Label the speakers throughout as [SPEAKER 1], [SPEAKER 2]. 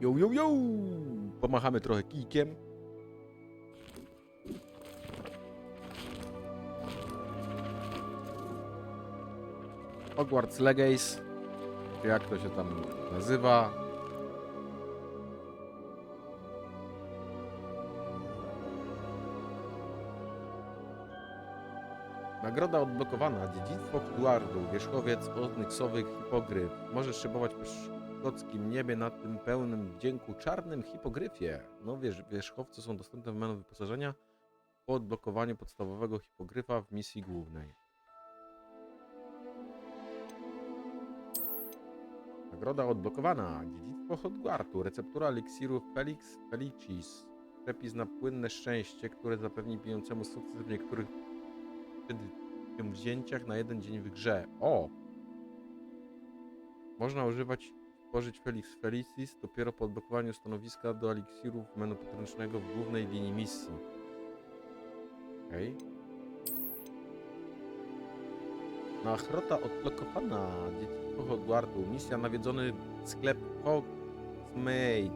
[SPEAKER 1] Yo, yo, yo! Pomachamy trochę kijkiem. Hogwarts Legacy, jak to się tam nazywa. Nagroda odblokowana. Dziedzictwo Hogwartu. Wierzchowiec onyksowych hipogryf. Możesz szybować po szkockim niebie na tym pełnym wdzięku czarnym hipogryfie. No wierzchowce są dostępne w menu wyposażenia po odblokowaniu podstawowego hipogryfa w misji głównej. Nagroda odblokowana. Dziedzictwo Hogwartu. Receptura eliksiru Felix Felicis. Przepis na płynne szczęście, które zapewni pijącemu sukces w niektórych przedsięwzięciach na jeden dzień w grze. O! Można tworzyć Felix Felicis dopiero po odblokowaniu stanowiska do eliksiru w menu podręcznego w głównej linii misji. Okej. Nagroda odblokowana. Dziedzictwo Hogwartu. Misja nawiedzony sklep Hogsmeade.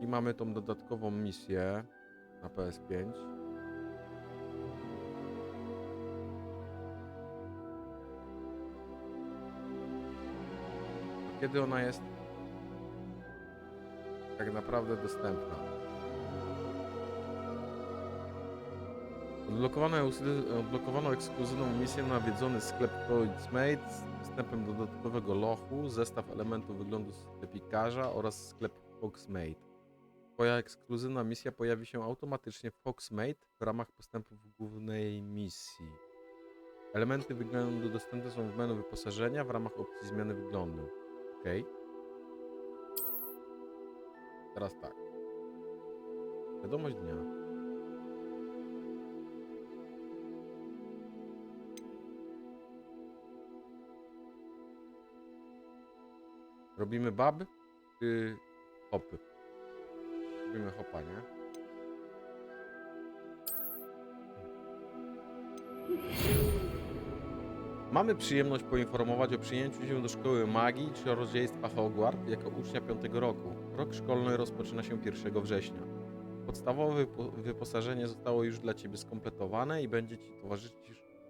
[SPEAKER 1] I mamy tą dodatkową misję na PS5. Kiedy ona jest tak naprawdę dostępna? Odblokowano ekskluzywną misję nawiedzony sklep Hogsmeade z dostępem do dodatkowego lochu, zestaw elementów wyglądu sklepikarza oraz sklep Hogsmeade. Twoja ekskluzywna misja pojawi się automatycznie w Hogsmeade w ramach postępów głównej misji. Elementy wyglądu dostępne są w menu wyposażenia w ramach opcji zmiany wyglądu. Ok. Teraz tak. Wiadomość dnia. Robimy bab czy hopy? Robimy hopa, nie? Mamy przyjemność poinformować o przyjęciu się do szkoły magii czy czarodziejstwa Hogwarts jako ucznia 5 roku. Rok szkolny rozpoczyna się 1 września. Podstawowe wyposażenie zostało już dla Ciebie skompletowane i będzie Ci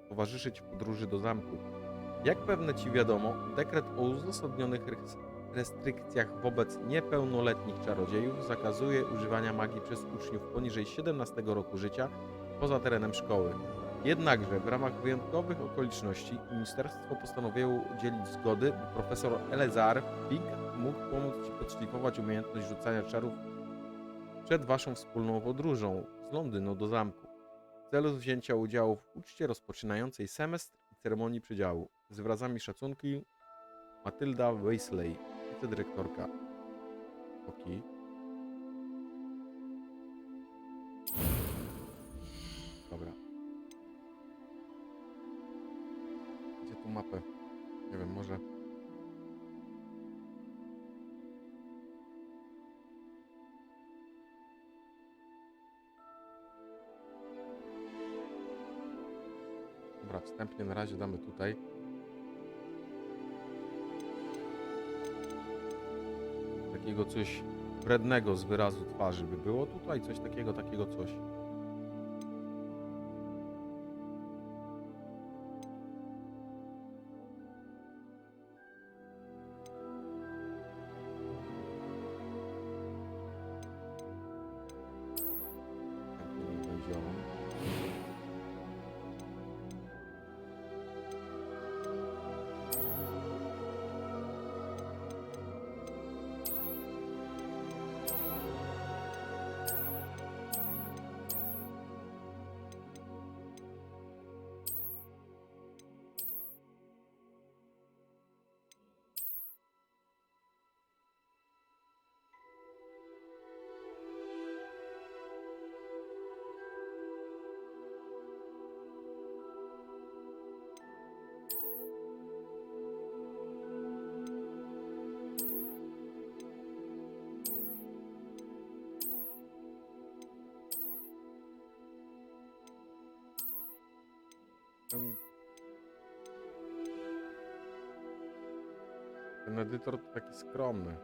[SPEAKER 1] towarzyszyć w podróży do zamku. Jak pewne Ci wiadomo, dekret o uzasadnionych restrykcjach wobec niepełnoletnich czarodziejów zakazuje używania magii przez uczniów poniżej 17 roku życia poza terenem szkoły. Jednakże w ramach wyjątkowych okoliczności ministerstwo postanowiło udzielić zgody, by profesor Eleazar Fig mógł pomóc Ci podszlifować umiejętność rzucania czarów przed Waszą wspólną podróżą z Londynu do zamku. W celu wzięcia udziału w uczcie rozpoczynającej semestr i ceremonii przydziału. Z wyrazami szacunku Matylda Weasley, wicedyrektorka. Oki. Dobra. Gdzie tu mapę? Nie wiem, może... Dobra, wstępnie na razie damy tutaj. Takiego coś wrednego z wyrazu twarzy by było tutaj, coś takiego coś. Ten edytor to taki skromny.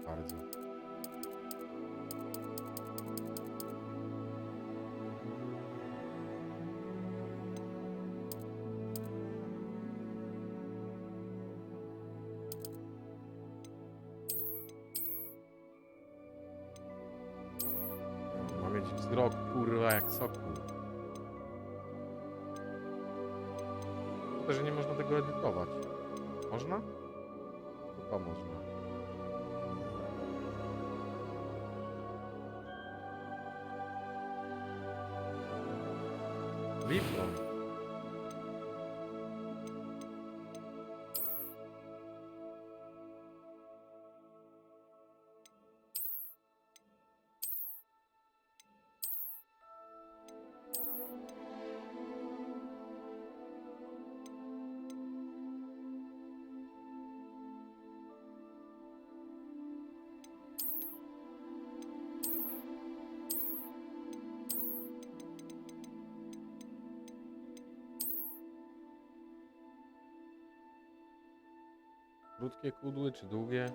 [SPEAKER 1] Bardzo. Ma mieć wzrok, kurwa, jak soku. To, że nie można tego edytować. Można? Chyba można. Lipton. Krótkie kudły czy długie?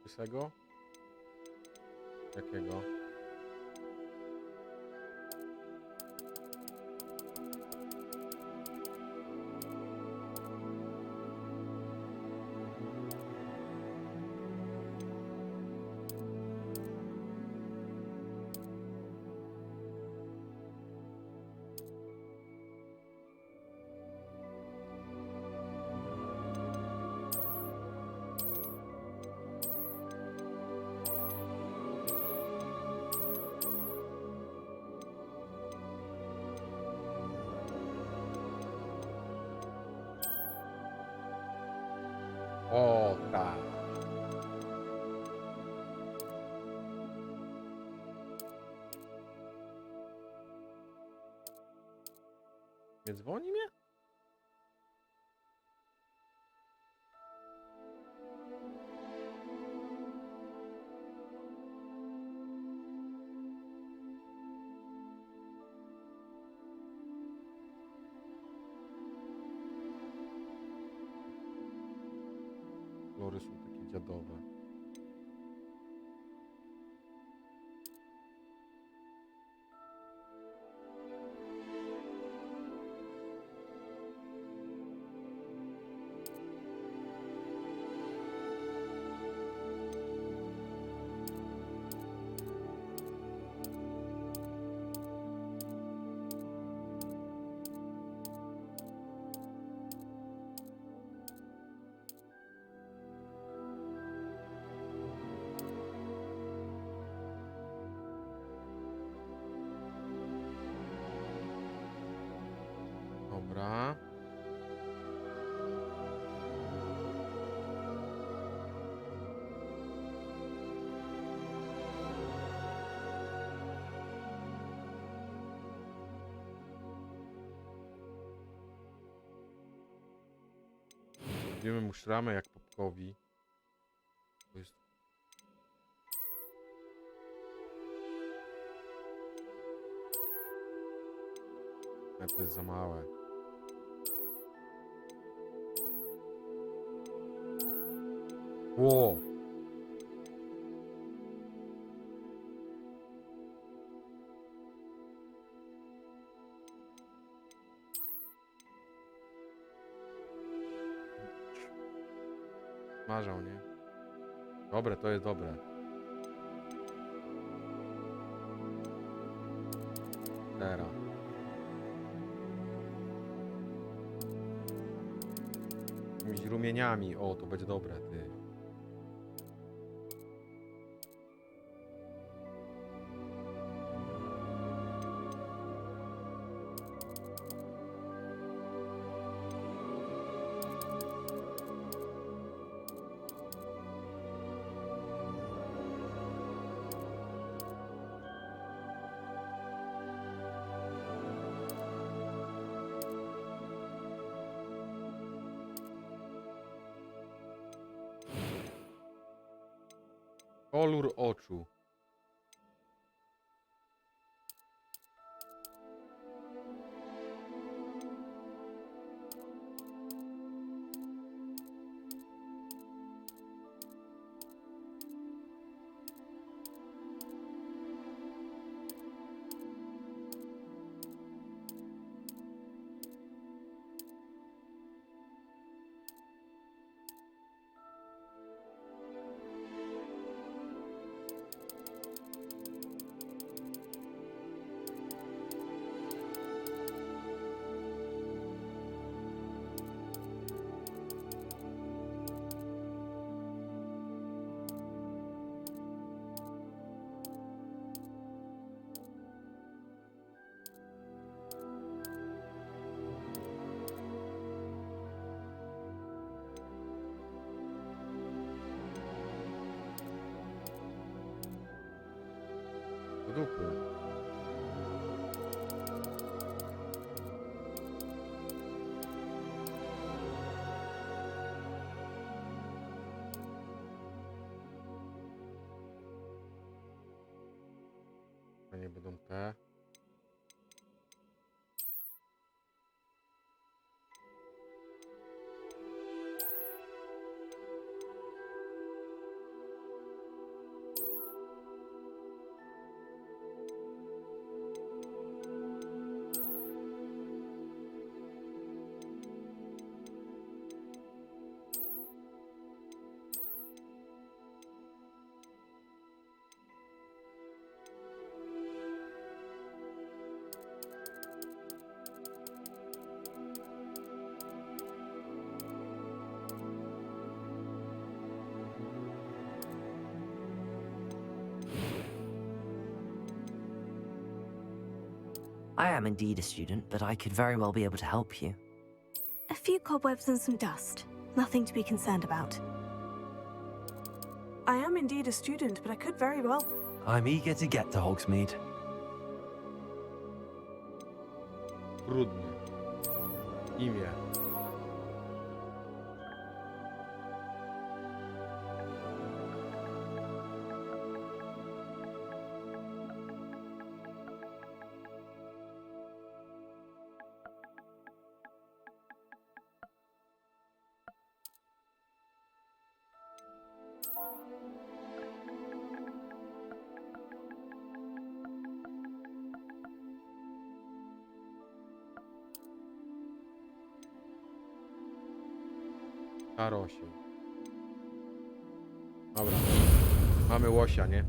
[SPEAKER 1] Łysego? Jakiego? O, tak. Nie dzwoni mnie? Kolory są takie dziadowe. Dobra. Robimy mu szramę jak Popkowi. To jest... To jest za małe. Ło. Marzą, nie? Dobre, to jest dobre. Teraz. Jakimiś rumieniami. O, to będzie dobre, ty. Kolor oczu. Do dupy. To nie będą te.
[SPEAKER 2] I am indeed a student, but I could very well be able to help you.
[SPEAKER 3] A few cobwebs and some dust. Nothing to be concerned about.
[SPEAKER 4] I am indeed a student, but I could very well.
[SPEAKER 5] I'm eager to get to Hogsmeade.
[SPEAKER 1] Brudny. Imię. Karosiej. Dobra. Mamy łosia, nie?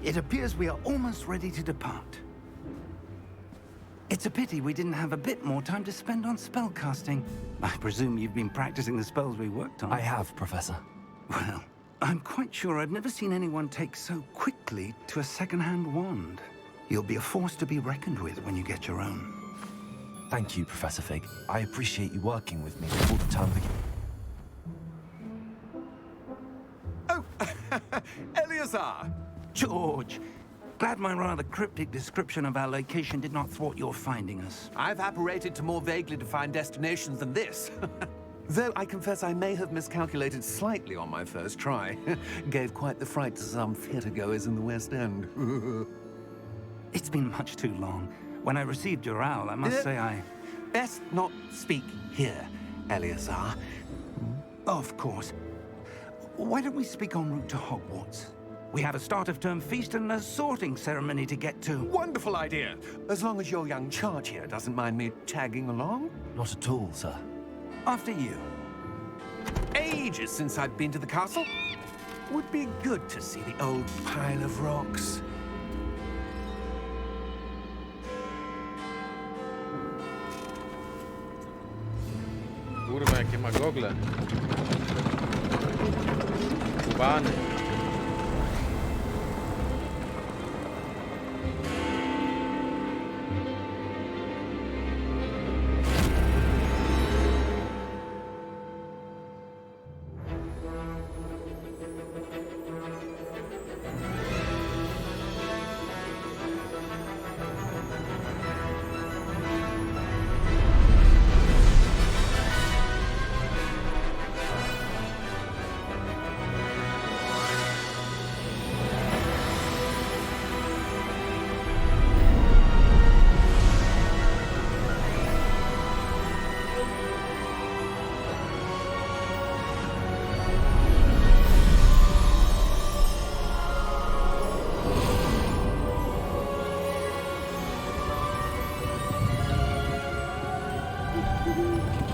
[SPEAKER 6] It appears we are almost ready to depart. It's a pity we didn't have a bit more time to spend on spellcasting. I presume you've been practicing the spells we worked on.
[SPEAKER 5] I have, Professor.
[SPEAKER 6] Well, I'm quite sure I've never seen anyone take so quickly to a second-hand wand. You'll be a force to be reckoned with when you get your own.
[SPEAKER 5] Thank you, Professor Fig. I appreciate you working with me all the time.
[SPEAKER 7] Oh, Eleazar!
[SPEAKER 6] George, glad my rather cryptic description of our location did not thwart your finding us.
[SPEAKER 7] I've apparated to more vaguely defined destinations than this. Though I confess I may have miscalculated slightly on my first try. Gave quite the fright to some theatregoers in the West End.
[SPEAKER 6] It's been much too long. When I received your owl, I must say I...
[SPEAKER 7] Best not speak here, Eleazar.
[SPEAKER 6] Of course. Why don't we speak en route to Hogwarts? We have a start-of-term feast and a sorting ceremony to get to.
[SPEAKER 7] Wonderful idea. As long as your young charge here doesn't mind me tagging along.
[SPEAKER 5] Not at all, sir.
[SPEAKER 6] After you.
[SPEAKER 7] Ages since I've been to the castle. Would be good to see the old pile of rocks.
[SPEAKER 1] Kurwa, jakie ma gogle. Kubany.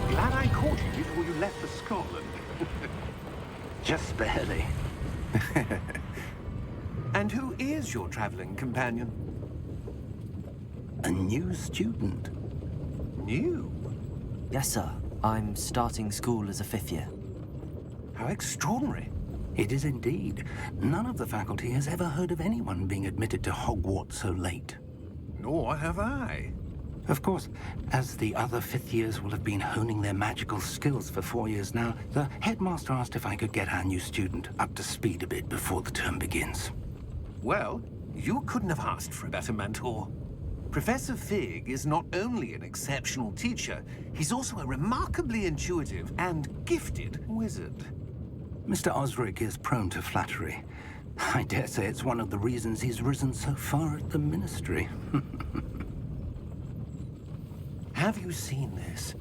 [SPEAKER 6] Glad I caught you before you left for Scotland. Just barely.
[SPEAKER 7] And who is your traveling companion?
[SPEAKER 6] A new student.
[SPEAKER 7] New?
[SPEAKER 2] Yes, sir. I'm starting school as a 5th year.
[SPEAKER 7] How extraordinary.
[SPEAKER 6] It is indeed. None of the faculty has ever heard of anyone being admitted to Hogwarts so late.
[SPEAKER 7] Nor have I.
[SPEAKER 6] Of course, as the other 5th years will have been honing their magical skills for 4 years now, the headmaster asked if I could get our new student up to speed a bit before the term begins.
[SPEAKER 7] Well, you couldn't have asked for a better mentor. Professor Fig is not only an exceptional teacher, he's also a remarkably intuitive and gifted wizard.
[SPEAKER 6] Mr. Osric is prone to flattery. I dare say it's one of the reasons he's risen so far at the Ministry.
[SPEAKER 7] Have you seen this?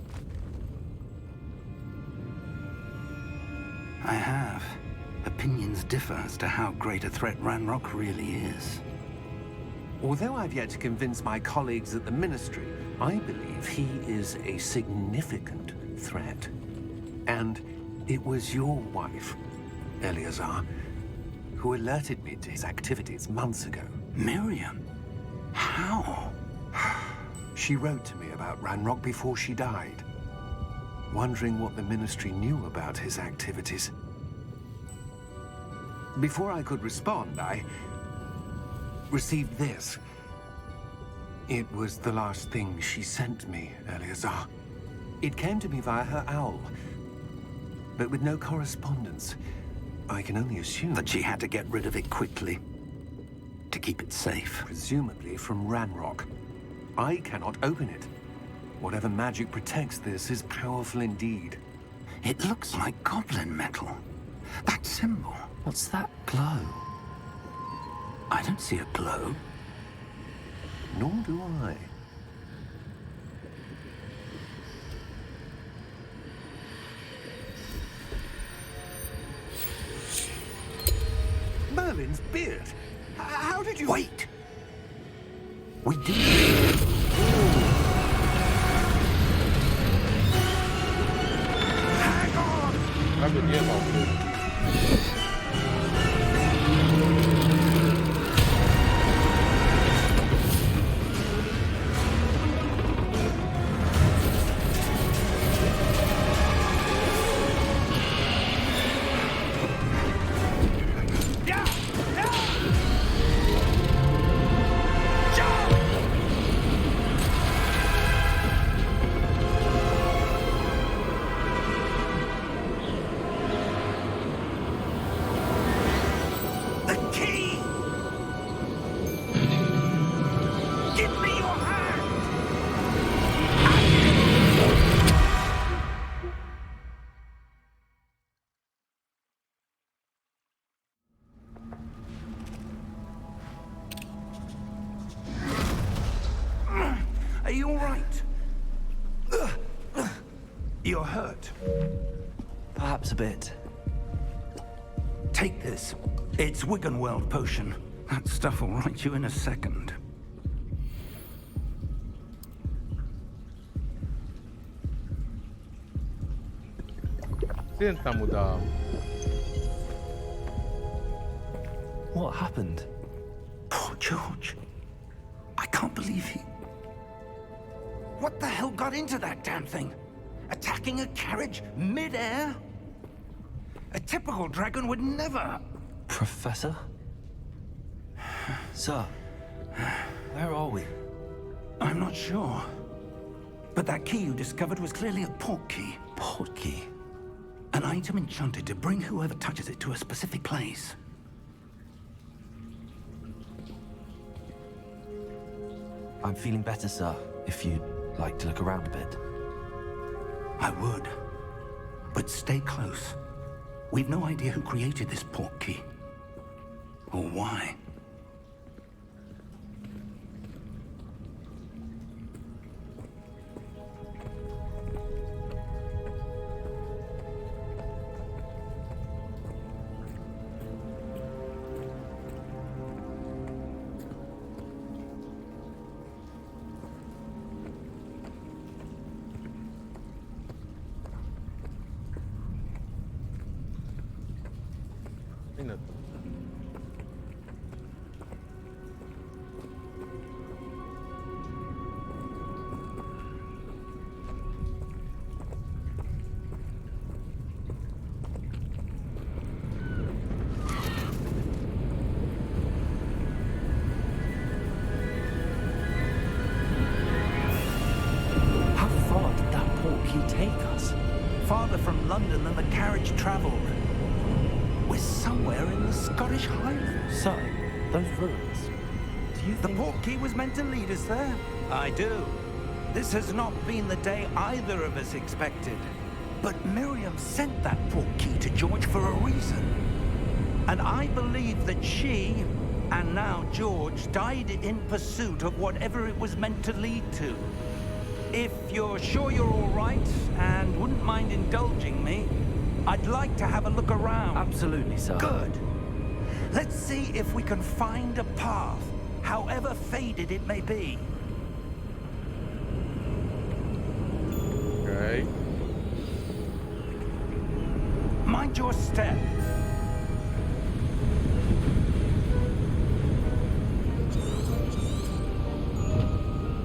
[SPEAKER 6] I have. Opinions differ as to how great a threat Ranrock really is.
[SPEAKER 7] Although I've yet to convince my colleagues at the Ministry, I believe he is a significant threat. And it was your wife, Eleazar, who alerted me to his activities months ago.
[SPEAKER 6] Miriam? How?
[SPEAKER 7] She wrote to me about Ranrock before she died, wondering what the Ministry knew about his activities. Before I could respond, I received this. It was the last thing she sent me, Eleazar. It came to me via her owl, but with no correspondence. I can only assume
[SPEAKER 6] That she had to get rid of it quickly. To keep it safe.
[SPEAKER 7] presumably from Ranrock. I cannot open it. Whatever magic protects this is powerful indeed.
[SPEAKER 6] It looks like goblin metal. That symbol.
[SPEAKER 2] What's that glow?
[SPEAKER 6] I don't see a glow.
[SPEAKER 7] Nor do I. Merlin's beard. How did you...
[SPEAKER 6] Wait! We do.
[SPEAKER 1] Prawie nie ma.
[SPEAKER 6] You're hurt.
[SPEAKER 5] Perhaps a bit.
[SPEAKER 6] Take this. It's Wiggenweld potion. That stuff will right you in a second.
[SPEAKER 1] Klienta mu dał.
[SPEAKER 5] What happened?
[SPEAKER 6] Poor George. I can't believe he... What the hell got into that damn thing? Attacking a carriage mid-air? A typical dragon would never...
[SPEAKER 5] Professor? Sir, where are we?
[SPEAKER 6] I'm not sure. But that key you discovered was clearly a port key.
[SPEAKER 5] Port key?
[SPEAKER 6] An item enchanted to bring whoever touches it to a specific place.
[SPEAKER 5] I'm feeling better, sir, if you'd like to look around a bit.
[SPEAKER 6] I would. But stay close. We've no idea who created this port key. Or why.
[SPEAKER 1] Inne to.
[SPEAKER 5] How far did that port key take us?
[SPEAKER 6] Farther from London than the carriage traveled. We're somewhere in the Scottish Highlands.
[SPEAKER 5] Sir, those ruins. Do you
[SPEAKER 6] The
[SPEAKER 5] think...
[SPEAKER 6] port key was meant to lead us there? I do. This has not been the day either of us expected. But Miriam sent that port key to George for a reason. And I believe that she, and now George, died in pursuit of whatever it was meant to lead to. If you're sure you're all right and wouldn't mind indulging me, I'd like to have a look around.
[SPEAKER 5] Absolutely, sir.
[SPEAKER 6] Good. Let's see if we can find a path, however faded it may be.
[SPEAKER 1] Okej.
[SPEAKER 6] Mind your step.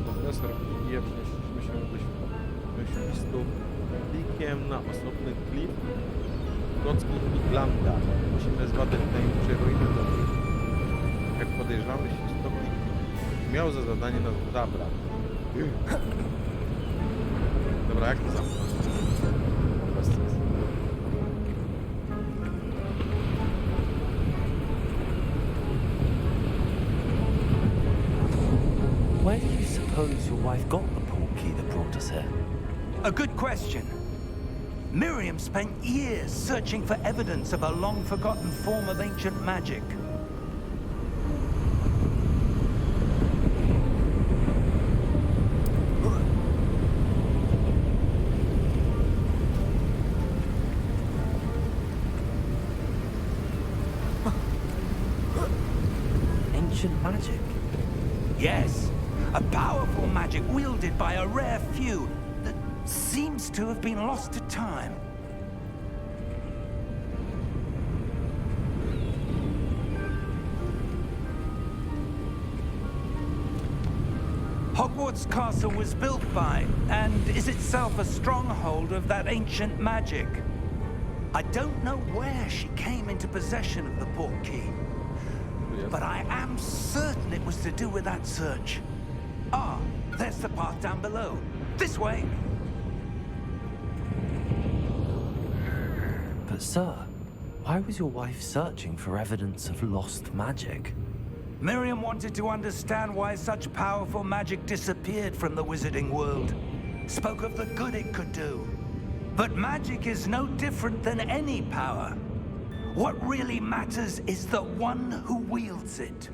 [SPEAKER 1] Profesor Pije, przenieśliśmy się do świstu klikiem na osobny klif w gockich Midlandach. Musimy zbadać tajemnicze ruiny domu. Jak podejrzewamy, świstoklik miał za zadanie nas zabrać. Dobra, jak to zamknąć? Bez sensu.
[SPEAKER 5] Where do you suppose your wife got the port key that brought us here?
[SPEAKER 6] A good question. Miriam spent years searching for evidence of a long-forgotten form of ancient magic.
[SPEAKER 5] Ancient magic?
[SPEAKER 6] Yes, a powerful magic wielded by a rare few that seems to have been lost to time. Hogwarts Castle was built by, and is itself a stronghold of that ancient magic. I don't know where she came into possession of the port key, but I am certain it was to do with that search. Ah, there's the path down below. This way.
[SPEAKER 5] But sir, why was your wife searching for evidence of lost magic?
[SPEAKER 6] Miriam wanted to understand why such powerful magic disappeared from the wizarding world. Spoke of the good it could do. But magic is no different than any power. What really matters is the one who wields it.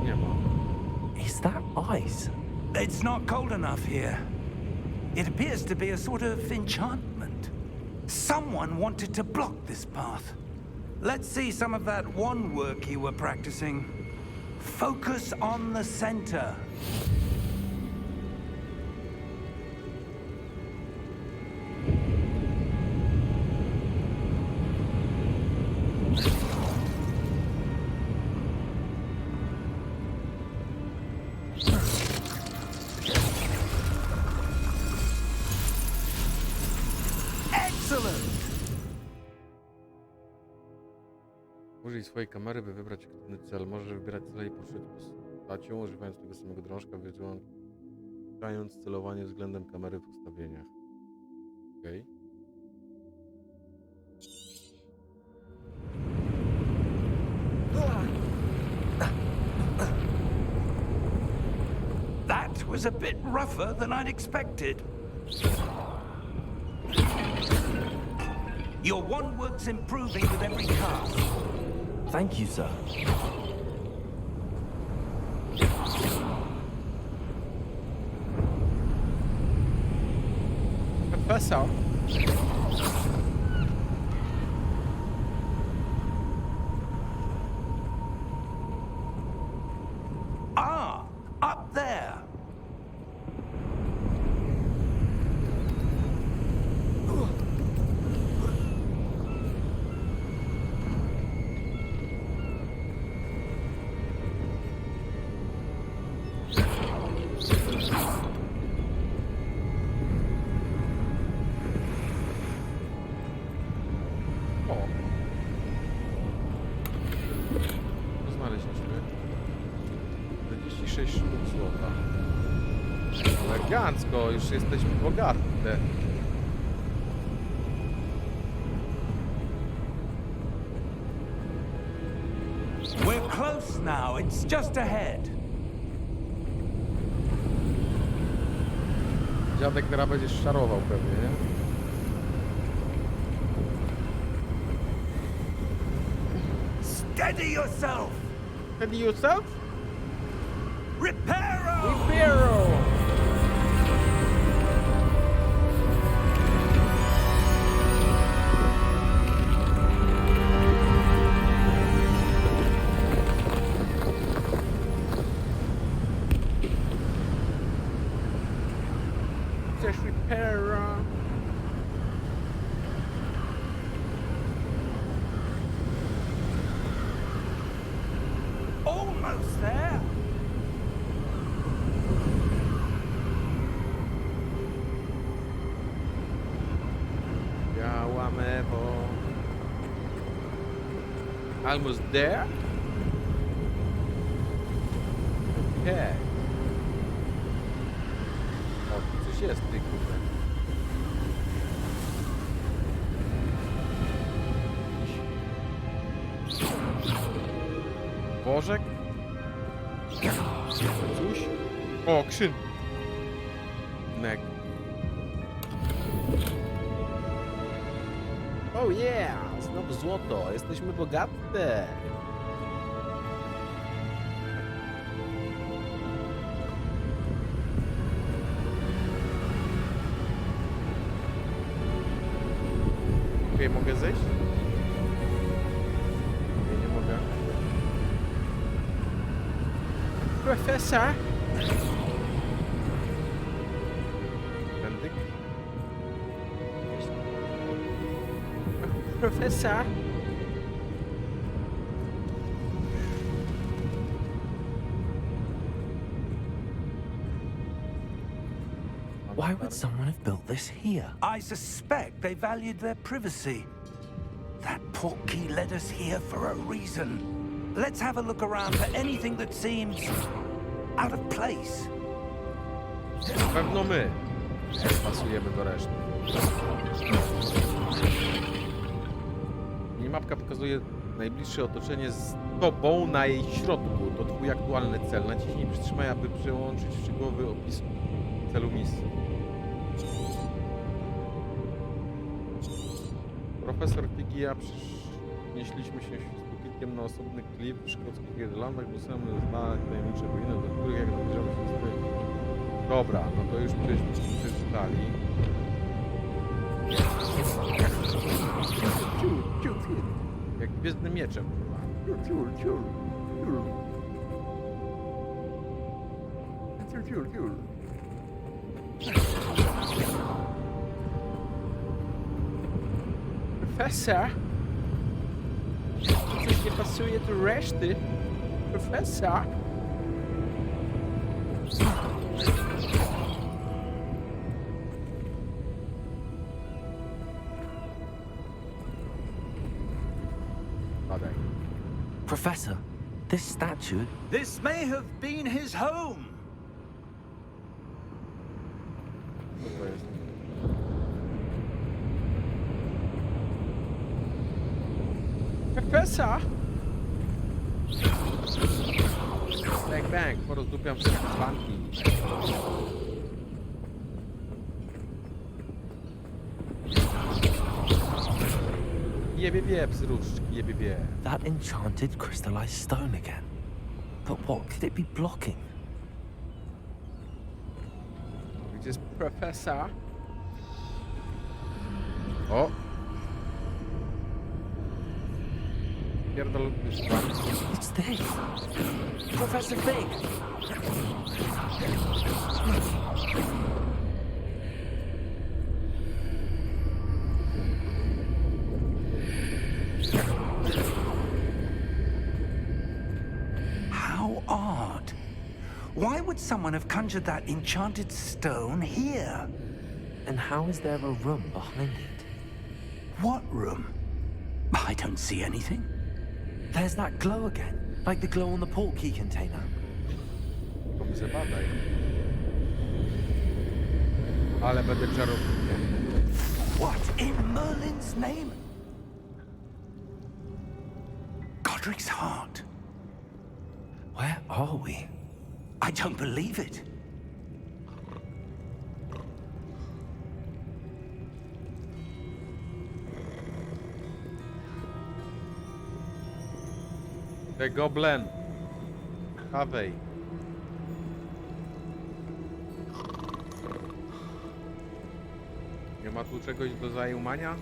[SPEAKER 1] Nie ma.
[SPEAKER 5] Is that ice.
[SPEAKER 6] It's not cold enough here. It appears to be a sort of enchantment. Someone wanted to block this path. Let's see some of that one work you were practicing. Focus on the center. Excellent!
[SPEAKER 1] Użyj swojej kamery, by wybrać aktywny cel. Możesz wybierać cele i poruszać postacią, używając tego samego drążka, wyłączając celowanie względem kamery w ustawieniach. Okej.
[SPEAKER 6] That was a bit rougher than I'd expected. Your one work's improving with every cast.
[SPEAKER 5] Thank you, sir.
[SPEAKER 1] Profesor.
[SPEAKER 6] Ah, up there.
[SPEAKER 1] O. Co znaleźliśmy? 46 sztuk złota. Elegancko, już jesteśmy bogate.
[SPEAKER 6] We're close now. It's just ahead.
[SPEAKER 1] Dziadek teraz będzie szarował pewnie, nie?
[SPEAKER 6] Steady yourself.
[SPEAKER 1] Steady yourself?
[SPEAKER 6] Reparo!
[SPEAKER 1] Hero! Chcesz repara?
[SPEAKER 6] Almost there.
[SPEAKER 1] Biała mewo. Almost there? Okay. O, tu coś jest, ty kurde. Bożek? Coś? O, krzyn. Nek. Oh yeah! Znowu złoto. Jesteśmy bogate. Okej, mogę zejść? Nie mogę. Profesor? Bendyk? Profesor?
[SPEAKER 5] Why would someone have built this here?
[SPEAKER 6] I suspect they valued their privacy. That portkey led us here for a reason. Let's have a look around for anything that seems out of place.
[SPEAKER 1] Na pewno my pasujemy do reszty. Minimapka pokazuje najbliższe otoczenie z tobą na jej środku. To twój aktualny cel. Naciśnij i przytrzymaj, aby przełączyć szczegółowy opis celu misji. Profesor Tig i ja przenieśliśmy się z klikiem na osobny klif w szkockich Irlandach, by samym znaleźć tajemnicze ruiny, do których jak zbliżamy się Dobra, no to już przeczytali. Jak gwiezdnym mieczem, chyba. Profesor? Coś nie pasuje do reszty. Profesor? Badaj.
[SPEAKER 5] Professor, this statue...
[SPEAKER 6] This may have been his home.
[SPEAKER 1] Co to jest? Profesor! Bang, bang, porozdupiam wszystkie dzbanki. Jebie, różdżki, jebie.
[SPEAKER 5] That enchanted crystallized stone again. But what could it be blocking?
[SPEAKER 1] Gdzie jest profesor? O! Pierdol dzbanki.
[SPEAKER 5] It's this. Professor Fig!
[SPEAKER 6] How odd. Why would someone have conjured that enchanted stone here?
[SPEAKER 5] And how is there a room behind it?
[SPEAKER 6] What room? I don't see anything.
[SPEAKER 5] There's that glow again, like the glow on the portkey container.
[SPEAKER 1] Tylko mi zabadaj. Ale będę czarownikiem.
[SPEAKER 6] What in Merlin's name? Godric's heart.
[SPEAKER 5] Where are we?
[SPEAKER 6] I don't believe it.
[SPEAKER 1] The Goblin. Kawej. Nie ma tu czegoś do zajumania?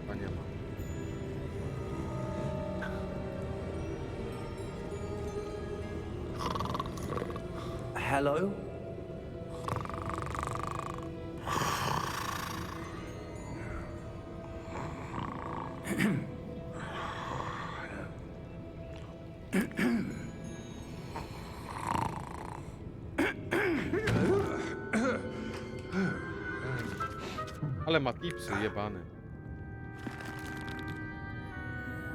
[SPEAKER 1] Chyba nie ma.
[SPEAKER 5] Hello?
[SPEAKER 1] Ale ma tipsy jebany.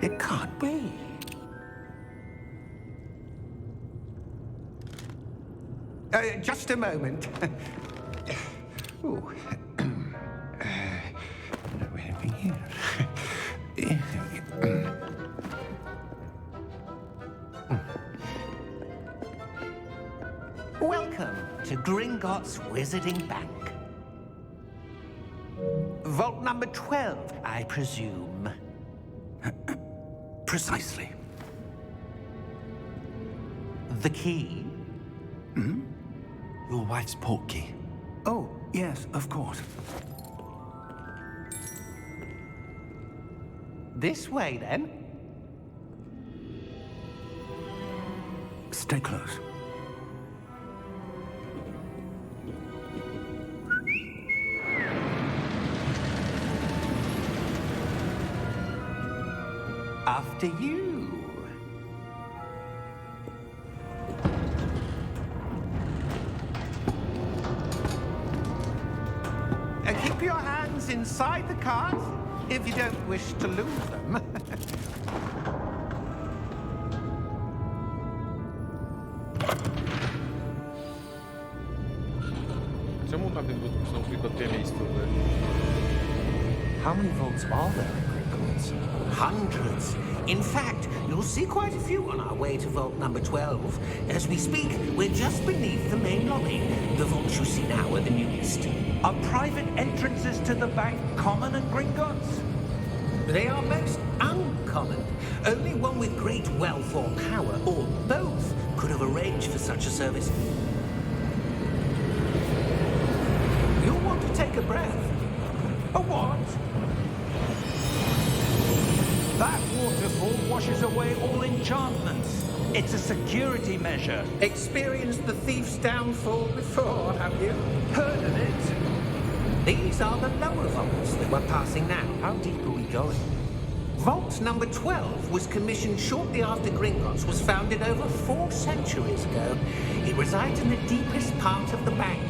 [SPEAKER 6] It can't be. Just a moment. Ooh. Wait a minute. Welcome to Gringotts Wizarding Bank. Vault number 12, I presume. Precisely. The key?
[SPEAKER 5] Your wife's portkey.
[SPEAKER 6] Oh, yes, of course. This way, then. Stay close. After you. Keep your hands inside the cart if you don't wish to lose them.
[SPEAKER 1] Czemu na tym budynku są tylko dwie miejscowe?
[SPEAKER 5] How many vaults are there in Gringotts?
[SPEAKER 8] Hundreds. In fact, you'll see quite a few on our way to vault number 12. As we speak, we're just beneath the main lobby. The vaults you see now are the newest.
[SPEAKER 6] Are private entrances to the bank common in Gringotts?
[SPEAKER 8] They are most uncommon. Only one with great wealth or power, or both, could have arranged for such a service. You'll want to take a breath. A what?
[SPEAKER 6] That waterfall washes away all enchantments. It's a security measure.
[SPEAKER 8] Experienced the thief's downfall before, have you?
[SPEAKER 6] Heard of it?
[SPEAKER 8] These are the lower vaults that we're passing now.
[SPEAKER 6] How deep are we going?
[SPEAKER 8] Vault number 12 was commissioned shortly after Gringotts was founded over 4 centuries ago. It resides in the deepest part of the bank.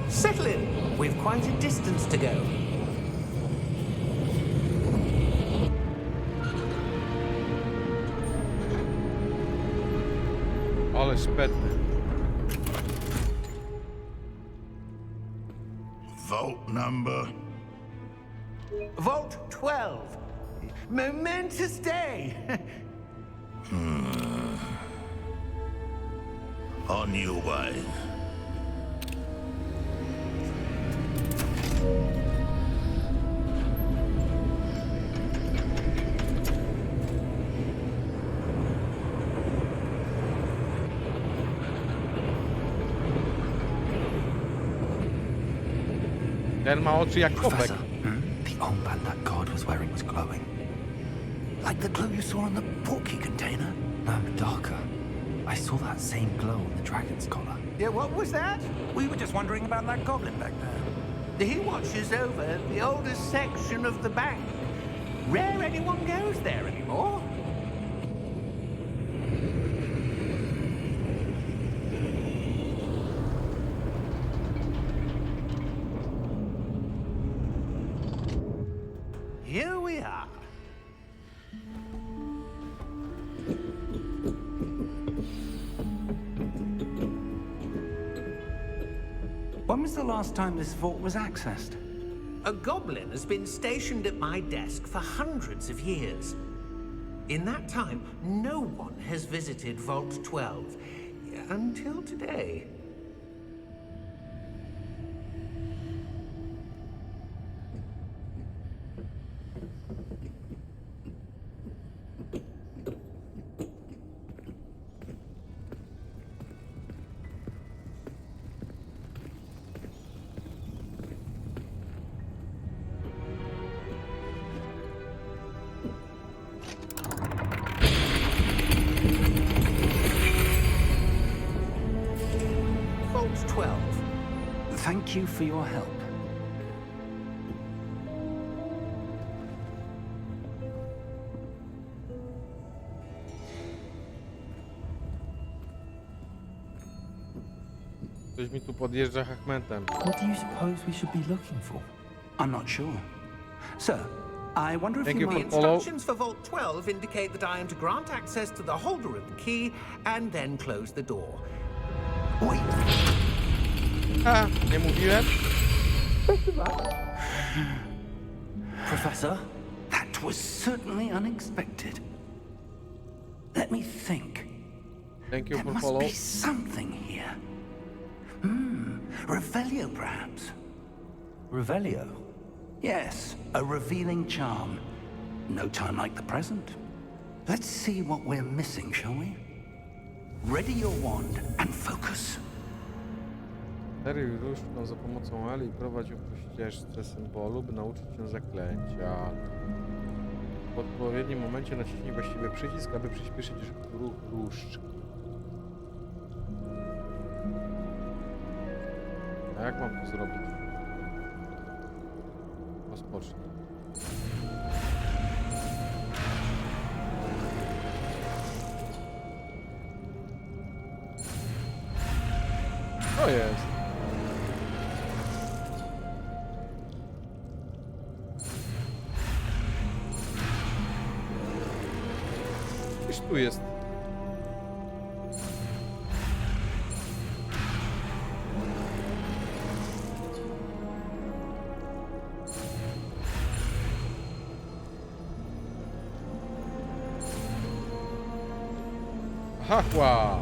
[SPEAKER 8] Settle in. We've quite a distance to go.
[SPEAKER 1] Ale szpetny.
[SPEAKER 9] Vault number.
[SPEAKER 8] Vault 12. Momentous day.
[SPEAKER 9] On your way.
[SPEAKER 1] Ten ma oczy jak kopek.
[SPEAKER 5] Professor, the armband that guard was wearing was glowing.
[SPEAKER 6] Like the glow you saw on the portkey container?
[SPEAKER 5] No, darker. I saw that same glow on the dragon's collar.
[SPEAKER 8] Yeah, what was that?
[SPEAKER 6] We were just wondering about that goblin back there.
[SPEAKER 8] He watches over the oldest section of the bank. Rare anyone goes there anymore. Here we are.
[SPEAKER 6] When was the last time this vault was accessed?
[SPEAKER 8] A goblin has been stationed at my desk for hundreds of years. In that time, no one has visited Vault 12 until today. Vault 12.
[SPEAKER 6] Thank you for your help.
[SPEAKER 1] Ktoś mi tu podjeżdża hachmentem.
[SPEAKER 5] What do you suppose we should be looking for?
[SPEAKER 6] I'm not sure. Sir, I wonder if
[SPEAKER 1] Thank
[SPEAKER 6] you
[SPEAKER 1] you for
[SPEAKER 6] might...
[SPEAKER 1] follow.
[SPEAKER 8] Instructions for Vault 12 indicate that I am to grant access to the holder of the key and then close the door.
[SPEAKER 6] Wait,
[SPEAKER 1] Ha, nie mówiłem?
[SPEAKER 5] Professor?
[SPEAKER 6] that was certainly unexpected. Let me think.
[SPEAKER 1] Thank you
[SPEAKER 6] There
[SPEAKER 1] for
[SPEAKER 6] must
[SPEAKER 1] follow.
[SPEAKER 6] be something here. Revelio, perhaps.
[SPEAKER 5] Revelio?
[SPEAKER 6] Yes, a revealing charm. No time like the present. Let's see what we're missing, shall we? Ready your wand and focus.
[SPEAKER 1] Steruj różdżką za pomocą Eli i prowadź ją po ścieżce symbolu, by nauczyć się zaklęcia. W odpowiednim momencie naciśnij właściwy przycisk, aby przyspieszyć ruch różdżki. A jak mam to zrobić? Rozpocznij. Co jest? Gdzieś tu jest. Hachła!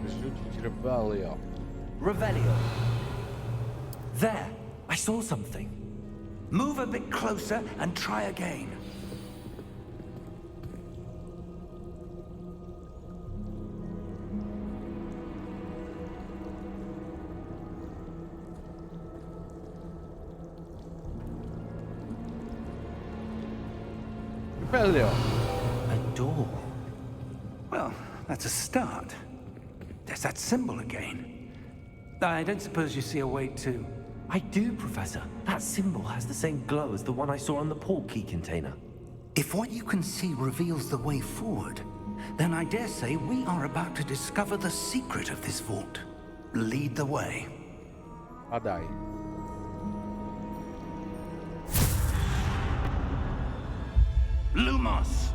[SPEAKER 1] Rzucić rebellion.
[SPEAKER 5] Revelio. There! I I saw something.
[SPEAKER 6] Move a bit closer and try again.
[SPEAKER 1] Pelio.
[SPEAKER 5] A door.
[SPEAKER 6] Well, that's a start. There's that symbol again. I don't suppose you see a way to...
[SPEAKER 5] I do, Professor. That symbol has the same glow as the one I saw on the portkey container.
[SPEAKER 6] If what you can see reveals the way forward, then I dare say we are about to discover the secret of this vault. Lead the way.
[SPEAKER 1] Padaj.
[SPEAKER 6] Lumos!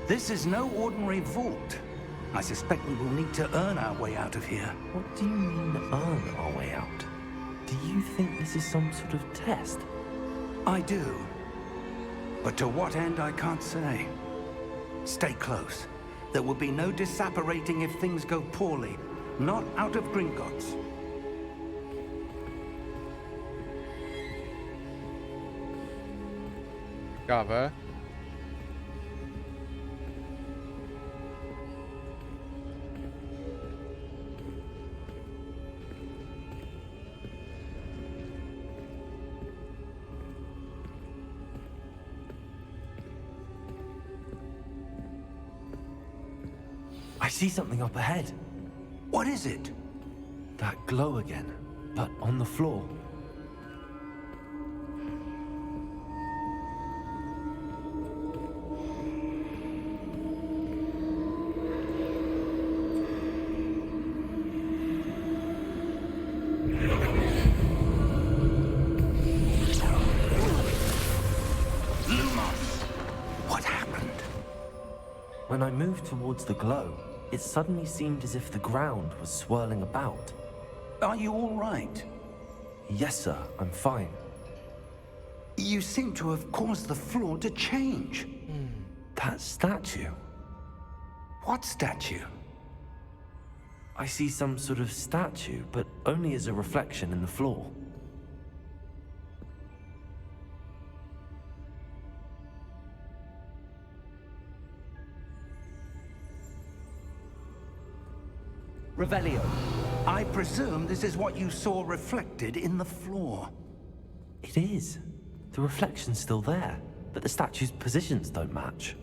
[SPEAKER 6] This is no ordinary vault. I suspect we will need to earn our way out of here.
[SPEAKER 5] What do you mean, earn our way out? Do you think this is some sort of test?
[SPEAKER 6] I do. But to what end, I can't say. Stay close. There will be no disapparating if things go poorly. Not out of Gringotts.
[SPEAKER 1] Ciekawe.
[SPEAKER 5] I see something up ahead.
[SPEAKER 6] What is it?
[SPEAKER 5] That glow again, but on the floor.
[SPEAKER 6] Lumos! What happened?
[SPEAKER 5] When I moved towards the glow, it suddenly seemed as if the ground was swirling about.
[SPEAKER 6] Are you all right?
[SPEAKER 5] Yes, sir, I'm fine.
[SPEAKER 6] You seem to have caused the floor to change.
[SPEAKER 5] That statue.
[SPEAKER 6] What statue?
[SPEAKER 5] I see some sort of statue, but only as a reflection in the floor.
[SPEAKER 6] Revelio, I presume this is what you saw reflected in the floor.
[SPEAKER 5] It is. The reflection's still there, but the statue's positions don't match.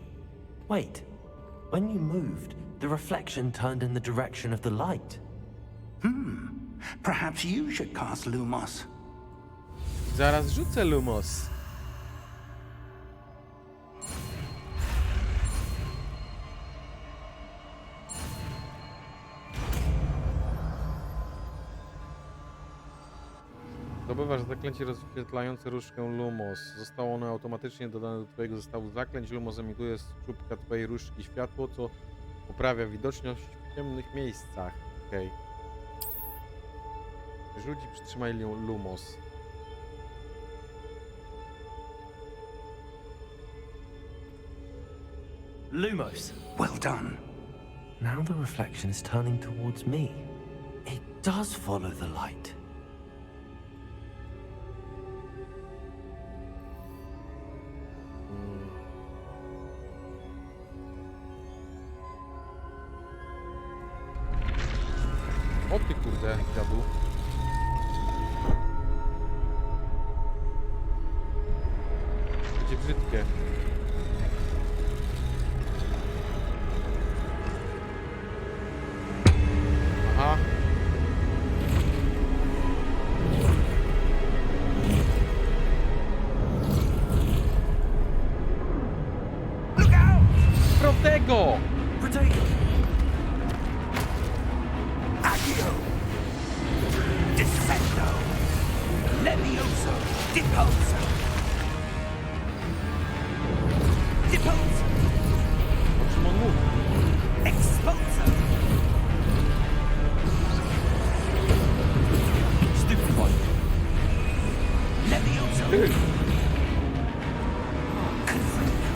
[SPEAKER 5] Wait, when you moved, the reflection turned in the direction of the light.
[SPEAKER 6] Perhaps you should cast Lumos.
[SPEAKER 1] Zaraz rzucę Lumos. Zdobywasz zaklęcie rozświetlające różdżkę Lumos. Zostało ono automatycznie dodane do twojego zestawu zaklęć. Lumos emituje z czubka twojej różdżki światło, co poprawia widoczność w ciemnych miejscach. Okej. Rzuć i przytrzymaj Lumos.
[SPEAKER 5] Lumos!
[SPEAKER 6] Well done.
[SPEAKER 5] Now the reflection is turning towards me. It does follow the light.
[SPEAKER 1] O ty kurde, dziadu. Będzie brzydkie. Aha.
[SPEAKER 6] Look out!
[SPEAKER 1] Protego!
[SPEAKER 5] Protego!
[SPEAKER 6] Accio! Descendo! Levioso! Deposo! Deposo!
[SPEAKER 1] O czym on mówi?
[SPEAKER 6] Exposo!
[SPEAKER 5] Stupefy!
[SPEAKER 6] Levioso! Confringo!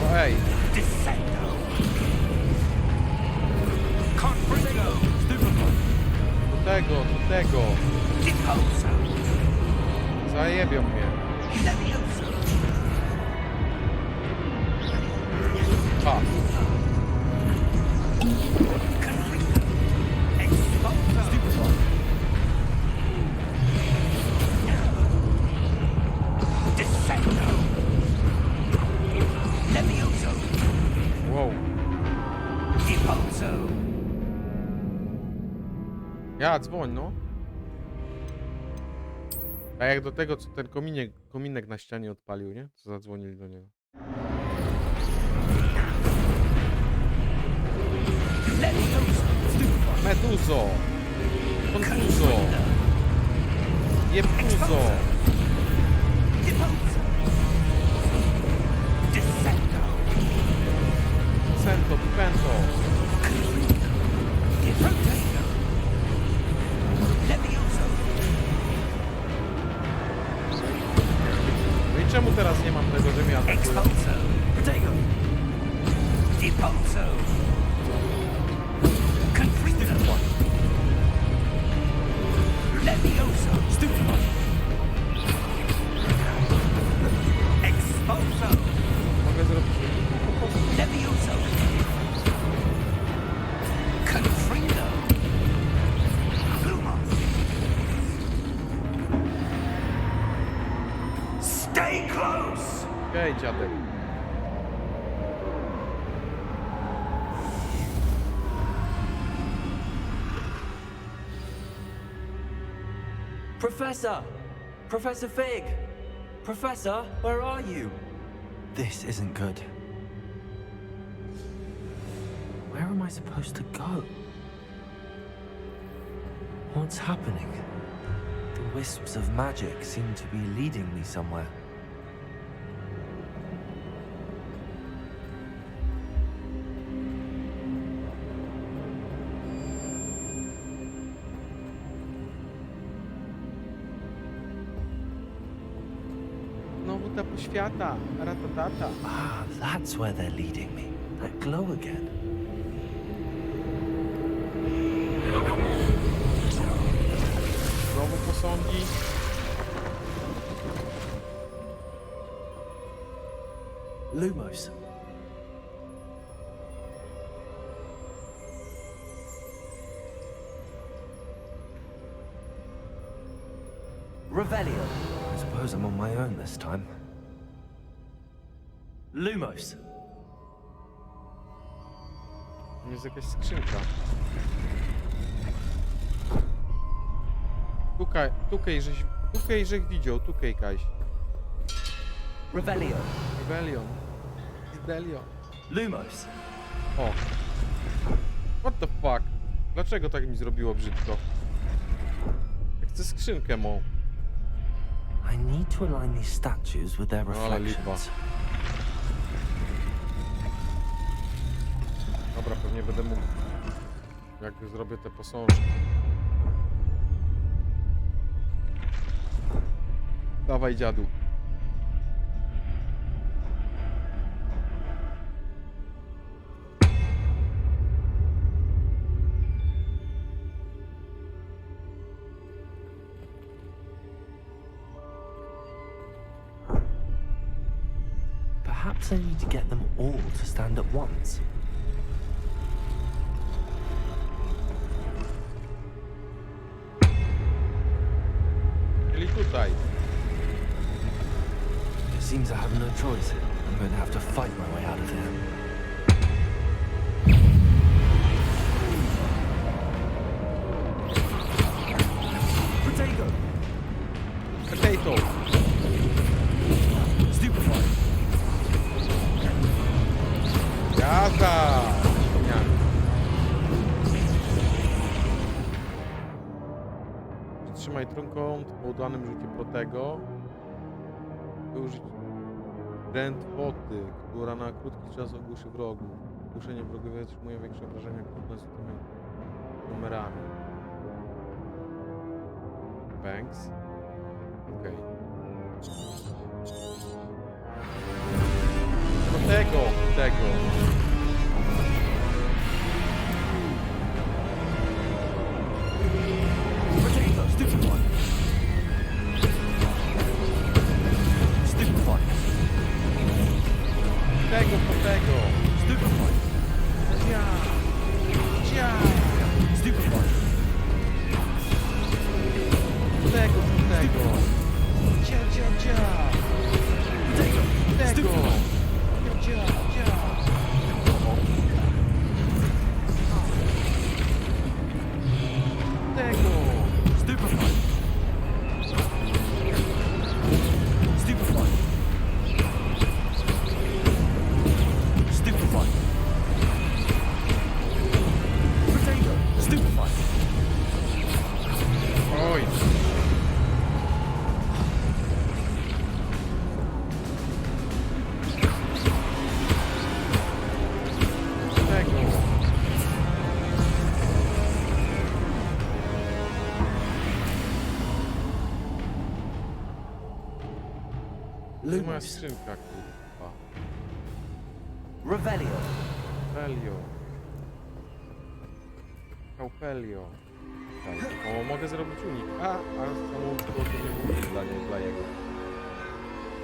[SPEAKER 1] O ej,
[SPEAKER 6] Descendo! Confringo!
[SPEAKER 5] Stupefy!
[SPEAKER 1] to do tego. Zajebią mnie. Pa. Wow. Ja, dzwoń, no. A jak do tego, co ten kominek na ścianie odpalił, nie? Co zadzwonili do niego. Meduzo! Konfuzo! Jebuzo! Cento, pento! No i czemu teraz nie mam tego, że mnie atakują? Mogę zrobić po prostu.
[SPEAKER 6] Stay close!
[SPEAKER 1] Okej, dziadek.
[SPEAKER 5] Professor! Professor Fig! Professor, where are you? This isn't good. Where am I supposed to go? What's happening? The wisps of magic seem to be leading me somewhere.
[SPEAKER 1] Znowu ta poświata. Ratatata.
[SPEAKER 5] Ah, that's where they're leading me. That glow again.
[SPEAKER 1] Znowu posągi.
[SPEAKER 5] Lumos. Revelio. I suppose I'm on my own this time. Lumos.
[SPEAKER 1] To jest jakaś skrzynka. Tukaj, żech widział. Tukaj, Kaś.
[SPEAKER 5] Revelio.
[SPEAKER 1] Rebellion. Rebellion.
[SPEAKER 5] Lumos.
[SPEAKER 1] O. What the fuck? Dlaczego tak mi zrobiło brzydko? Ja chcę skrzynkę mą.
[SPEAKER 5] I need to align these statues with their
[SPEAKER 1] Ale lipa.
[SPEAKER 5] reflections.
[SPEAKER 1] Dobra, pewnie będę mógł, jak zrobię te posążki. Dawaj, dziadu.
[SPEAKER 5] Perhaps I need to get them all to stand at once.
[SPEAKER 1] Czyli tutaj.
[SPEAKER 5] It seems I have no choice. I'm going to have to fight my way out of here. Potato!
[SPEAKER 1] Potato!
[SPEAKER 5] Stupefy!
[SPEAKER 1] Jazda! Przytrzymaj trójkąt po udanym rzucie protego. Użyć drętwoty, która na krótki czas ogłuszy wrogów. Ogłuszenie wrogowie otrzymują większe obrażenia królne z tymi numerami. Banks. Okej. Tego. Tego, tego! Cia, cia, cia! Tego! Cia, cia! Tego!
[SPEAKER 5] Stupefy. Stupefy. Stupefy. Potato. Stupefy.
[SPEAKER 1] Oj! Tego! To jest moja skrzynka, kurwa.
[SPEAKER 5] Revelio.
[SPEAKER 1] Pelio. Kaupelio. Tak. O, mogę zrobić unik. A samochód to nie był dla jego.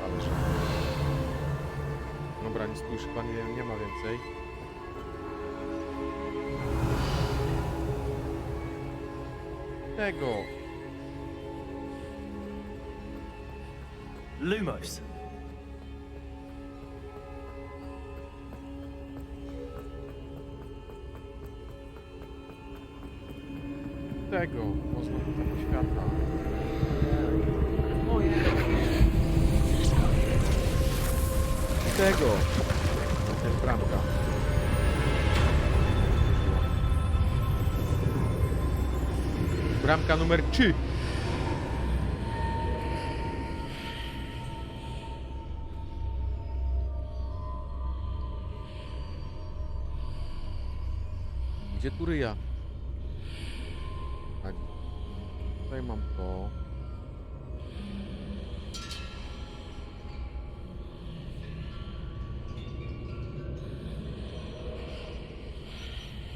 [SPEAKER 1] Ale że... Dobra, nic tu już chyba nie ma więcej. Tego.
[SPEAKER 5] Lumos.
[SPEAKER 1] Tego. Można tego świata. Tego. To jest bramka. Bramka numer 3. Gdzie tu ryja? Tak. Tutaj mam to.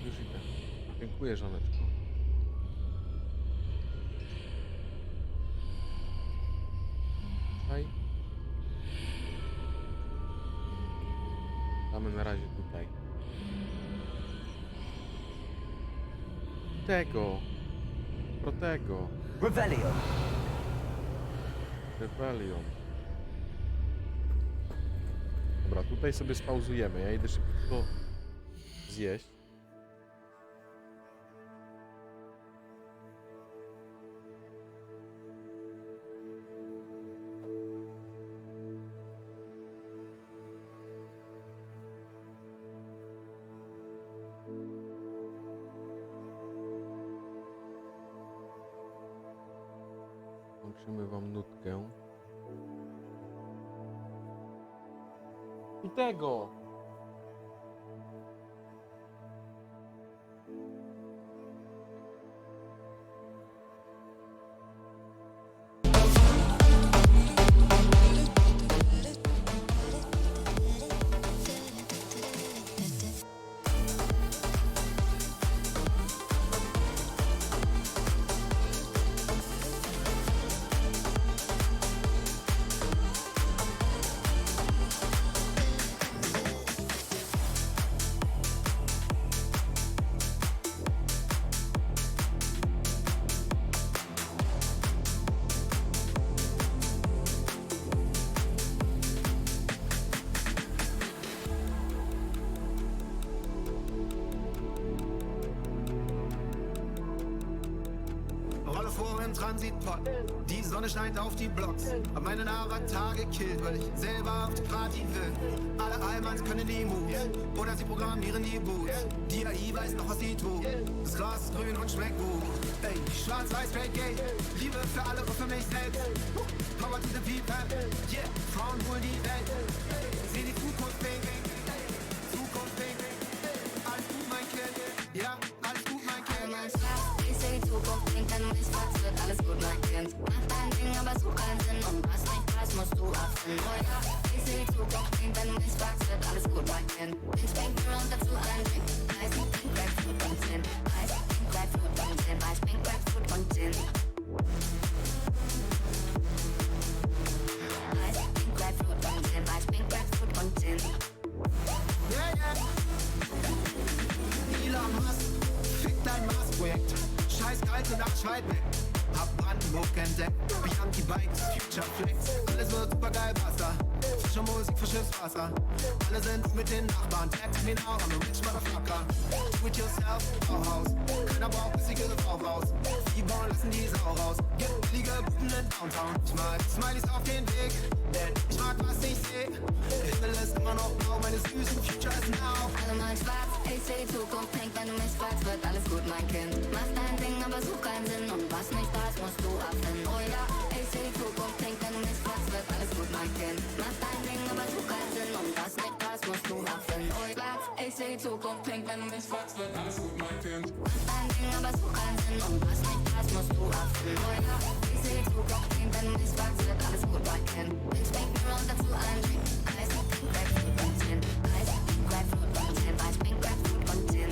[SPEAKER 1] Już idę. Dziękuję, żoneczko. Tutaj. Damy na razie tutaj. Tego. Protego.
[SPEAKER 5] Revelio.
[SPEAKER 1] Rebellion. Dobra, tutaj sobie spauzujemy. Ja idę szybko zjeść. Włączymy wam nutkę. I tego!
[SPEAKER 10] Rolle vor im Transitpot. Die Sonne scheint auf die Blocks. Hab meinen Avatar gekillt, weil ich selber auf die Party will. Alle Allmanns können die Moves. Oder sie programmieren die Boots. Die AI weiß noch, was sie tut. Das Gras ist grün und schmeckt gut. Ey, schwarz-weiß, straight gay. Liebe für alle und für mich selbst. Power to the people. Yeah, Frauen holen die Welt. Seh die Zukunft winken. Zukunft winken. Alles gut, mein Kind. Ja, alles gut, mein Kind.
[SPEAKER 11] Ich seh die Zukunft winken und ich frag's, wird alles gut, mein Kind. Mach dein Ding, aber such keinen Sinn. Und was nicht passt, musst du abfinden. Oh ja, ich seh die Zukunft winken und ich frag's, wird alles gut, mein Kind. Ich denke und dazu ein Drink. Eis, Pink, Grapefruit und Gin. Eis, Pink, Grapefruit und Gin. Eis, Pink, Grapefruit und Gin. Eis, Pink, Grapefruit und Gin. Eis, Pink, Grapefruut und Gin.
[SPEAKER 10] Yeah, yeah. Elon Musk, fick dein Mars-Projekt. Scheiß Salz und Arsch weit weg. Hab Brandenburg entdeckt, Bianchi Bikes, Future Flex. Alles wird supergeil, Wasser. Frische Musik, frisches Wasser. Alle sind mit den Nachbarn, text me now, I'm a rich motherfucker. Do it yourself, Bauhaus. Keiner braucht bissige Frau raus. Die bauen lassen die Sau raus. Gibt billige Buden in Downtown. Ich mag Smileys auf den Weg, denn ich mag, was ich seh. Der Himmel ist immer noch blau, meine süßen Future ist now.
[SPEAKER 11] Alle mal schwarz, ich seh die Zukunft, denk, wenn du mich fragst, wird alles gut, mein Kind. Mach dein Ding, aber such keinen Sinn und was nicht passt, musst du abfinden. Oh ja, ich seh die Zukunft, denk, wenn du mich fragst, wird alles gut, mein Kind. Mach dein Ding, aber such keinen Sinn und was nicht passt, musst du abfinden. Oh ja, ich seh die Zukunft, denk, wenn du mich fragst, wird alles gut, mein Kind. Mach dein Ding, aber such keinen Sinn und was nicht passt, musst du abfinden. Oh ja, ich seh die Zukunft, denk, wenn du mich fragst, wird alles gut, mein Kind. Ich denk mir und dazu einen Drink, Eis, Grapefruit und Gin. Eis, Grapefruit und Gin, Eis, Grapefruit und Gin.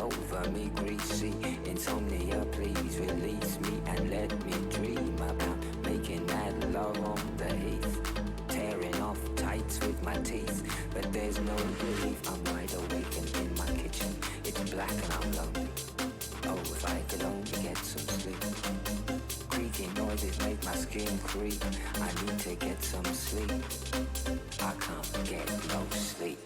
[SPEAKER 12] over me, greasy. Insomnia, please release me and let me dream about making that love on the heath. Tearing off tights with my teeth, but there's no relief. I'm wide awake and in my kitchen. It's black and I'm lonely. Oh, if I could only get some sleep. Creaking noises make my skin creep. I need to get some sleep. I can't get no sleep.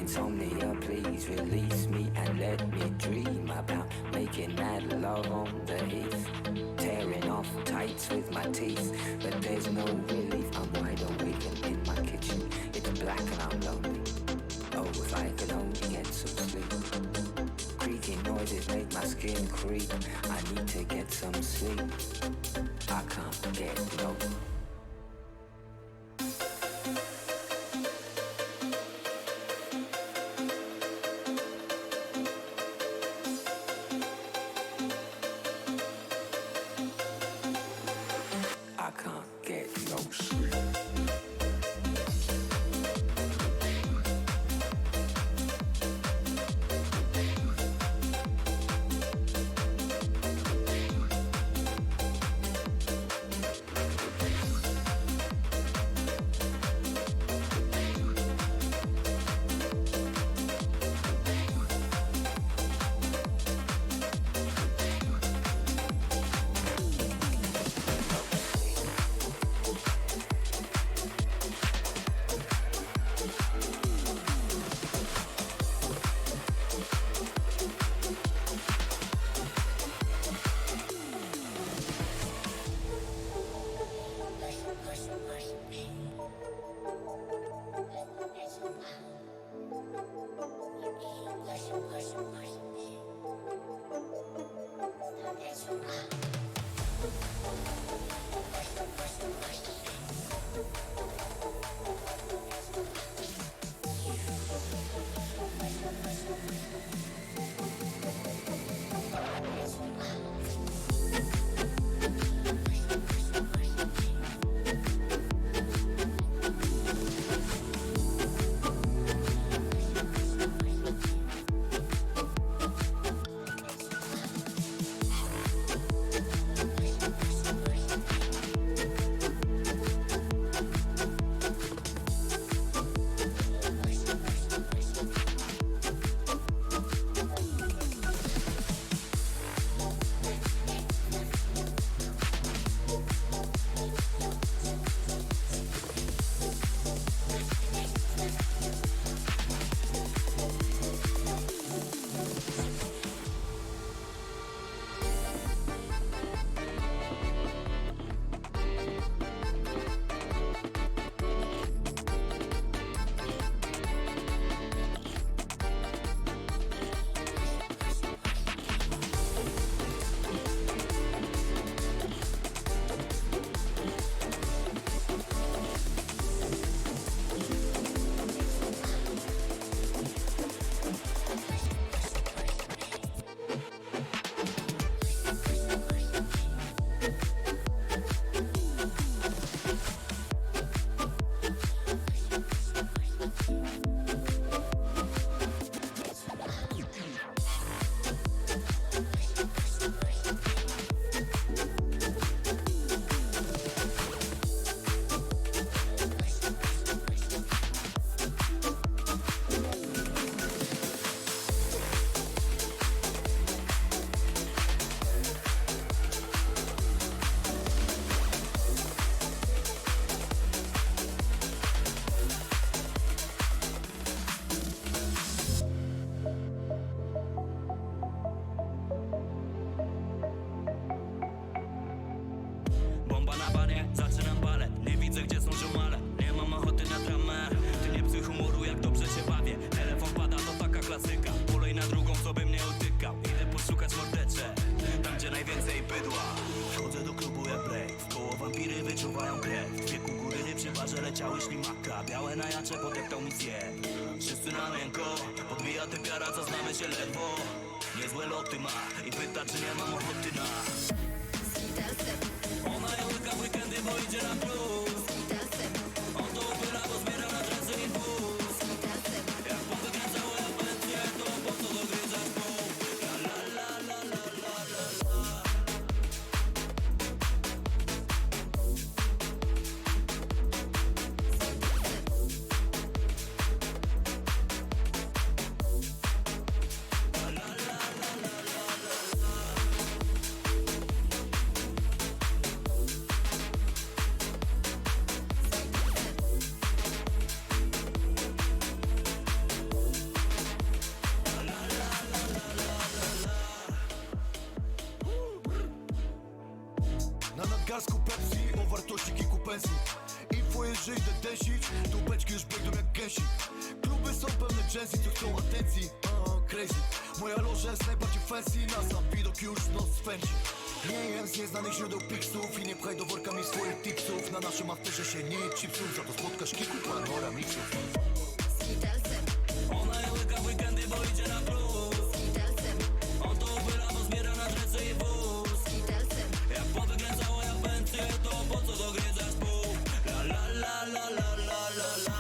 [SPEAKER 12] Insomnia, please release me and let me dream about making that love on the heath. Tearing off tights with my teeth, but there's no relief. I'm wide awake and in my kitchen. It's black and I'm lonely. Oh, if I could only get some sleep. Creaking noises make my skin creep. I need to get some sleep. I can't get no.
[SPEAKER 13] Zaczynam balet, nie widzę gdzie są ziomale. Nie mam ochoty na dramę. Ty nie psy humoru, jak dobrze się bawię. Telefon pada, to taka klasyka. Polej na drugą, co by mnie utykał. Idę poszukać mordecze, tam gdzie najwięcej bydła. Wchodzę do klubu jak break. Wkoło wampiry wyczuwają krew. W wieku góryny przy barze leciały ślimaka. Białe najacze podeptał misję. Wszyscy na miękko, podbija typiara, co znamy się ledwo. Niezłe loty ma i pyta, czy nie mam ochoty na. Ona ją łyka w weekendy, bo idzie na plus. On to ubiera, bo zbiera na dresy i wóz. Jak powykręcało ja pensję, to po co dogryzać pół? La la la la la la la.
[SPEAKER 14] Na nadgarsku Pepsi o wartości kilku pensji. Info jeżeli idę densić, to beczki już będą jak gęsi. Kluby są pełne dżensy, co chcą atencji. Crazy. Moja loża jest najbardziej fancy, na sam widok już noc spędzi. Nie jem z nieznanych źródeł piksów i nie pchaj do worka mi swoich tipsów. Na naszym afterze się nie je chipsów, za to spotkasz kilku panoramiczów.
[SPEAKER 13] Ona ją łyka w weekendy, bo idzie na plus. On to ubiera, bo zbiera na dresy i wóz. Jak powykręcało ja pensję, to po co dogryzać pół? La la la la la la la la.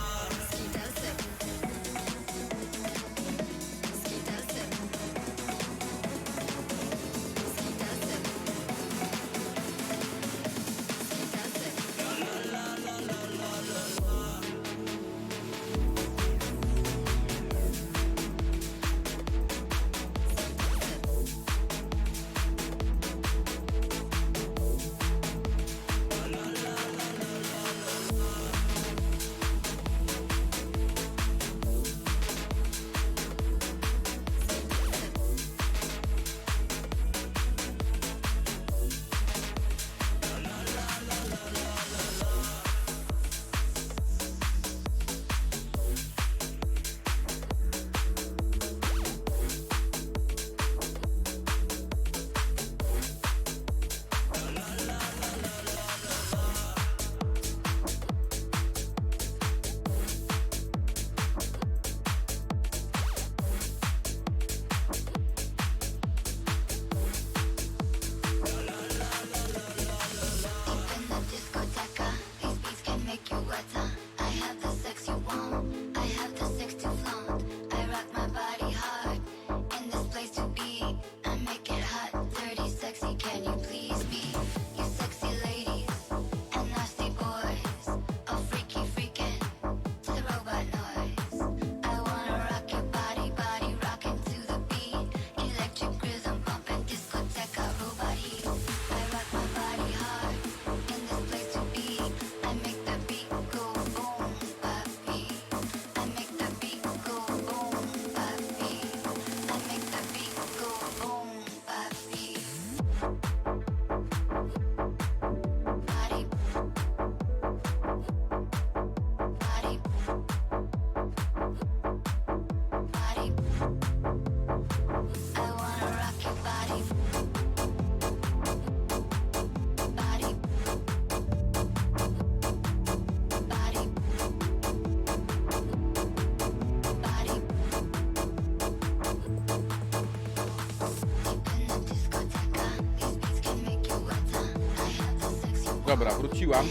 [SPEAKER 1] Dobra, wróciłam.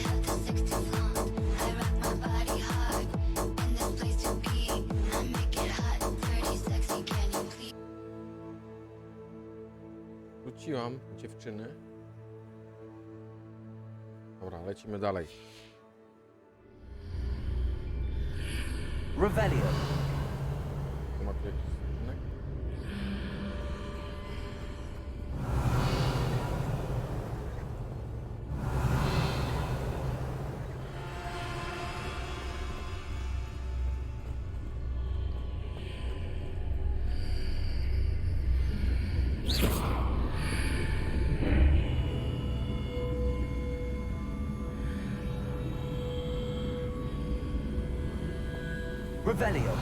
[SPEAKER 1] Wróciłam, dziewczyny. Dobra, lecimy dalej.
[SPEAKER 5] Revelio.
[SPEAKER 1] Ma tu jakiś odcinek?
[SPEAKER 6] Revelio.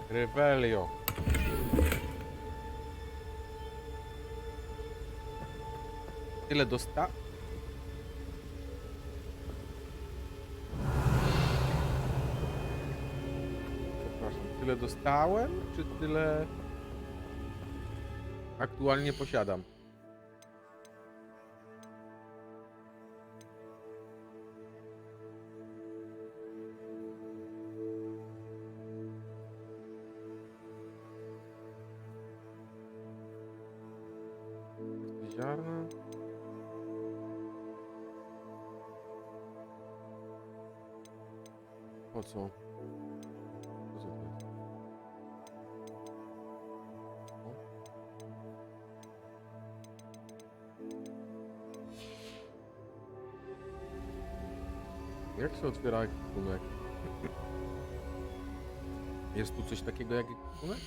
[SPEAKER 1] Revelio. Tyle dosta... Przepraszam, tyle dostałem, czy tyle aktualnie posiadam? Ziarna. Po co? Po co to jest? O. Jak się otwiera ekwipunek? Jest tu coś takiego jak ekwipunek?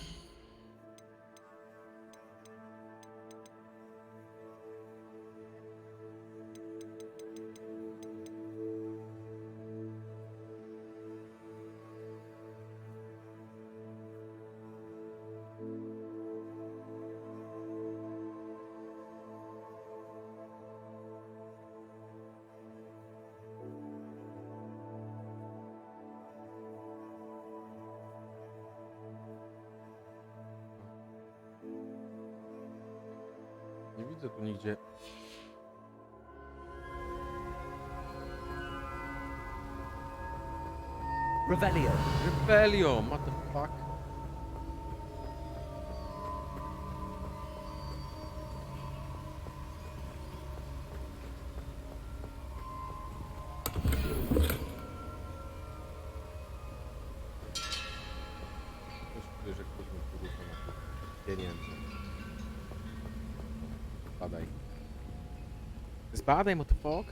[SPEAKER 1] Nie widzę tu nigdzie.
[SPEAKER 6] Revelio.
[SPEAKER 1] Revelio, what the fuck? Coś czuję, że ktoś mi porusza na pieniędzy. Zbadaj. Zbadaj, what the fuck?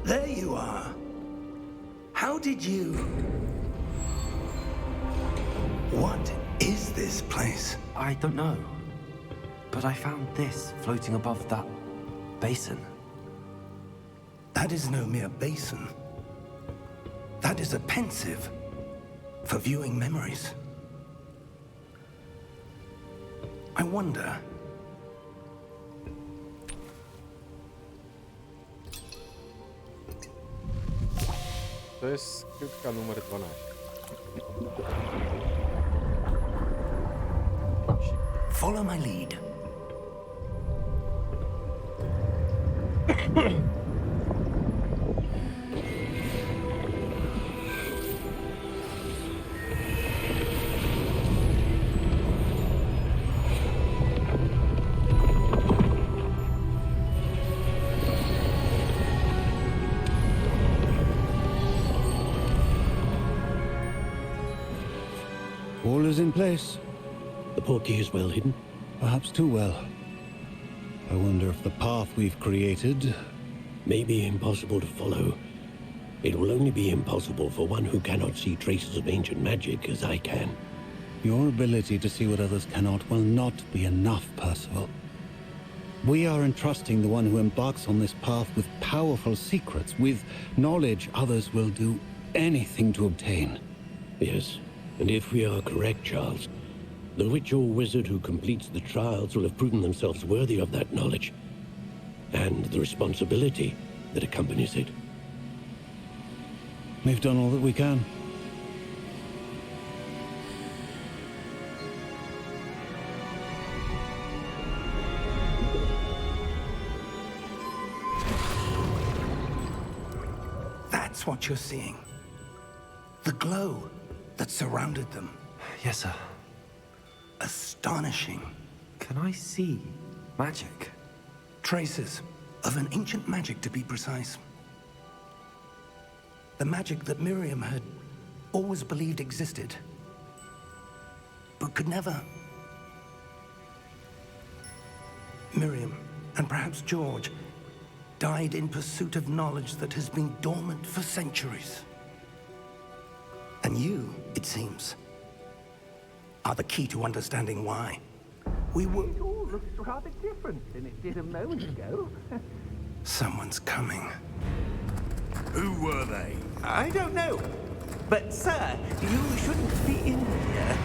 [SPEAKER 6] There you are. How did you... What is this place?
[SPEAKER 5] I don't know. But I found this floating above that basin.
[SPEAKER 6] That is no mere basin. That is a pensive for viewing memories. I wonder...
[SPEAKER 1] To jest skrytka numer 12.
[SPEAKER 6] Follow my lead.
[SPEAKER 15] All is in place.
[SPEAKER 16] The portkey is well hidden.
[SPEAKER 15] Perhaps too well. I wonder if the path we've created
[SPEAKER 16] may be impossible to follow. It will only be impossible for one who cannot see traces of ancient magic as I can.
[SPEAKER 15] Your ability to see what others cannot will not be enough, Percival. We are entrusting the one who embarks on this path with powerful secrets, with knowledge others will do anything to obtain.
[SPEAKER 16] Yes, and if we are correct, Charles, the witch or wizard who completes the trials will have proven themselves worthy of that knowledge, and the responsibility that accompanies it.
[SPEAKER 15] We've done all that we can.
[SPEAKER 6] That's what you're seeing. The glow that surrounded them.
[SPEAKER 5] Yes, sir.
[SPEAKER 6] Astonishing.
[SPEAKER 5] Can I see magic?
[SPEAKER 6] Traces of an ancient magic, to be precise. The magic that Miriam had always believed existed, but could never. Miriam, and perhaps George, died in pursuit of knowledge that has been dormant for centuries. And you, it seems, are the key to understanding why. We were...
[SPEAKER 8] It all looks rather different than it did a moment ago.
[SPEAKER 6] Someone's coming.
[SPEAKER 9] Who were they?
[SPEAKER 8] I don't know. But, sir, you shouldn't be in here.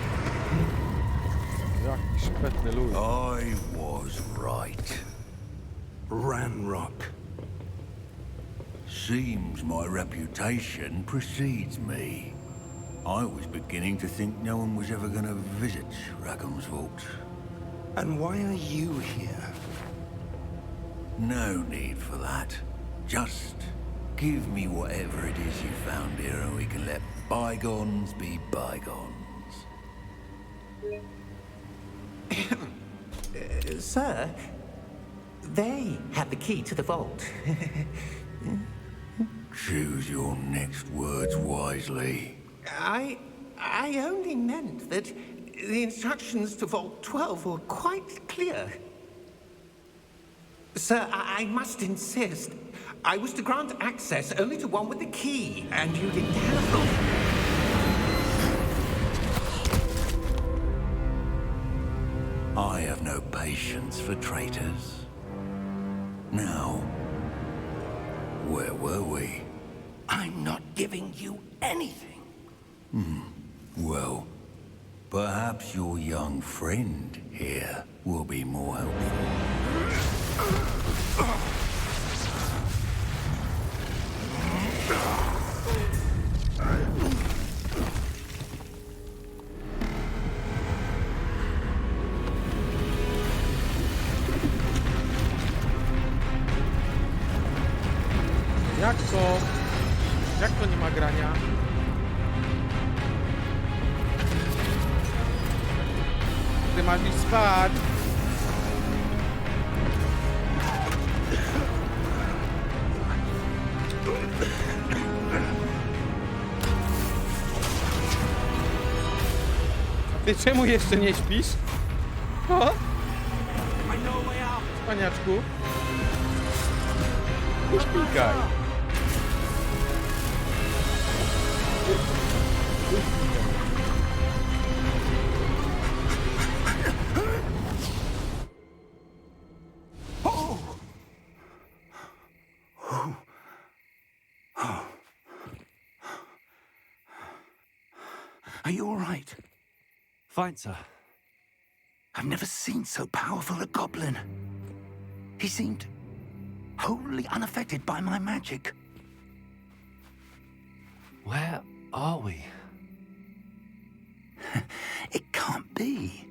[SPEAKER 1] Jaki szpetny luj.
[SPEAKER 9] I was right.
[SPEAKER 6] Ranrock.
[SPEAKER 9] Seems my reputation precedes me. I was beginning to think no one was ever going to visit Rackham's vault.
[SPEAKER 6] And why are you here?
[SPEAKER 9] No need for that. Just give me whatever it is you found here and we can let bygones be bygones.
[SPEAKER 8] Sir, they have the key to the vault.
[SPEAKER 9] Choose your next words wisely.
[SPEAKER 8] I only meant that the instructions to Vault 12 were quite clear. Sir, I must insist. I was to grant access only to one with the key, and you didn't have them.
[SPEAKER 9] I have no patience for traitors. Now, where were we?
[SPEAKER 6] I'm not giving you anything.
[SPEAKER 9] Well, perhaps your young friend here will be more helpful.
[SPEAKER 1] Jak to nie ma grania? Ty masz iść spać. A ty czemu jeszcze nie śpisz? O? Paniaczku. Nie śpikaj.
[SPEAKER 6] Are you all right?
[SPEAKER 5] Fine, sir.
[SPEAKER 6] I've never seen so powerful a goblin. He seemed wholly unaffected by my magic.
[SPEAKER 5] Where are we?
[SPEAKER 6] It can't be.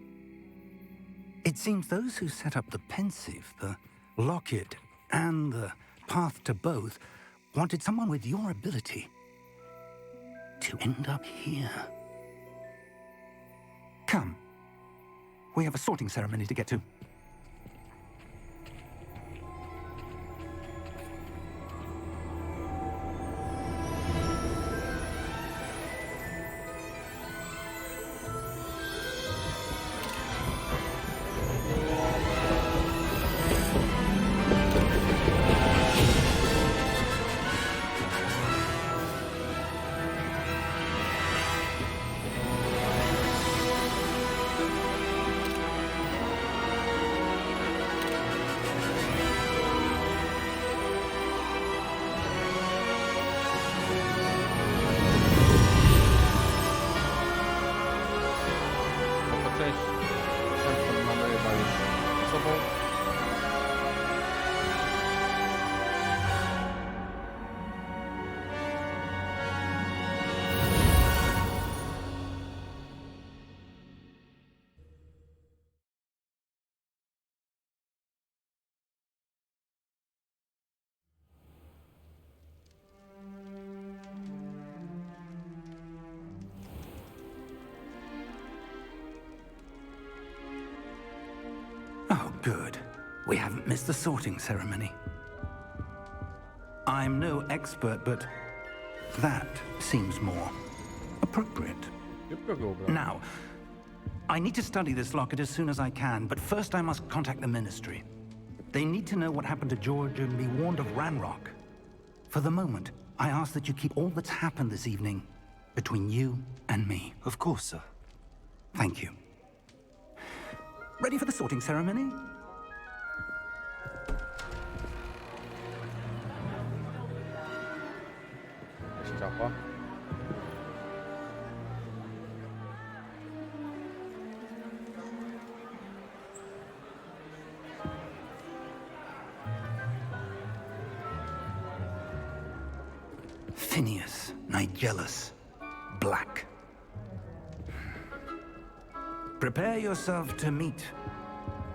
[SPEAKER 6] It seems those who set up the pensive, the locket, and the path to both wanted someone with your ability to end up here. Come. We have a sorting ceremony to get to. Oh, good. We haven't missed the sorting ceremony. I'm no expert, but that seems more appropriate. Now, I need to study this locket as soon as I can, but first I must contact the Ministry. They need to know what happened to George and be warned of Ranrock. For the moment, I ask that you keep all that's happened this evening between you and me.
[SPEAKER 17] Of course, sir.
[SPEAKER 6] Thank you. Ready for the sorting ceremony?
[SPEAKER 1] Ciapa.
[SPEAKER 6] Phineas, Nigellus, Black. Prepare yourself to meet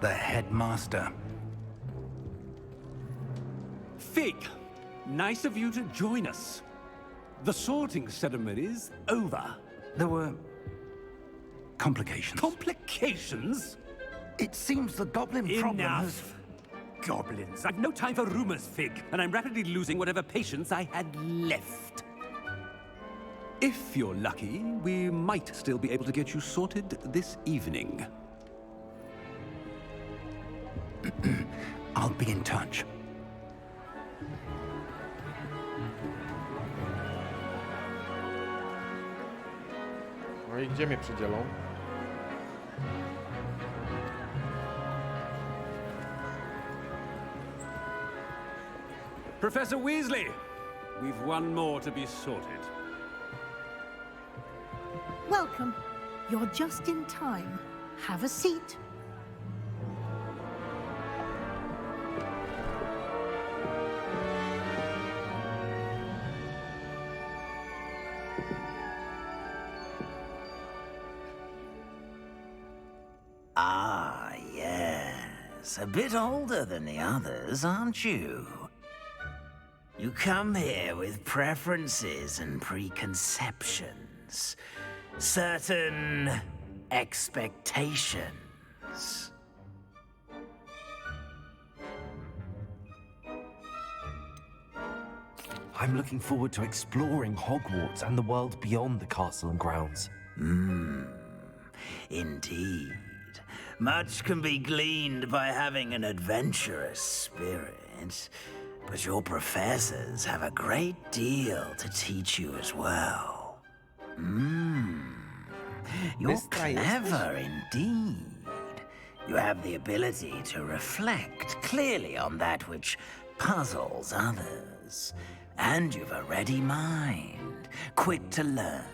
[SPEAKER 6] the headmaster.
[SPEAKER 18] Fig, nice of you to join us. The sorting ceremony's over.
[SPEAKER 6] There were complications.
[SPEAKER 18] Complications?
[SPEAKER 6] It seems the goblin problem has...
[SPEAKER 18] Enough! Goblins. I've no time for rumors, Fig, and I'm rapidly losing whatever patience I had left. If you're lucky, we might still be able to get you sorted this evening.
[SPEAKER 6] I'll be in touch.
[SPEAKER 1] No i gdzie mnie przydzielą?
[SPEAKER 18] Professor Weasley, we've one more to be sorted.
[SPEAKER 19] Welcome. You're just in time. Have a seat.
[SPEAKER 2] Ah, yes. A bit older than the others, aren't you? You come here with preferences and preconceptions. Certain expectations.
[SPEAKER 17] I'm looking forward to exploring Hogwarts and the world beyond the castle and grounds.
[SPEAKER 2] Indeed. Much can be gleaned by having an adventurous spirit, but your professors have a great deal to teach you as well. You're clever indeed. You have the ability to reflect clearly on that which puzzles others. And you've a ready mind, quick to learn.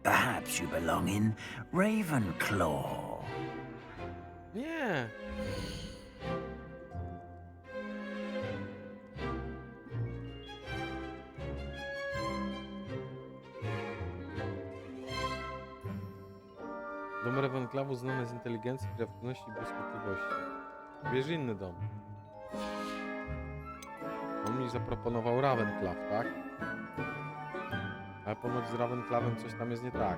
[SPEAKER 2] Perhaps you belong in Ravenclaw.
[SPEAKER 1] Nie. Dom Ravenclawu znany z inteligencji, kreatywności i błyskotliwości. Bierz inny dom. On mi zaproponował Ravenclaw, tak? Ale ponoć z Ravenclawem coś tam jest nie tak.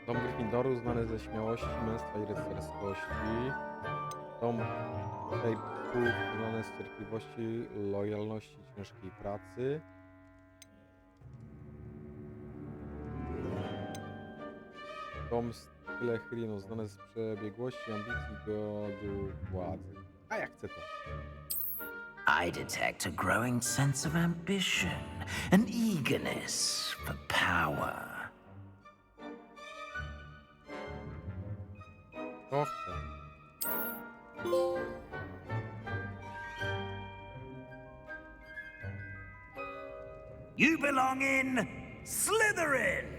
[SPEAKER 1] Dom Gryffindoru znany ze śmiałości, męstwa i rycerskości. Dom Flapjacków znany z cierpliwości, lojalności i ciężkiej pracy. Dom Slytherinu znany z przebiegłości, ambicji, godu, władzy. A ja chcę to.
[SPEAKER 2] I detect a growing sense of ambition, an eagerness for power.
[SPEAKER 1] To chcę.
[SPEAKER 2] You belong in Slytherin!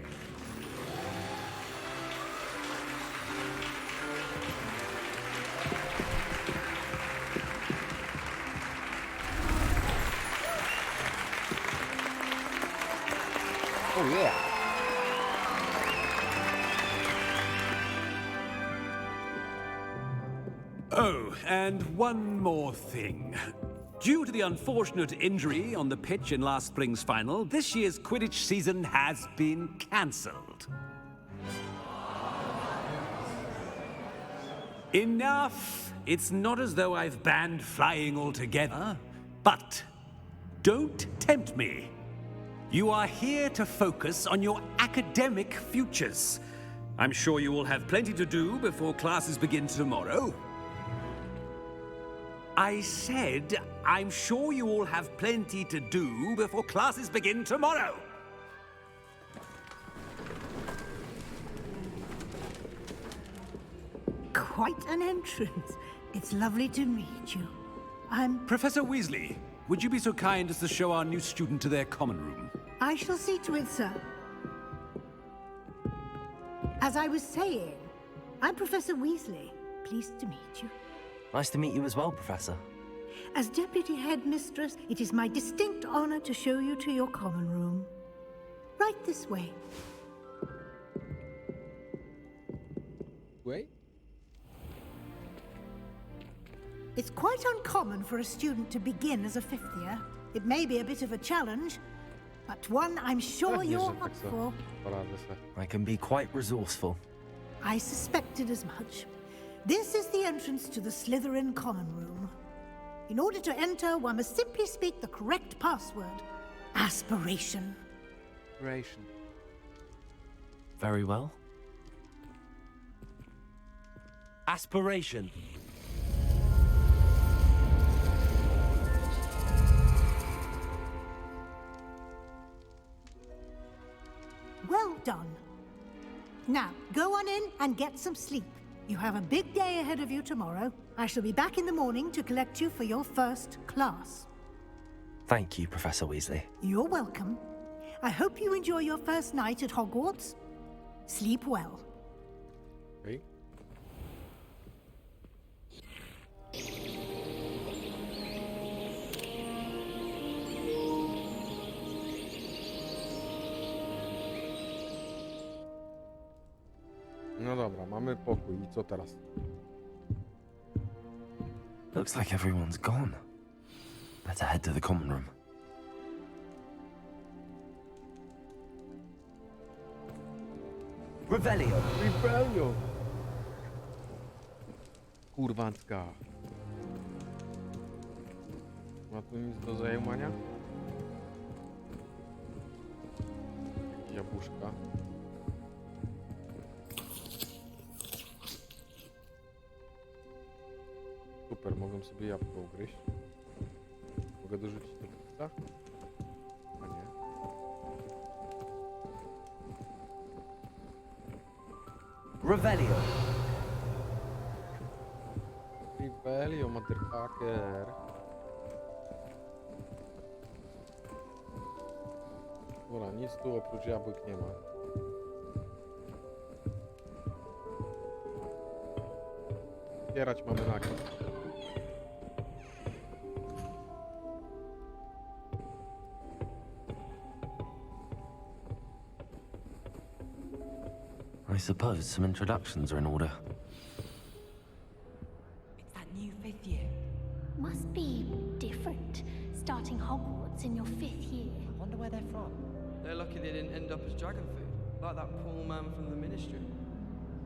[SPEAKER 1] Oh yeah.
[SPEAKER 18] Oh, and one more thing. Due to the unfortunate injury on the pitch in last spring's final, this year's Quidditch season has been cancelled. Enough! It's not as though I've banned flying altogether, but don't tempt me. You are here to focus on your academic futures. I'm sure you will have plenty to do before classes begin tomorrow. I said I'm sure you all have plenty to do before classes begin tomorrow.
[SPEAKER 19] Quite an entrance. It's lovely to meet you. I'm...
[SPEAKER 18] Professor Weasley, would you be so kind as to show our new student to their common room?
[SPEAKER 19] I shall see to it, sir. As I was saying, I'm Professor Weasley. Pleased to meet you.
[SPEAKER 17] Nice to meet you as well, Professor.
[SPEAKER 19] As Deputy Headmistress, it is my distinct honor to show you to your common room. Right this way.
[SPEAKER 1] Wait.
[SPEAKER 19] It's quite uncommon for a student to begin as a fifth year. It may be a bit of a challenge, but one I'm sure you're up for.
[SPEAKER 17] I can be quite resourceful.
[SPEAKER 19] I suspected as much. This is the entrance to the Slytherin common room. In order to enter, one must simply speak the correct password. Aspiration.
[SPEAKER 1] Aspiration.
[SPEAKER 17] Very well. Aspiration.
[SPEAKER 19] Well done. Now, go on in and get some sleep. You have a big day ahead of you tomorrow. I shall be back in the morning to collect you for your first class.
[SPEAKER 17] Thank you, Professor Weasley.
[SPEAKER 19] You're welcome. I hope you enjoy your first night at Hogwarts. Sleep well.
[SPEAKER 1] Okay. No dobra, mamy pokój. I co teraz?
[SPEAKER 17] Looks like everyone's gone. Better head to the common room. Revelio.
[SPEAKER 1] Revelio. Kurwancka. Ma tu nic do zajmowania? Jakieś jabłuszka. Super, mogę sobie jabłko ugryźć. Mogę dorzucić do pizza? A nie.
[SPEAKER 17] Revelio.
[SPEAKER 1] Revelio, motherfucker. Dobra, nic tu oprócz jabłek nie ma. Zbierać mamy nakaz.
[SPEAKER 17] I suppose some introductions are in order.
[SPEAKER 20] It's that new fifth year.
[SPEAKER 21] Must be different, starting Hogwarts in your fifth year.
[SPEAKER 20] I wonder where they're from.
[SPEAKER 22] They're lucky they didn't end up as dragon food, like that poor man from the Ministry.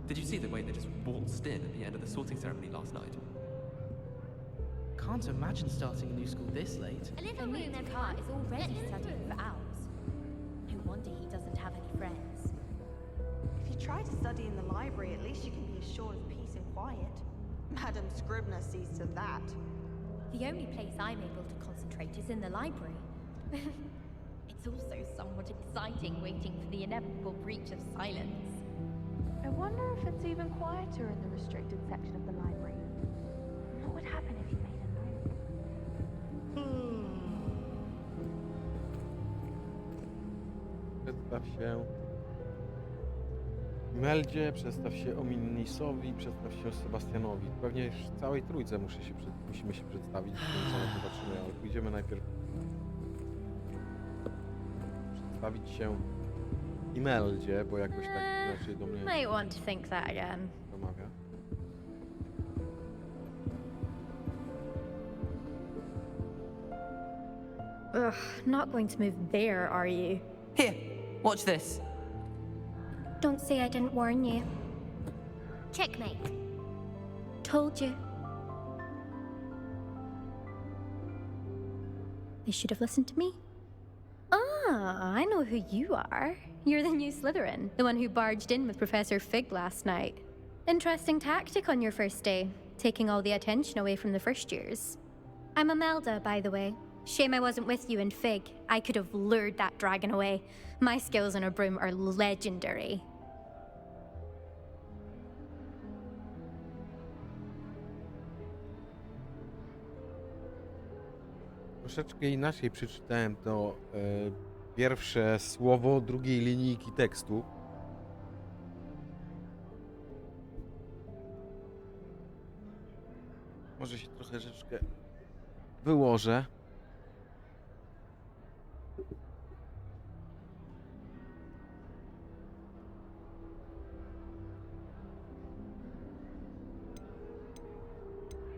[SPEAKER 23] Did you see the way they just waltzed in at the end of the sorting ceremony last night?
[SPEAKER 20] Can't imagine starting a new school this late.
[SPEAKER 21] A little room in car is already studying for hours. No wonder he doesn't have any friends.
[SPEAKER 4] If you try to study in the library, at least you can be assured of peace and quiet. Madam Scribner sees to that.
[SPEAKER 21] The only place I'm able to concentrate is in the library. It's also somewhat exciting waiting for the inevitable breach of silence.
[SPEAKER 24] I wonder if it's even quieter in the restricted section of the library. What would happen if you made a noise?
[SPEAKER 1] Przedstaw się Meldzie, przedstaw się Ominisowi, przedstaw się Sebastianowi. Pewnie w całej trójce musimy się przedstawić, więc zobaczymy, ale pójdziemy najpierw przedstawić się Imeldzie, bo jakoś tak inaczej do mnie
[SPEAKER 21] Might want to think that again.
[SPEAKER 1] przemawia.
[SPEAKER 21] Ugh, not going to move there, are you?
[SPEAKER 20] Here, watch this.
[SPEAKER 21] Don't say I didn't warn you. Checkmate. Told you. They should have listened to me. Ah, I know who you are. You're the new Slytherin, the one who barged in with Professor Fig last night. Interesting tactic on your first day. taking all the attention away from the first years. I'm Imelda, by the way. Shame I wasn't with you in Fig. I could have lured that dragon away. My skills on a broom are legendary.
[SPEAKER 1] Troszeczkę inaczej przeczytałem to pierwsze słowo drugiej linijki tekstu. Może się troszeczkę wyłożę.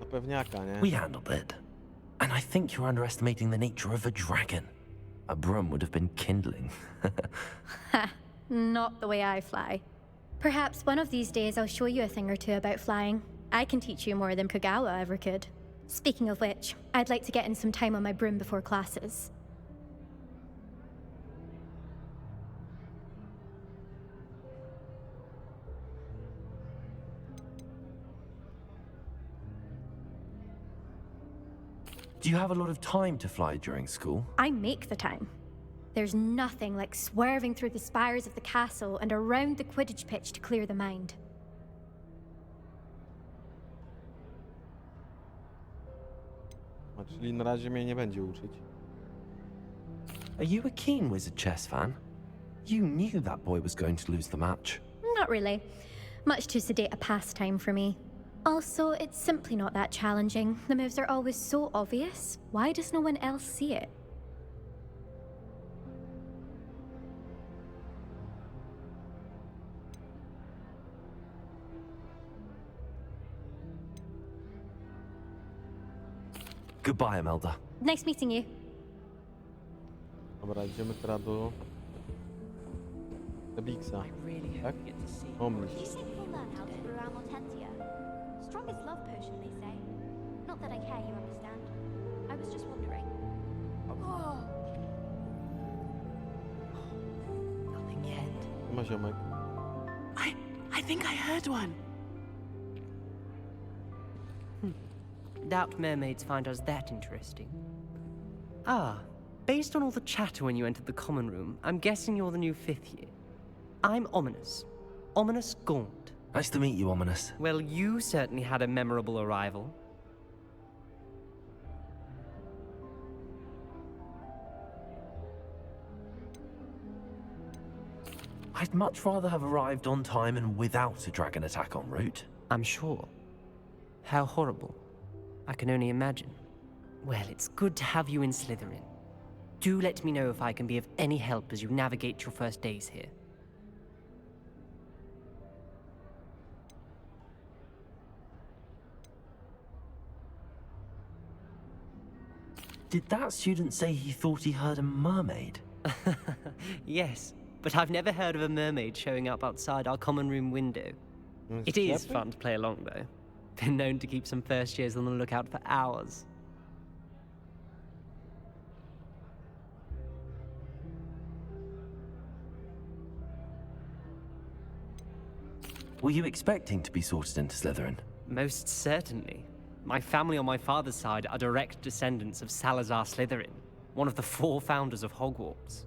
[SPEAKER 1] Do pewniaka, nie?
[SPEAKER 5] We handled it. And I think you're underestimating the nature of a dragon. A broom would have been kindling.
[SPEAKER 21] Ha, not the way I fly. Perhaps one of these days I'll show you a thing or two about flying. I can teach you more than Kagawa ever could. Speaking of which, I'd like to get in some time on my broom before classes.
[SPEAKER 5] Do you have a lot of time to fly during school?
[SPEAKER 21] I make the time. There's nothing like swerving through the spires of the castle and around the Quidditch pitch to clear the mind.
[SPEAKER 1] A, czyli na razie mnie nie będzie uczyć.
[SPEAKER 5] Are you a keen Wizard chess fan? You knew that boy was going to lose the match.
[SPEAKER 21] Not really. Much too sedate a pastime for me. Also, it's simply not that challenging. The moves are always so obvious. Why does no one else see it?
[SPEAKER 5] Goodbye, Imelda.
[SPEAKER 21] Nice meeting you.
[SPEAKER 1] Dobra, idziemy teraz do Bigsa. Tak? Pomyśl.
[SPEAKER 21] Do you think we'll learn how to brew our Mortentia? Strongest love potion, they say. Not that I care, you understand. I was just wondering. Oh.
[SPEAKER 20] Nothing yet.
[SPEAKER 1] Ma ziomek.
[SPEAKER 20] I think I heard one. Doubt mermaids find us that interesting. Ah, based on all the chatter when you entered the common room, I'm guessing you're the new 5th year. I'm Ominous. Ominous Gaunt.
[SPEAKER 5] Nice to meet you, Ominous.
[SPEAKER 20] Well, you certainly had a memorable arrival.
[SPEAKER 5] I'd much rather have arrived on time and without a dragon attack en route.
[SPEAKER 20] I'm sure. How horrible. I can only imagine. Well, it's good to have you in Slytherin. Do let me know if I can be of any help as you navigate your first days here.
[SPEAKER 5] Did that student say he thought he heard a mermaid?
[SPEAKER 20] Yes, but I've never heard of a mermaid showing up outside our common room window. It is fun to play along, though. Been known to keep some first years on the lookout for hours.
[SPEAKER 5] Were you expecting to be sorted into Slytherin?
[SPEAKER 20] Most certainly. My family on my father's side are direct descendants of Salazar Slytherin, one of the 4 founders of Hogwarts.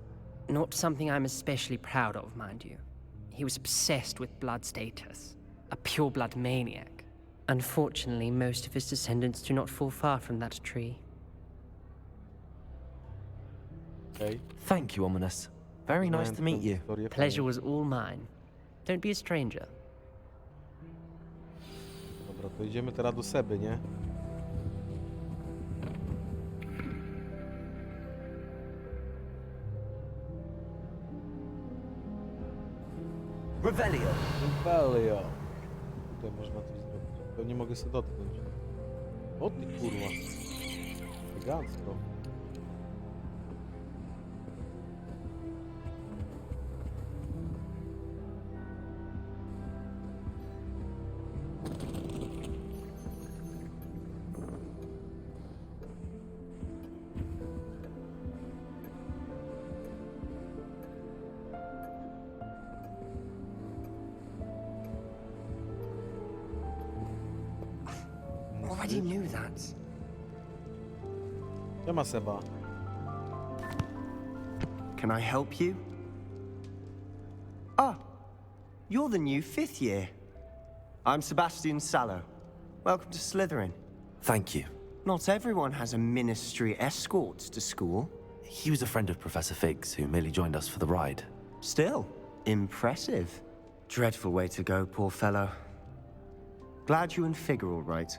[SPEAKER 20] Not something I'm especially proud of, mind you. He was obsessed with blood status, a pure-blood maniac. Unfortunately, most of his descendants do not fall far from that tree.
[SPEAKER 1] Okay.
[SPEAKER 5] Thank you, Ominous. Very nice to meet you.
[SPEAKER 20] Pleasure was all mine. Don't be a stranger.
[SPEAKER 1] Dobra, to idziemy teraz do Seby, nie?
[SPEAKER 5] Revelio.
[SPEAKER 1] Revelio. Tutaj można coś zrobić. To nie mogę sobie dotknąć. O ty kurwa. Elegancko.
[SPEAKER 3] already knew that.
[SPEAKER 1] Siema Seba.
[SPEAKER 3] Can I help you? Ah, you're the new 5th year. I'm Sebastian Sallow. Welcome to Slytherin.
[SPEAKER 17] Thank you.
[SPEAKER 3] Not everyone has a ministry escort to school.
[SPEAKER 17] He was a friend of Professor Fig's who merely joined us for the ride.
[SPEAKER 3] Still, impressive. Dreadful way to go, poor fellow. Glad you and Fig are all right.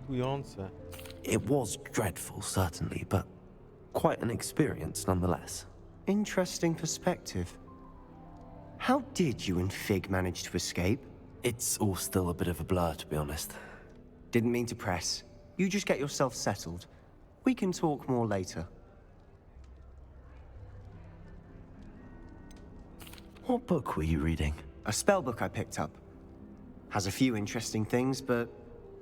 [SPEAKER 1] Studiujące.
[SPEAKER 17] It was dreadful, certainly, but quite an experience nonetheless.
[SPEAKER 3] Interesting perspective. How did you and Fig manage to escape?
[SPEAKER 17] It's all still a bit of a blur, to be honest.
[SPEAKER 3] Didn't mean to press. You just get yourself settled. We can talk more later.
[SPEAKER 17] What book were you reading?
[SPEAKER 3] A spell book I picked up. Has a few interesting things, but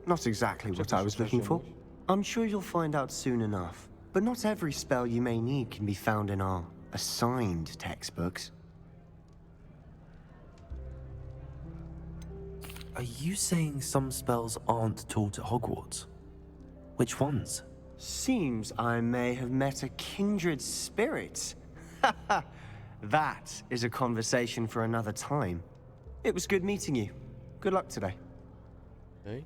[SPEAKER 3] not exactly what I was looking for. I'm sure you'll find out soon enough. But not every spell you may need can be found in our assigned textbooks.
[SPEAKER 17] Are you saying some spells aren't taught at Hogwarts? Which ones?
[SPEAKER 3] Seems I may have met a kindred spirit. That is a conversation for another time. It was good meeting you. Good luck today.
[SPEAKER 1] Okay.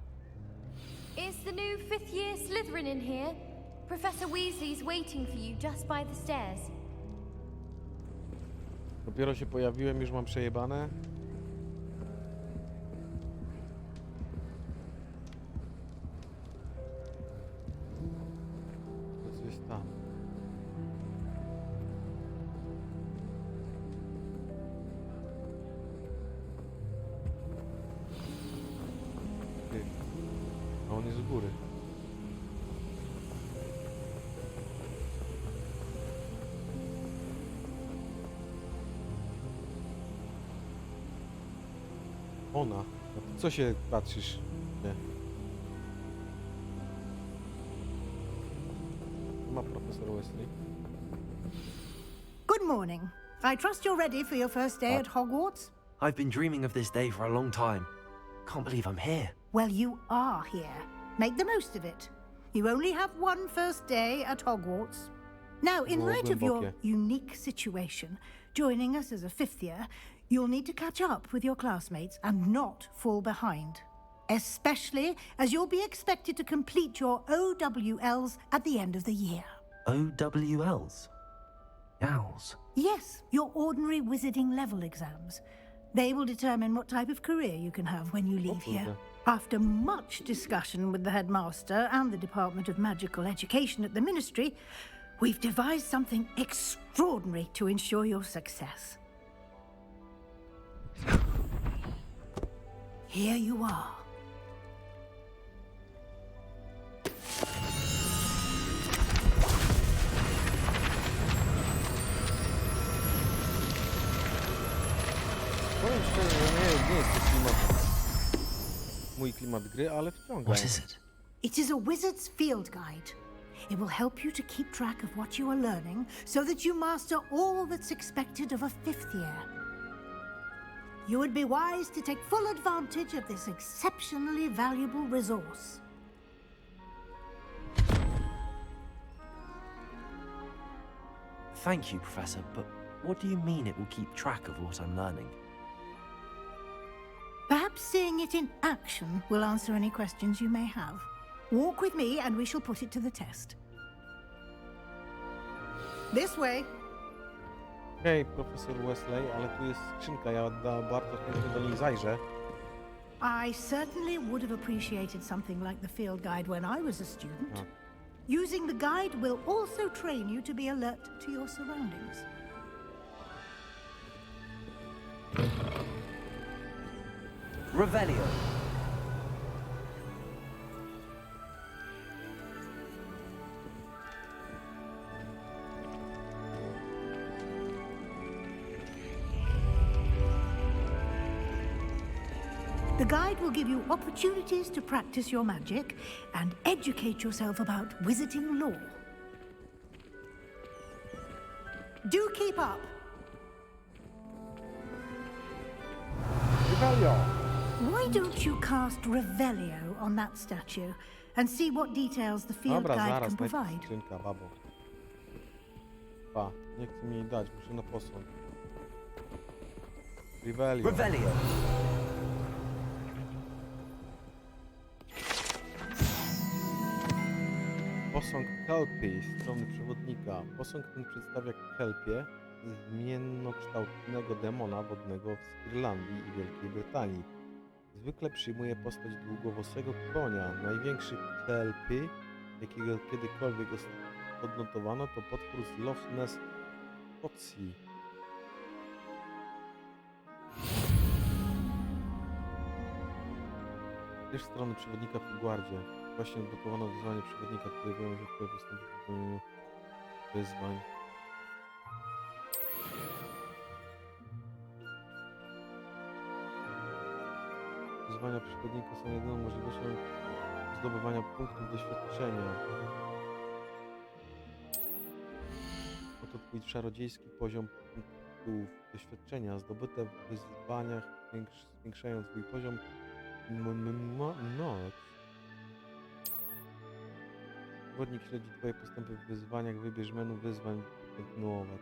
[SPEAKER 24] Is the new 5th year Slytherin in here? Professor Weasley's waiting for you just by the stairs.
[SPEAKER 1] Dopiero się pojawiłem, już mam przejebane. To co jest tam? Ty. A on jest z góry. Ona. No to co się patrzysz? Nie. Ma profesor Wesley.
[SPEAKER 19] Good morning. I trust you're ready for your first day at Hogwarts?
[SPEAKER 17] I've been dreaming of this day for a long time. Can't believe I'm here.
[SPEAKER 19] Well, you are here. Make the most of it. You only have one first day at Hogwarts. Now, in light of your unique situation, joining us as a 5th year, you'll need to catch up with your classmates and not fall behind. Especially as you'll be expected to complete your OWLs at the end of the year.
[SPEAKER 17] OWLs? Owls?
[SPEAKER 19] Yes, your ordinary wizarding level exams. They will determine what type of career you can have when you leave here. After much discussion with the headmaster and the Department of Magical Education at the Ministry, we've devised something extraordinary to ensure your success. Here you are.
[SPEAKER 1] Powiem szczerze, że nie jest to mój klimat gry, ale wciąga.
[SPEAKER 17] What is it?
[SPEAKER 19] It is a wizard's field guide. It will help you to keep track of what you are learning so that you master all that's expected of a 5th year. You would be wise to take full advantage of this exceptionally valuable resource.
[SPEAKER 17] Thank you, Professor, but what do you mean it will keep track of what I'm learning?
[SPEAKER 19] Perhaps seeing it in action will answer any questions you may have. Walk with me and we shall put it to the test. This way.
[SPEAKER 1] Hej, profesor Wesley, ale tu jest skrzynka, ja bardzo chętnie do niej zajrzę.
[SPEAKER 19] I certainly would have appreciated something like the field guide when I was a student. Using the guide will also train you to be alert to your surroundings.
[SPEAKER 3] Revelio.
[SPEAKER 19] The guide will give you opportunities to practice your magic and educate yourself about wizarding lore. Do keep up.
[SPEAKER 1] Revelio!
[SPEAKER 19] Why don't you cast Revelio on that statue and see what details the field
[SPEAKER 1] Dobra,
[SPEAKER 19] guide
[SPEAKER 1] zaraz,
[SPEAKER 19] can
[SPEAKER 1] najpierw
[SPEAKER 19] provide?
[SPEAKER 1] skrzynka, babo. Pa, nie chcę mi jej dać, muszę na posąg. Revelio.
[SPEAKER 6] Revelio.
[SPEAKER 1] Posąg Kelpie, strony przewodnika. Posąg ten przedstawia Kelpie, zmiennokształtnego demona wodnego z Irlandii i Wielkiej Brytanii. Zwykle przyjmuje postać długowłosego konia. Największy Kelpie, jakiego kiedykolwiek odnotowano, to potwór z Loch Ness w Szkocji. Też strony przewodnika w Hogwarcie. Właśnie odblokowano wyzwanie przewodnika, które pojawiło się w postępie w wypełnieniu wyzwań. Wyzwania przewodnika są jedyną możliwością zdobywania punktów doświadczenia. Oto twój czarodziejski poziom punktów doświadczenia. Zdobyte w wyzwaniach zwiększają twój poziom noc. Przewodnik śledzi twoje postępy w wyzwaniach. Wybierz menu wyzwań, by kontynuować.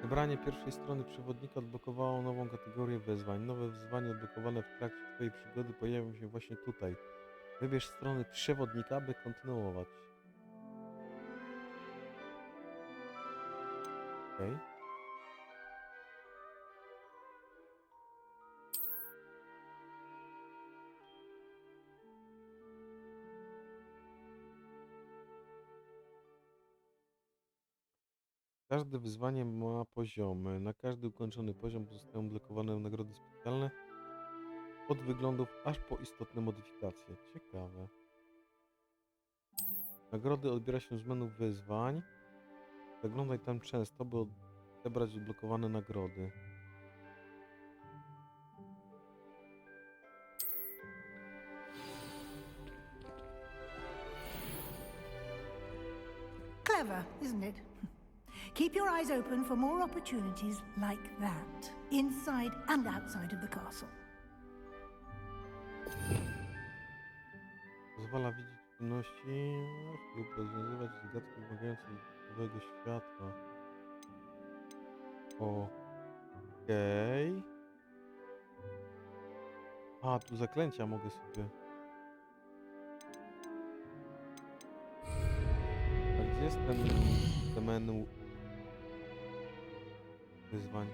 [SPEAKER 1] Wybranie pierwszej strony przewodnika odblokowało nową kategorię wyzwań. Nowe wyzwania odblokowane w trakcie twojej przygody pojawią się właśnie tutaj. Wybierz strony przewodnika, by kontynuować. Okej. Każde wyzwanie ma poziomy. Na każdy ukończony poziom zostają blokowane nagrody specjalne od wyglądów aż po istotne modyfikacje. Ciekawe. Nagrody odbiera się z menu wyzwań. Zaglądaj tam często, by odebrać odblokowane nagrody.
[SPEAKER 19] Clever, isn't it? Keep your eyes open for more opportunities like that, inside and outside of the castle.
[SPEAKER 1] Pozwala widzieć w ciemności lub rozwiązywać zagadki wymagające nowego światła. Okej. A, tu zaklęcia mogę sobie. A gdzie jest ten menu wyzwań?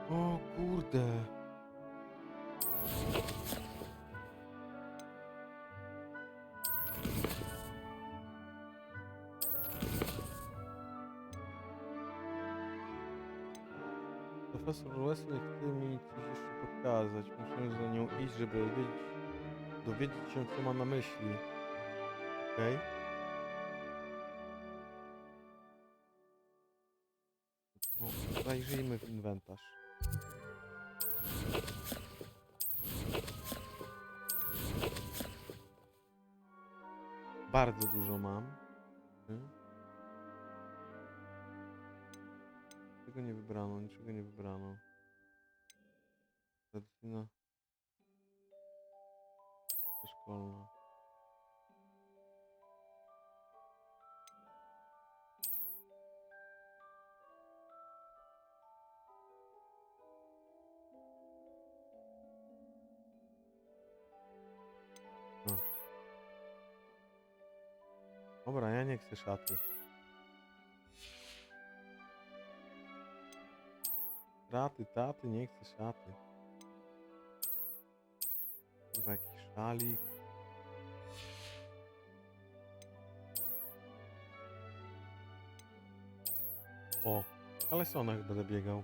[SPEAKER 1] O kurde. Profesor Wesley chce mi coś jeszcze pokazać. Muszę za nią iść, żeby dowiedzieć się, co ma na myśli. Okej. O, zajrzyjmy w inwentarz. Bardzo dużo mam. Niczego nie wybrano, niczego nie wybrano. Medycyna szkolna. No. Dobra, ja nie chcę szaty. Taty, nie chcę szaty. Kurwa, jakiś szalik. O, ale sonach będę biegał.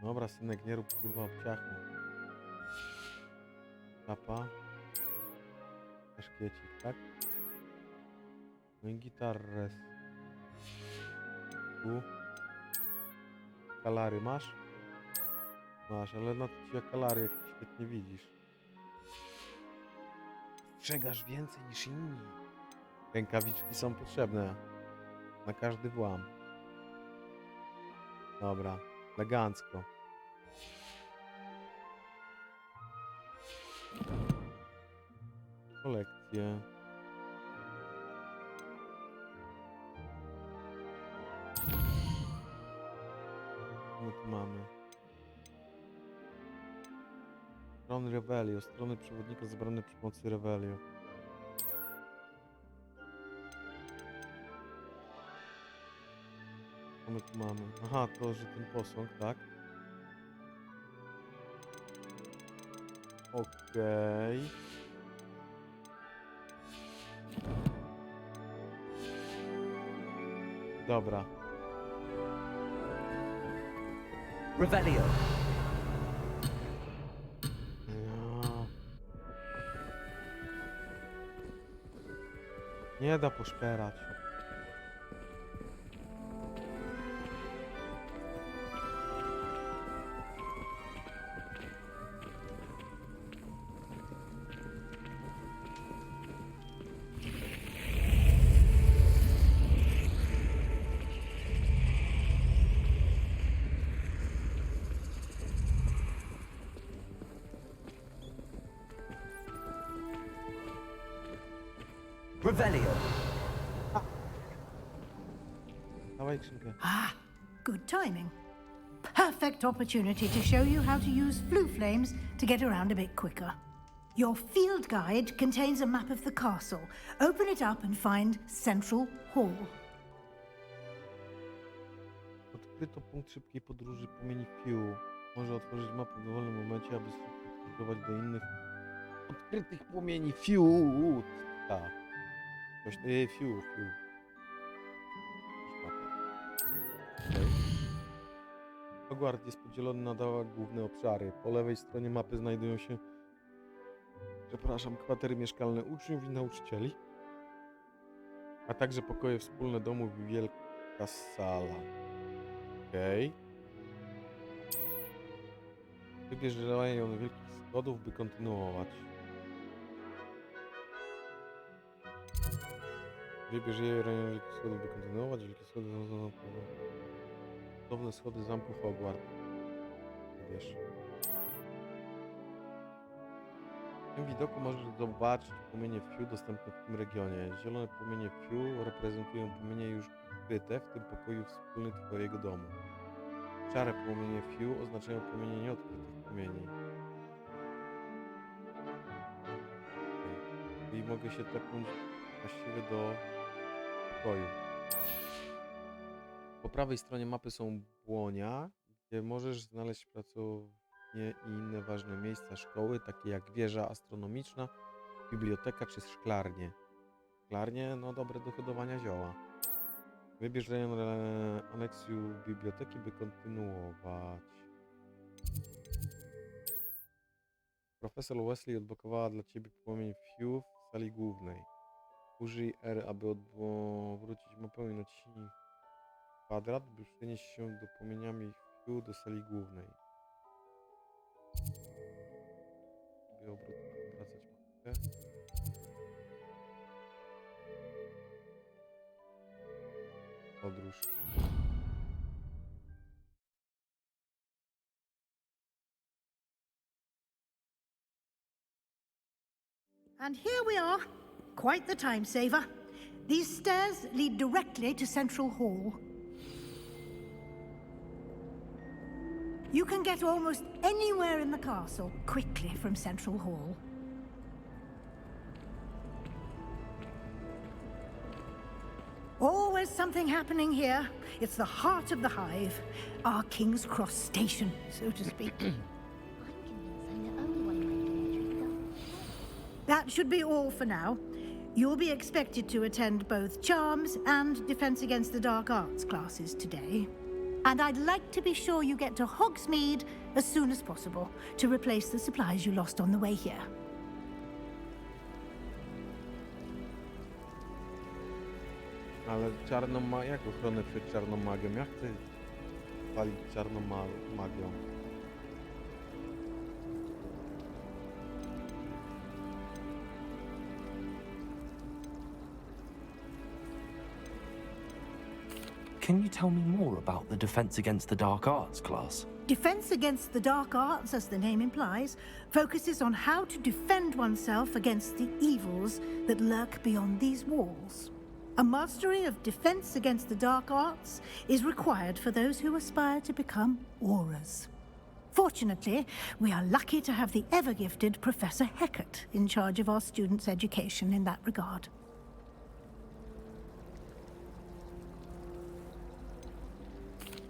[SPEAKER 1] Dobra, synek, nie rób kurwa obciachu. Kapa. Kaszkiecik, tak? No i gitarres. Tu. Kalary masz? Masz, ale na to ci kalary, jak świetnie widzisz. Przegasz więcej niż inni. Rękawiczki są potrzebne. Na każdy włam. Dobra, elegancko. Kolekcje. Co my tu mamy? Strony Revelio. Strony przewodnika zebrane przy pomocy Revelio. Co my tu mamy? Aha, to, że ten posąg, tak? Okej. Dobra.
[SPEAKER 6] Revelio.
[SPEAKER 1] Ja. Nie da poszperać.
[SPEAKER 6] Revelio.
[SPEAKER 1] Dawaj skrzynkę.
[SPEAKER 19] Ah, good timing. Perfect opportunity to show you how to use flue flames to get around a bit quicker. Your field guide contains a map of the castle. Open it up and find Central Hall.
[SPEAKER 1] Odkryto punkt szybkiej podróży płomieni Fiu. Może otworzyć mapę w dowolnym momencie, aby szybko podróżować do innych odkrytych płomieni Fiu. Tak. Coś... Fiu. Hogwarts jest podzielony na dwa główne obszary. Po lewej stronie mapy znajdują się, kwatery mieszkalne uczniów i nauczycieli, a także pokoje wspólne domów i wielka sala. Okej. Wybierz rejon wielkich schodów, by kontynuować. Wybierz rejon wielkich schodów, by kontynuować. Wielkie schody są cudowne schody zamku Hogwarts. Wybierz. W tym widoku możesz zobaczyć płomienie Fiu dostępne w tym regionie. Zielone płomienie Fiu reprezentują płomienie już ukryte w tym pokoju wspólny twojego domu. Szare płomienie Fiu oznaczają płomienie nieodkrytych płomieni. I mogę się tepnąć właściwie do pokoju. Po prawej stronie mapy są błonia, gdzie możesz znaleźć pracownie i inne ważne miejsca szkoły, takie jak wieża astronomiczna, biblioteka czy szklarnie. Szklarnie, no dobre do hodowania zioła. Wybierz rejon aneksju biblioteki, by kontynuować. Profesor Weasley odblokowała dla ciebie płomień Fiu w sali głównej. Użyj R, aby odwrócić mapę i naciśnij kwadrat, by przenieść się do płomieniami Fiu do sali głównej. By obracać mapę. Podróż.
[SPEAKER 19] And here we are. Quite the time saver. These stairs lead directly to Central Hall. You can get almost anywhere in the castle quickly from Central Hall. Always something happening here. It's the heart of the hive. Our King's Cross station, so to speak. That should be all for now. You'll be expected to attend both Charms and Defense Against the Dark Arts classes today. And I'd like to be sure you get to Hogsmeade as soon as possible to replace the supplies you lost on the way here.
[SPEAKER 1] Ale jak ochronę przed czarną magią? Jak chcę palić czarną magią?
[SPEAKER 17] Can you tell me more about the Defense Against the Dark Arts class?
[SPEAKER 19] Defense Against the Dark Arts, as the name implies, focuses on how to defend oneself against the evils that lurk beyond these walls. A mastery of Defense Against the Dark Arts is required for those who aspire to become auras. Fortunately, we are lucky to have the ever-gifted Professor Hecat in charge of our students' education in that regard.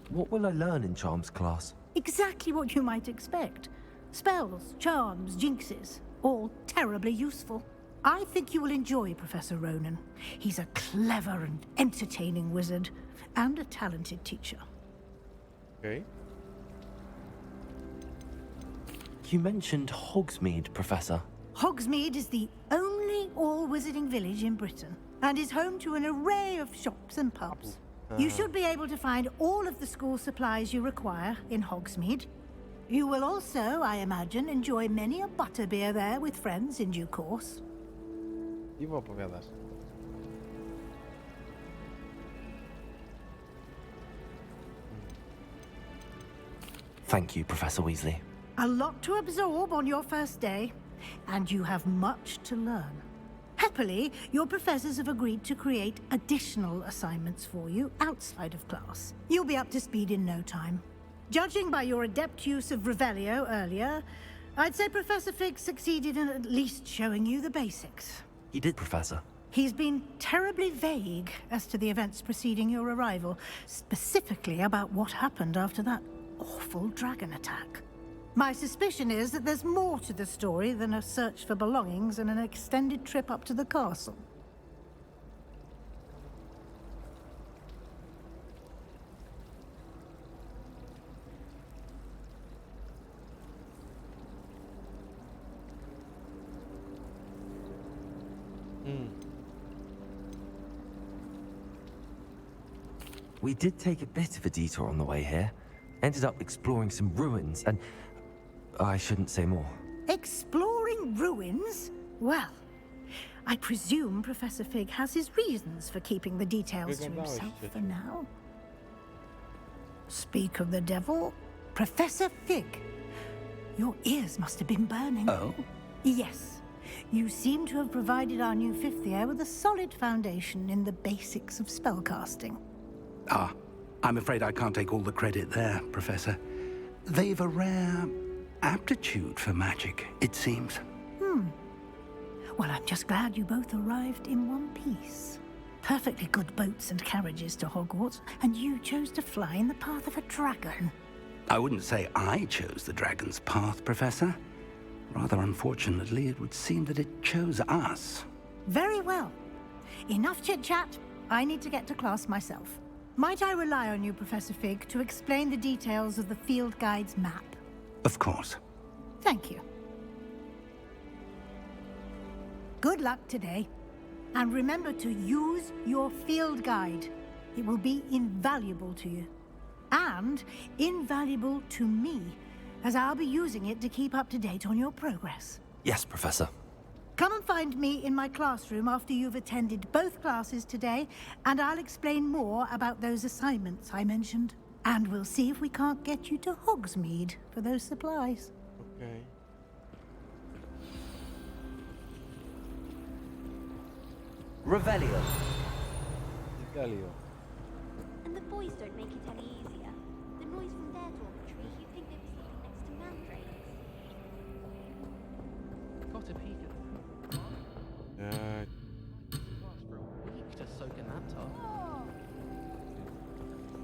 [SPEAKER 17] What will I learn in Charms class?
[SPEAKER 19] Exactly what you might expect. Spells, charms, jinxes, all terribly useful. I think you will enjoy Professor Ronan. He's a clever and entertaining wizard, and a talented teacher.
[SPEAKER 1] Okay.
[SPEAKER 17] You mentioned Hogsmeade, Professor.
[SPEAKER 19] Hogsmeade is the only all-wizarding village in Britain, and is home to an array of shops and pubs. You should be able to find all of the school supplies you require in Hogsmeade. You will also, I imagine, enjoy many a butterbeer there with friends in due course.
[SPEAKER 1] Piwo opowiadasz.
[SPEAKER 17] Thank you, Professor Weasley.
[SPEAKER 19] A lot to absorb on your first day, and you have much to learn. Happily, your professors have agreed to create additional assignments for you outside of class. You'll be up to speed in no time. Judging by your adept use of Revelio earlier, I'd say Professor Fig succeeded in at least showing you the basics.
[SPEAKER 17] He did, Professor.
[SPEAKER 19] He's been terribly vague as to the events preceding your arrival, specifically about what happened after that awful dragon attack. My suspicion is that there's more to the story than a search for belongings and an extended trip up to the castle.
[SPEAKER 17] We did take a bit of a detour on the way here. Ended up exploring some ruins, and I shouldn't say more.
[SPEAKER 19] Exploring ruins? Well, I presume Professor Fig has his reasons for keeping the details to himself for now. Speak of the devil, Professor Fig. Your ears must have been burning.
[SPEAKER 6] Oh?
[SPEAKER 19] Yes. You seem to have provided our new fifth year with a solid foundation in the basics of spellcasting.
[SPEAKER 6] Ah, I'm afraid I can't take all the credit there, Professor. They've a rare aptitude for magic, it seems.
[SPEAKER 19] Well, I'm just glad you both arrived in one piece. Perfectly good boats and carriages to Hogwarts, and you chose to fly in the path of a dragon.
[SPEAKER 6] I wouldn't say I chose the dragon's path, Professor. Rather unfortunately, it would seem that it chose us.
[SPEAKER 19] Very well. Enough chit-chat. I need to get to class myself. Might I rely on you, Professor Fig, to explain the details of the field guide's map?
[SPEAKER 6] Of course.
[SPEAKER 19] Thank you. Good luck today. And remember to use your field guide. It will be invaluable to you. And invaluable to me, as I'll be using it to keep up to date on your progress.
[SPEAKER 17] Yes, Professor.
[SPEAKER 19] Come and find me in my classroom after you've attended both classes today, and I'll explain more about those assignments I mentioned. And we'll see if we can't get you to Hogsmeade for those supplies.
[SPEAKER 1] Okay.
[SPEAKER 17] Revelio.
[SPEAKER 1] Revelio.
[SPEAKER 7] And the boys don't make it any easier. The noise from their dormitory, you think they were sleeping next to mandrakes.
[SPEAKER 23] Got a peek at last for a week to soak in that tub.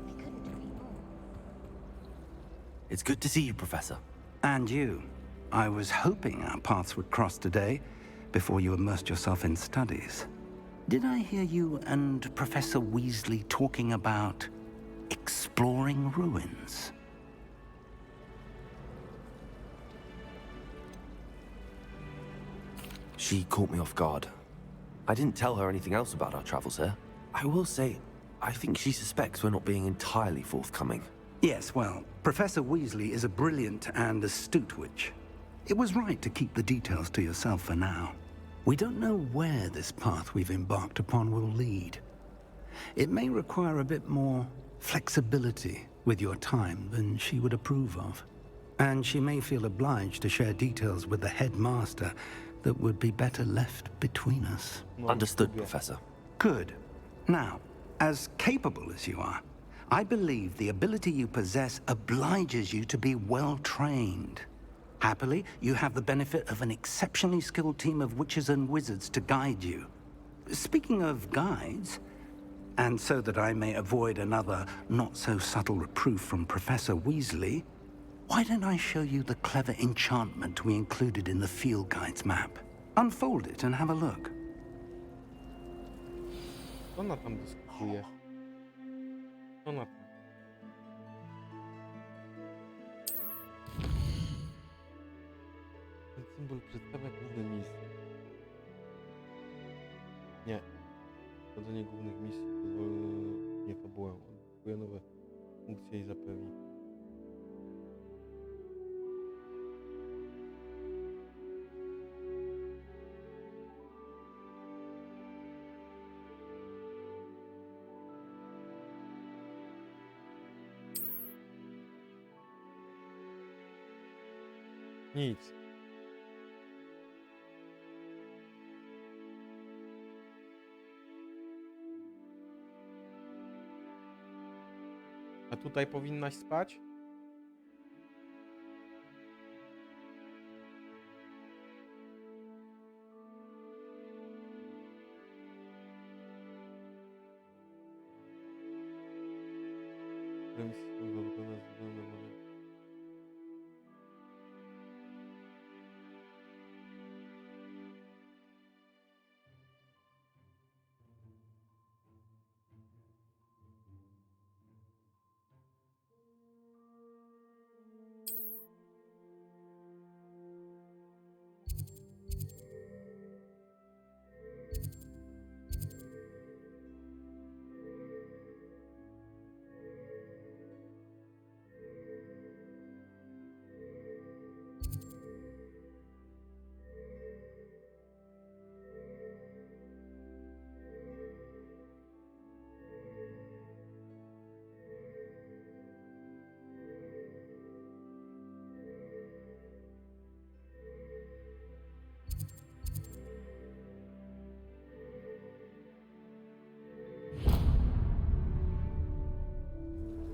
[SPEAKER 7] They couldn't agree more.
[SPEAKER 17] It's good to see you, Professor.
[SPEAKER 6] And you. I was hoping our paths would cross today, before you immersed yourself in studies. Did I hear you and Professor Weasley talking about exploring ruins.
[SPEAKER 17] She caught me off guard. I didn't tell her anything else about our travels here. I will say, I think she suspects we're not being entirely forthcoming.
[SPEAKER 6] Yes, well, Professor Weasley is a brilliant and astute witch. It was right to keep the details to yourself for now. We don't know where this path we've embarked upon will lead. It may require a bit more flexibility with your time than she would approve of. And she may feel obliged to share details with the headmaster that would be better left between us.
[SPEAKER 17] Understood, Professor.
[SPEAKER 6] Good. Now, as capable as you are, I believe the ability you possess obliges you to be well trained. Happily, you have the benefit of an exceptionally skilled team of witches and wizards to guide you. Speaking of guides, and so that I may avoid another not-so-subtle reproof from Professor Weasley, why don't I show you the clever enchantment we included in the field guide's map? Unfold it and have a look.
[SPEAKER 1] Ona tam dyskutuje. Ona tam. Ten symbol przedstawia główne misje. Nie. Wchodzenie głównych misji pozwoli nie fabułę. Odblokuje nowe funkcje i zapewni. Nic. A tutaj powinnaś spać?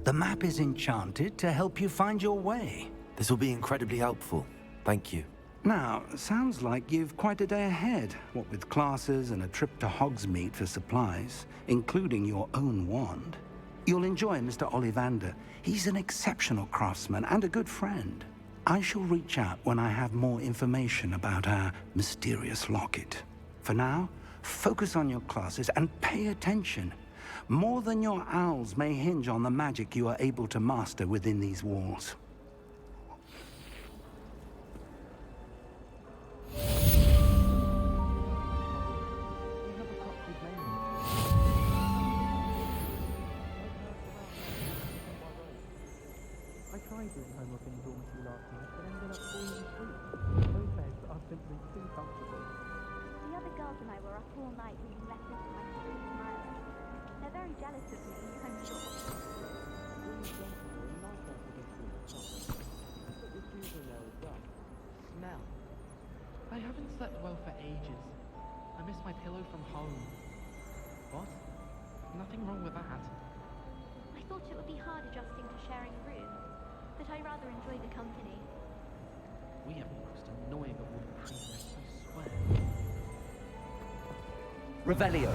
[SPEAKER 6] The map is enchanted to help you find your way.
[SPEAKER 17] This will be incredibly helpful. Thank you.
[SPEAKER 6] Now, sounds like you've quite a day ahead, what with classes and a trip to Hogsmeade for supplies, including your own wand. You'll enjoy Mr. Ollivander. He's an exceptional craftsman and a good friend. I shall reach out when I have more information about our mysterious locket. For now, focus on your classes and pay attention. More than your owls may hinge on the magic you are able to master within these walls.
[SPEAKER 10] I tried doing homework in the dormitory last night, but ended up falling asleep. Those beds are simply too comfortable.
[SPEAKER 7] The other girls and I were up all night reading letters to my secret admirer. They're very jealous of me, I'm sure.
[SPEAKER 10] Mel, I haven't slept well for ages. I miss my pillow from home. What? Nothing wrong with that.
[SPEAKER 7] I thought it would be hard adjusting to sharing a room, but I rather enjoy the company.
[SPEAKER 10] We have the most annoying of all the priests, I swear.
[SPEAKER 17] Revelio.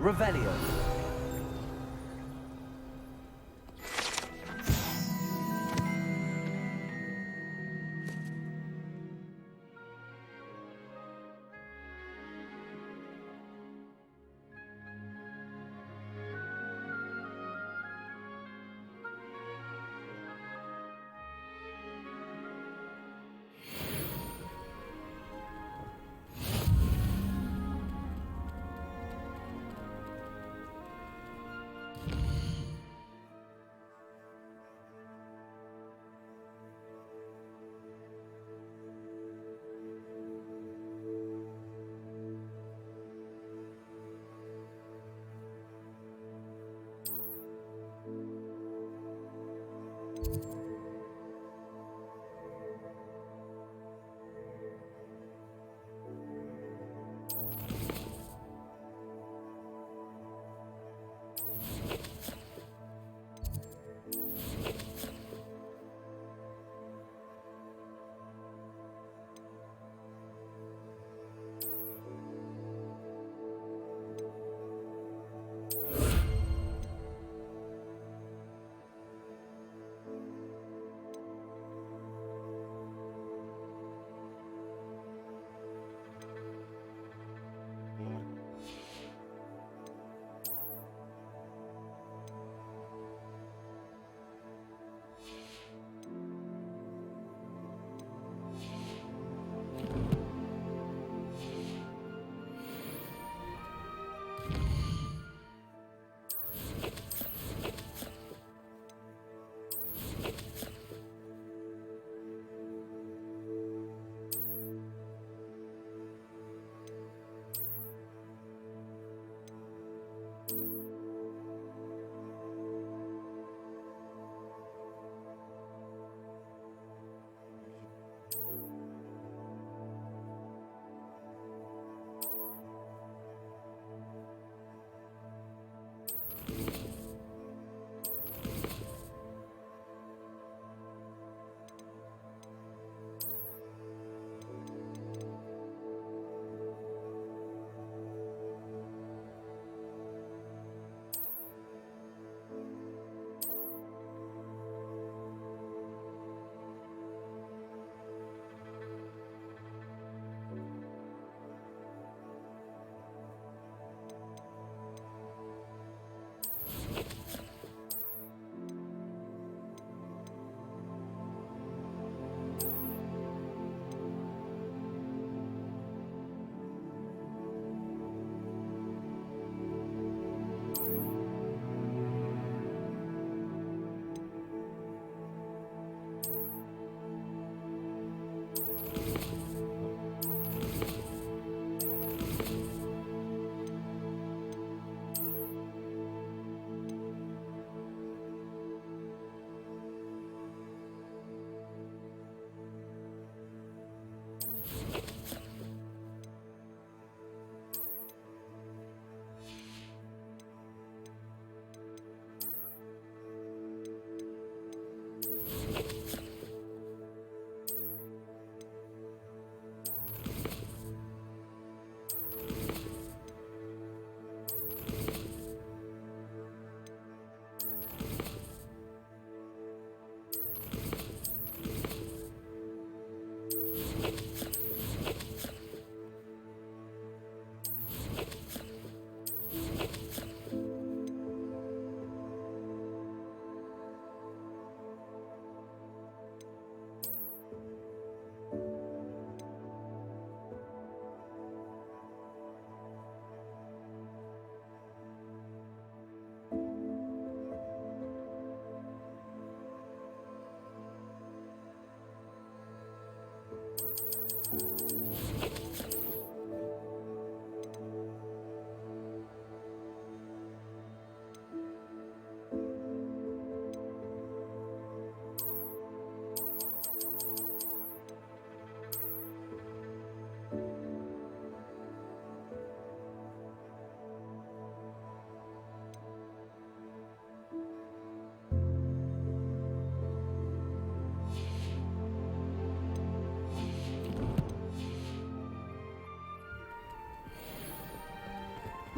[SPEAKER 11] Revelio.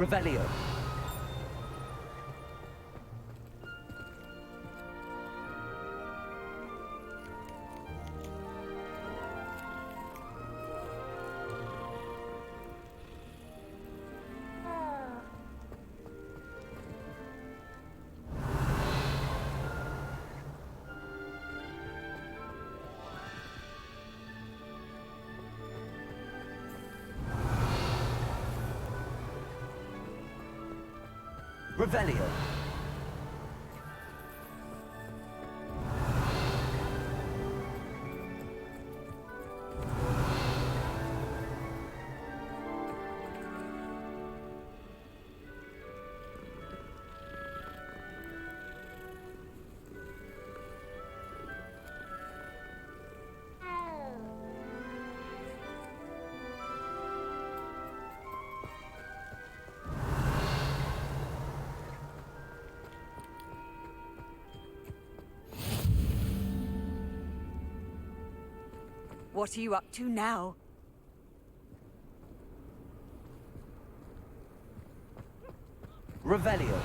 [SPEAKER 11] Revelio. Revelio.
[SPEAKER 12] What are you up to now?
[SPEAKER 11] Revelio.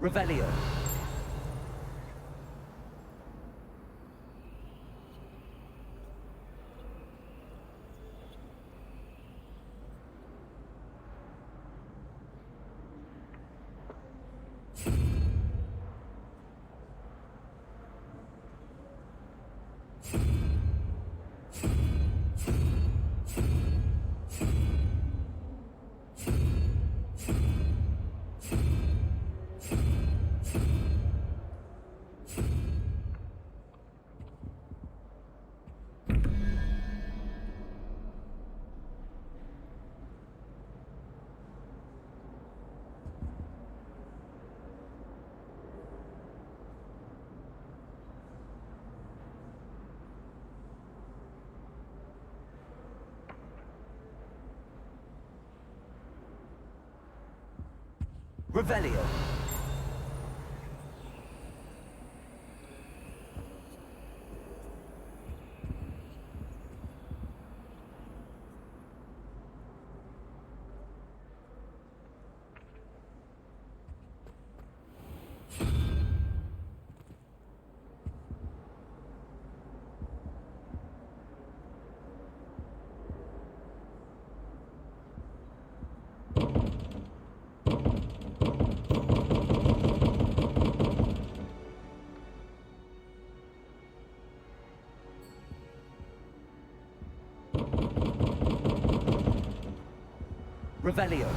[SPEAKER 11] Revelio. Revelio. Revelio.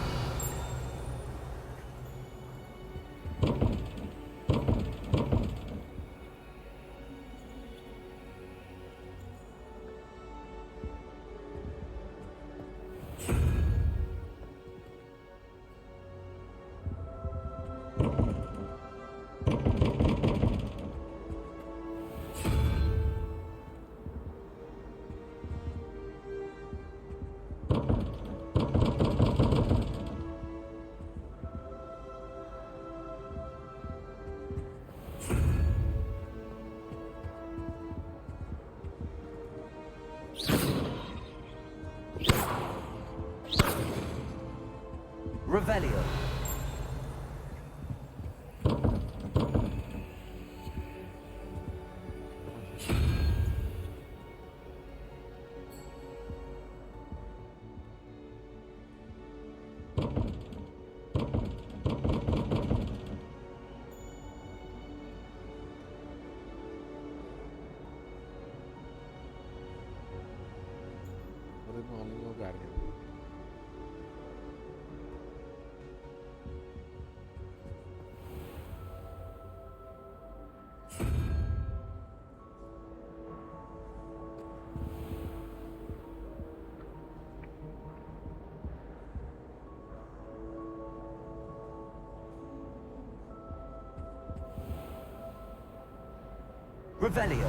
[SPEAKER 11] Revelio.
[SPEAKER 1] No, ale nie ogarniam.
[SPEAKER 11] Revelio.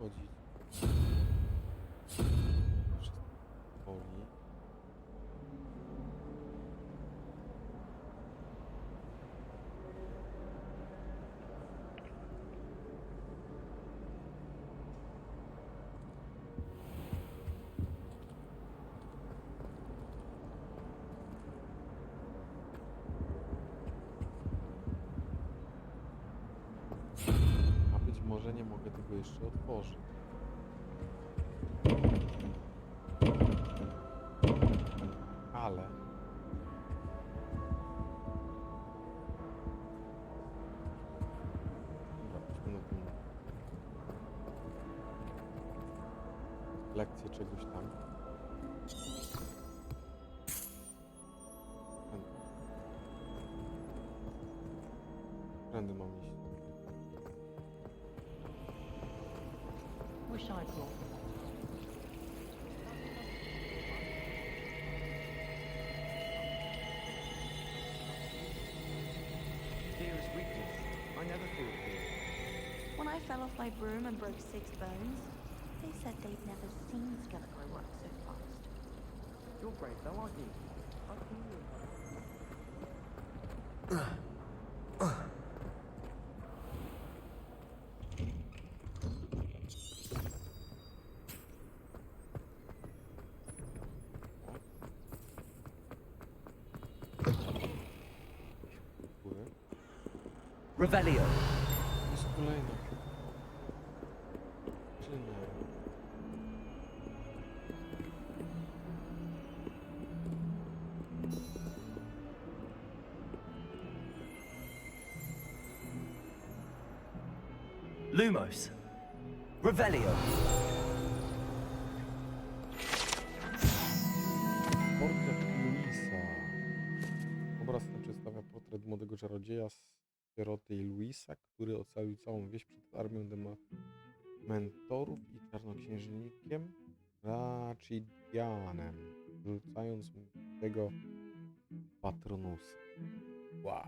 [SPEAKER 1] chodzić. Wszystko boli. A być może nie mogę tego jeszcze otworzyć. Ale... Dobra, idźmy na tą lekcję czegoś tam. Tędy mam iść.
[SPEAKER 10] Wish I could.
[SPEAKER 4] Fear is weakness. I never feel fear. When I fell off my broom and broke 6 bones, they said they'd never seen Scarecrow work so fast.
[SPEAKER 10] You're brave though, aren't you? I feel you.
[SPEAKER 11] Revelio.
[SPEAKER 1] Jest kolejna. Czyny.
[SPEAKER 11] Lumos. Revelio.
[SPEAKER 1] Portret Luisa. Obraz ten przedstawia portret młodego czarodzieja, sieroty Luisa, który ocalił całą wieś przed armią dementorów i czarnoksiężnikiem Rachidianem, rzucając mu tego Patronusa. Wow.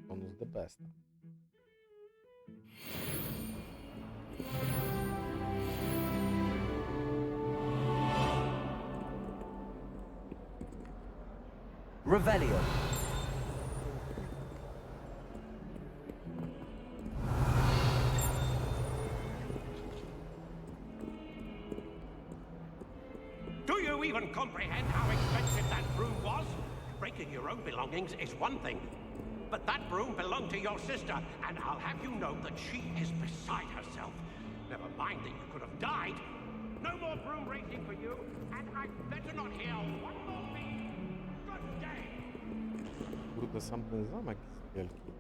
[SPEAKER 1] Patronus the best.
[SPEAKER 11] Revelio.
[SPEAKER 13] Do you even comprehend how expensive that broom was? Breaking your own belongings is one thing, but that broom belonged to your sister, and I'll have you know that she is beside herself. Never mind that you could have died. No more broom racing for you, and I'd better not hear one more thing. Good day.
[SPEAKER 1] Kurde, sam ten zamek jest wielki.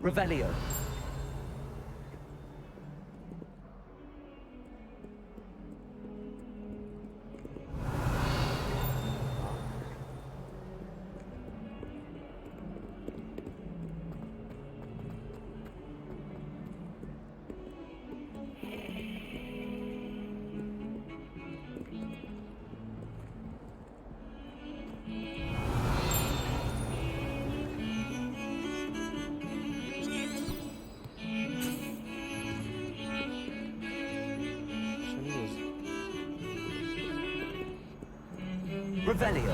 [SPEAKER 11] Revelio. Revelio.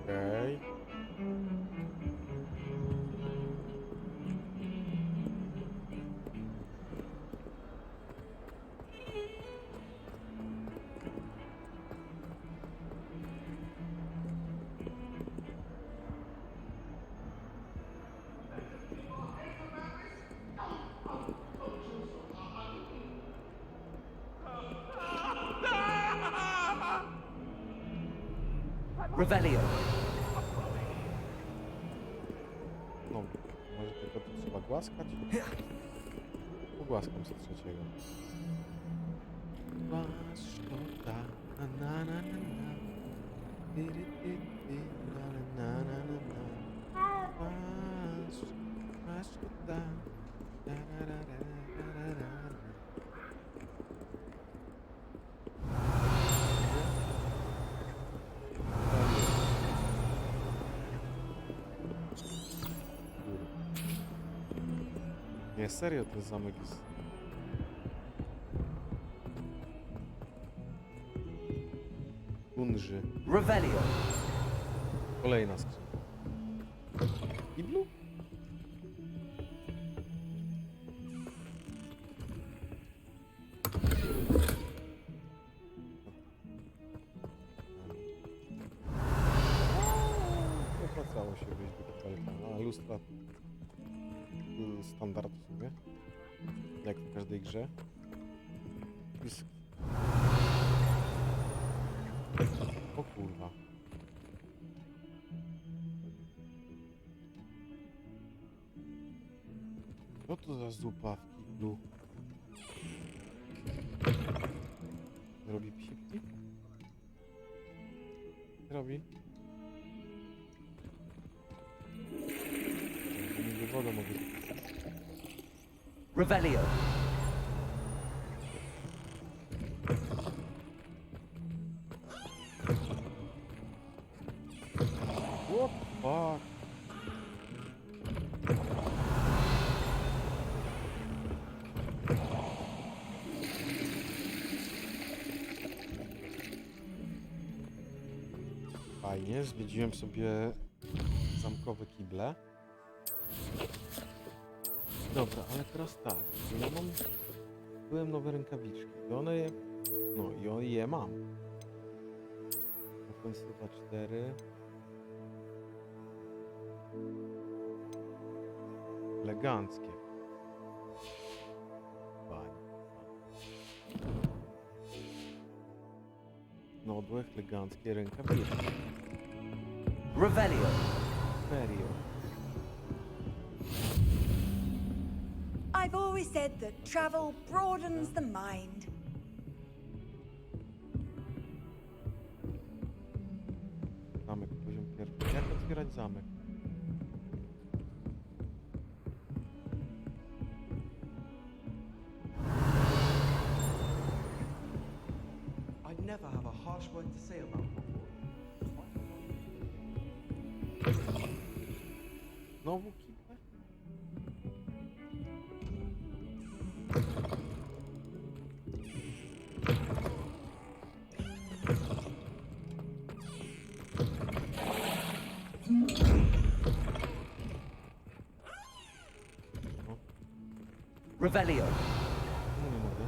[SPEAKER 1] Okej.
[SPEAKER 11] Revelio.
[SPEAKER 1] No. pogłaskać? Pogłaskam sobie trzeciego. Paszczota, na na na na. Tyry, ty, ty, na na na na na. Paszczota, ra ra ra ra ra ra. Nie, serio ten zamek jest... Unży.
[SPEAKER 11] Revelio.
[SPEAKER 1] Kolejna skrzynka. Kiblu? Opłacało się wyjść do kapelka. A, lustra... standard w sumie. Jak w każdej grze. O kurwa. Co to za zupa w kiblu? Robi psipki? Robi. Nie wodę mogę.
[SPEAKER 11] Revelio.
[SPEAKER 1] What the fuck? Fajnie, zwiedziłem sobie zamkowe kible. Dobra, ale teraz tak, ja mam... Byłem nowe rękawiczki i one je... No i je mam. Ofensywa 4. Eleganckie. Fajnie. Nodłe, eleganckie rękawiczki.
[SPEAKER 11] Revelio.
[SPEAKER 1] Serio.
[SPEAKER 12] I've always said that travel broadens the mind.
[SPEAKER 1] Zamek, poziom pierwszy. Jak otwierać zamek?
[SPEAKER 22] I'd never have a harsh word to say about Hogwarts.
[SPEAKER 1] Znowu kible?
[SPEAKER 11] Revelio.
[SPEAKER 1] No nie mogę.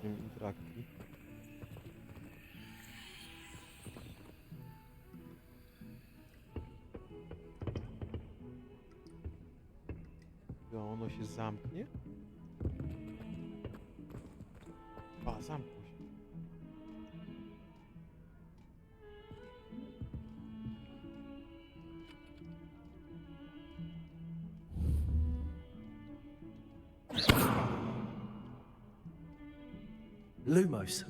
[SPEAKER 1] Nie wiem interakcji. To ono się zamknie? A, zamkło się.
[SPEAKER 5] Lumos.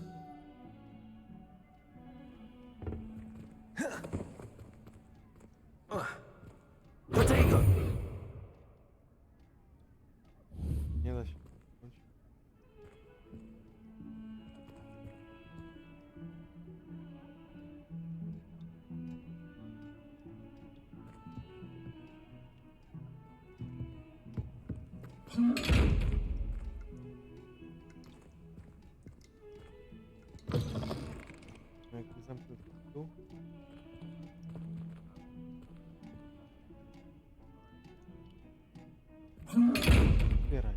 [SPEAKER 11] Protego.
[SPEAKER 1] Nie da się kliknąć. Jak to zamknę tu? Otwieraj.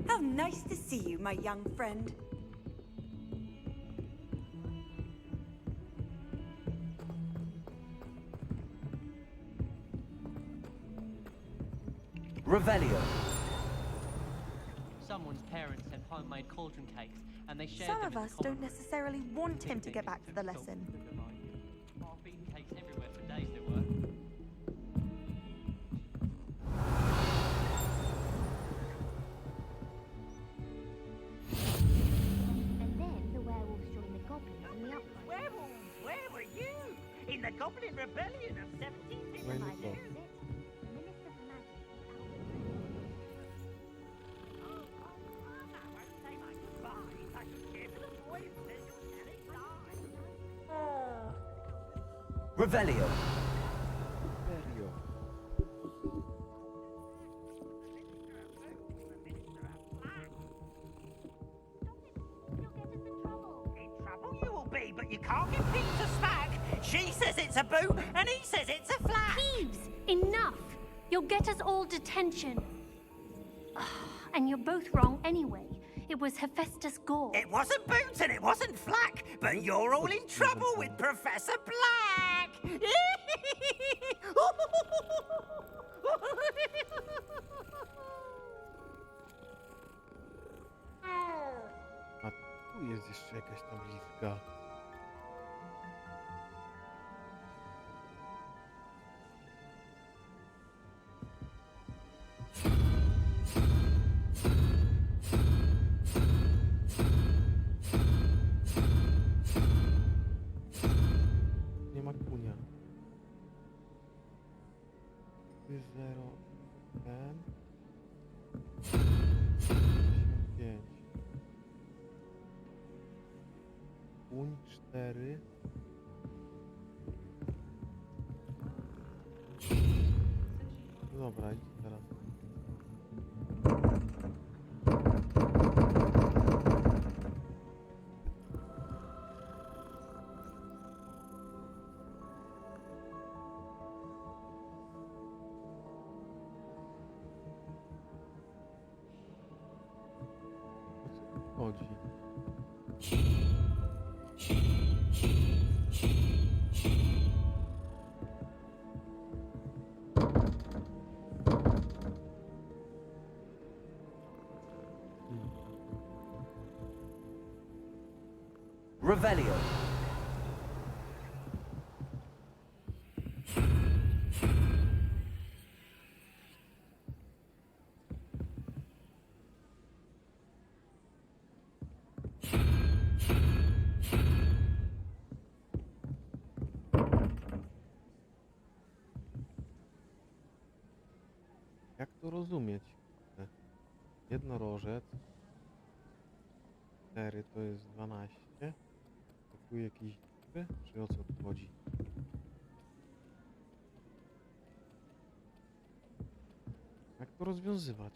[SPEAKER 12] How nice to see you, my young friend.
[SPEAKER 11] Revelio.
[SPEAKER 20] Someone's parents have cauldron cakes, and they shared
[SPEAKER 4] Some
[SPEAKER 20] them
[SPEAKER 4] of
[SPEAKER 20] in
[SPEAKER 4] us
[SPEAKER 20] the common
[SPEAKER 4] don't necessarily want him to get back to the lesson.
[SPEAKER 20] Half-eaten cakes everywhere for days there were.
[SPEAKER 7] And then the werewolves joined the goblins in the uprising.
[SPEAKER 8] Werewolves, where were you? In the Goblin Rebellion of 1750?
[SPEAKER 1] When
[SPEAKER 7] My
[SPEAKER 1] it
[SPEAKER 7] guess
[SPEAKER 1] was.
[SPEAKER 7] is it. The Minister for Magic is
[SPEAKER 11] Revelio.
[SPEAKER 8] In trouble you will be, but you can't get Pete to smack. She says it's a boot, and he says it's a flat.
[SPEAKER 14] Peeves, enough! You'll get us all detention. And you're both wrong anyway. It was Hephaestus Gore.
[SPEAKER 8] It wasn't boots and it wasn't flack, but you're all in trouble with Professor Black.
[SPEAKER 1] A tu jest jeszcze jakaś tabliczka. Nie ma kunia. Tu jest 0, ten. 5. Kuń 4. No dobra, idź teraz. O co tu chodzi?
[SPEAKER 11] Revelio.
[SPEAKER 1] Jak to rozumieć? Jednorożec. 4 to jest 12. Atakuje jakieś liczby? Czy o co tu chodzi? Jak to rozwiązywać?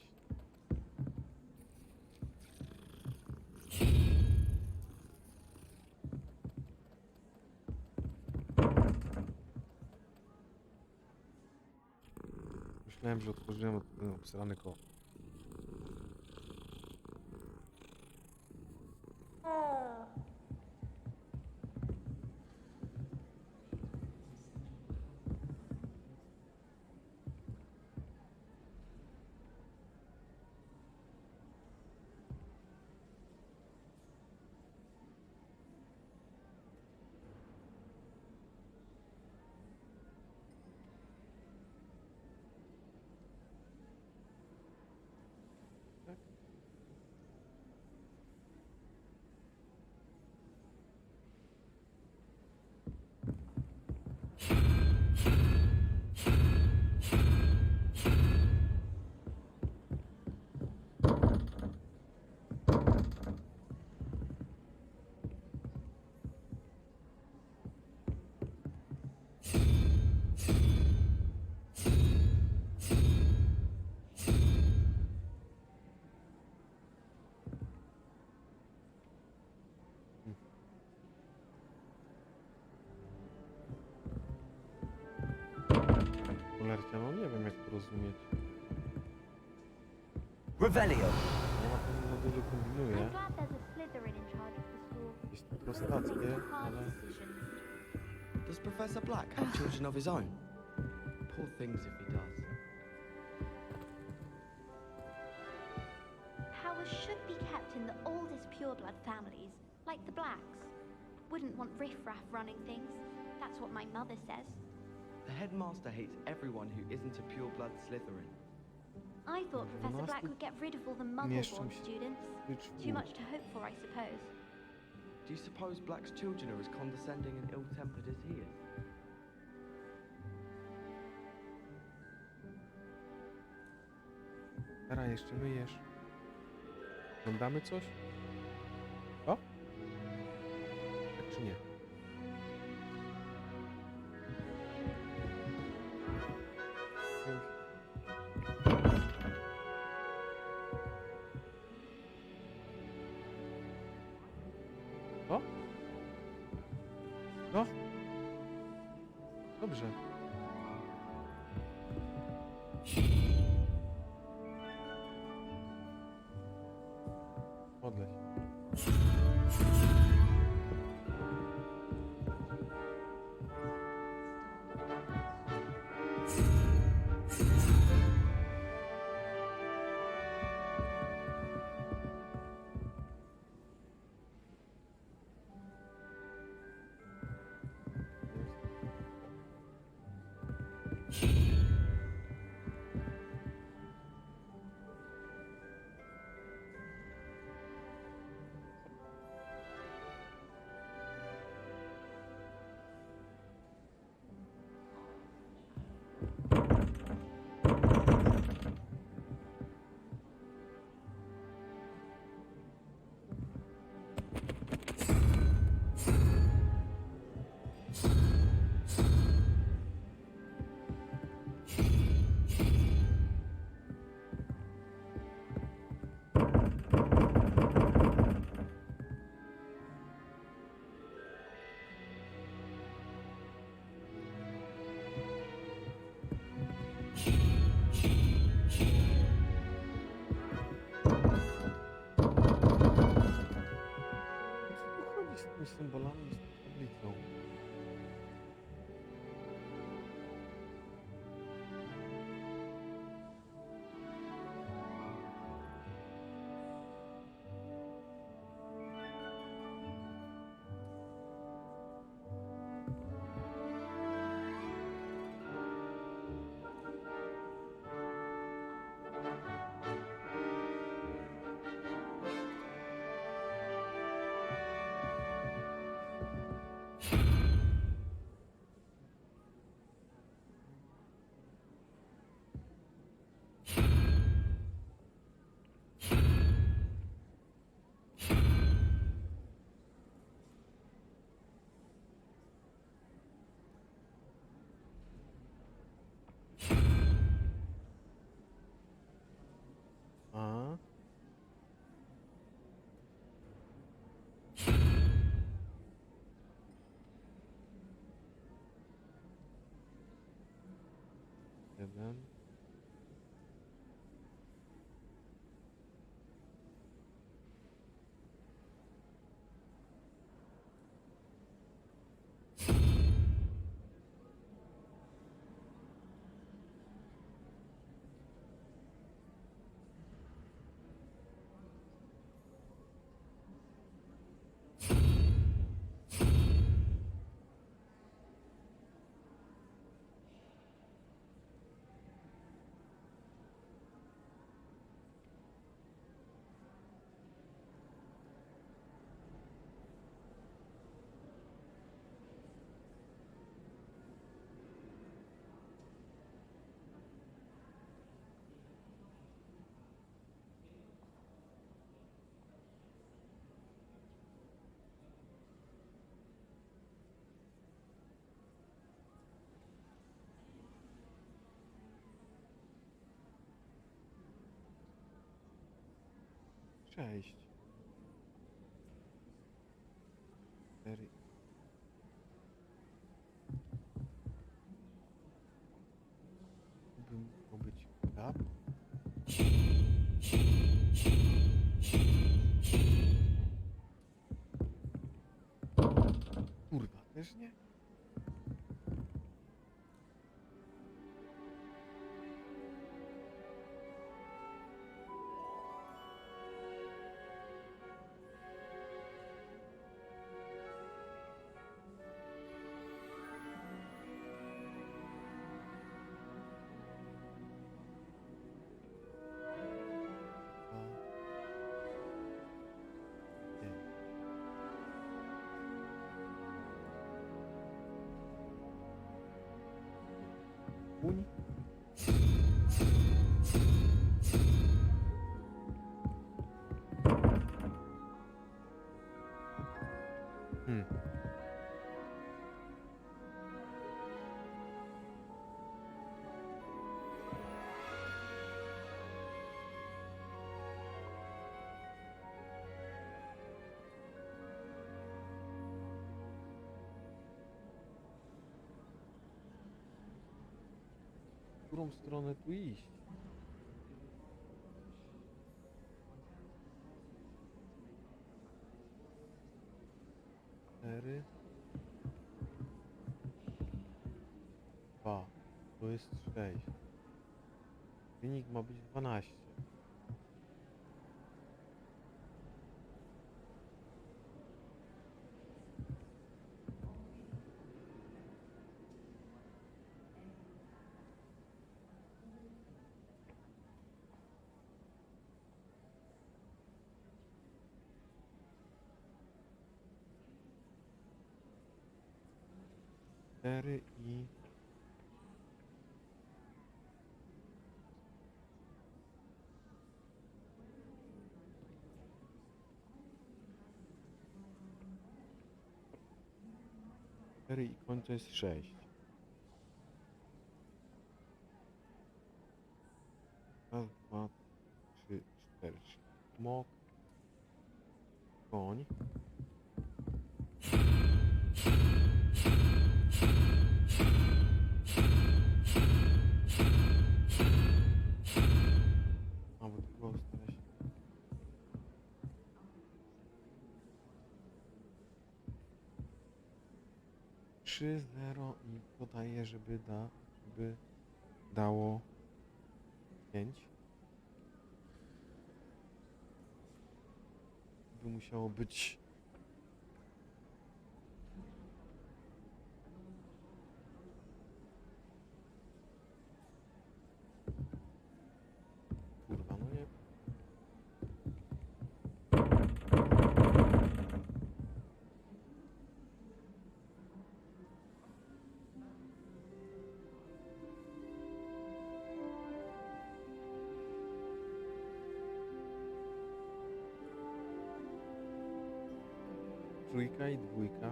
[SPEAKER 1] Myślałem, że otworzyłem ten obsrany koło. Cholercia, no nie wiem jak to rozumieć.
[SPEAKER 11] Revelio.
[SPEAKER 1] Ja na pewno dużo kombinuję.
[SPEAKER 7] I'm glad there's a Slytherin in charge of the school.
[SPEAKER 1] Jakieś tylko stacje,
[SPEAKER 7] Hard
[SPEAKER 1] ale...
[SPEAKER 7] decisions.
[SPEAKER 15] Does Professor Black have children of his own? Poor things if he does.
[SPEAKER 7] Powers should be kept in the oldest pureblood families, like the Blacks. Wouldn't want riffraff running things. That's what my mother says.
[SPEAKER 15] The headmaster hates everyone who isn't a pureblood Slytherin.
[SPEAKER 7] I thought Professor Black would get rid of all the Muggle-born students. Too much to hope for, I suppose.
[SPEAKER 15] Do you suppose Black's children are as condescending and ill-tempered as he is?
[SPEAKER 1] Teraz jeszcze myjesz. Oglądamy coś? O? Tak czy nie? O? No? Dobrze. Modlę się. Z tymi symbolami, z tą tablicą. A? Jeden. Cześć. 4. By mógł być gap. Kurwa, też nie? kuń? W którą stronę tu iść? Cztery. 2. To jest 6. Wynik ma być 12. Cztery i... Cztery i końcu jest 6. Raz, dwa, trzy, cztery. Smok. Koń. A, bo tu było ustawiać. Trzy, 0 i podaję, żeby dało 5. By musiało być... Kurwa, no nie... Trójka i dwójka.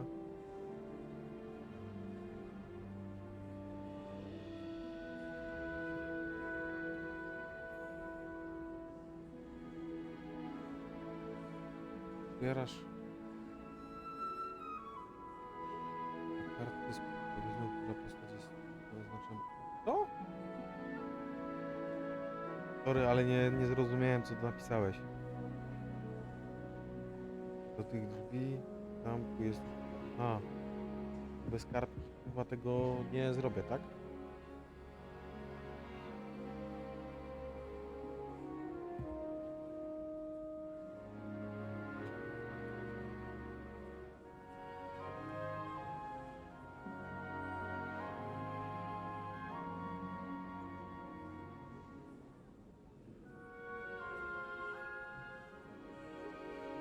[SPEAKER 1] Zbierasz kartki z powiedzmy, która postać jest oznaczona. Co? Sorry, ale nie zrozumiałem, co tu napisałeś. Do tych drzwi, tam tu jest... A, bez kartki chyba tego nie zrobię, tak?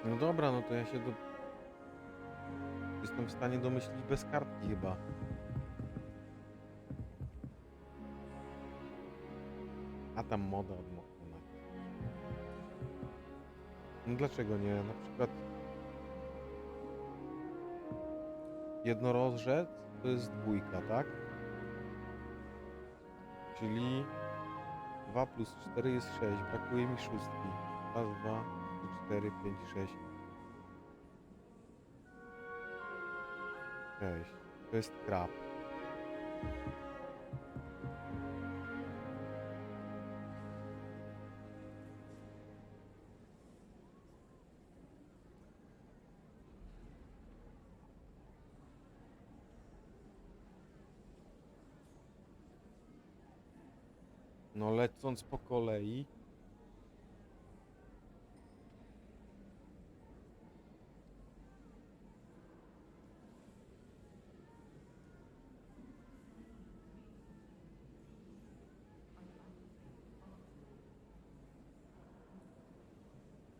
[SPEAKER 1] No dobra, no to ja się jestem w stanie domyślić bez kartki chyba. A tam moda odmokona. No dlaczego nie? Na przykład jednorożec to jest dwójka, tak? Czyli 2 plus 4 jest 6. Brakuje mi szóstki. Raz, 2, 4, 5, 6. 6. To jest krab. No lecąc po kolei.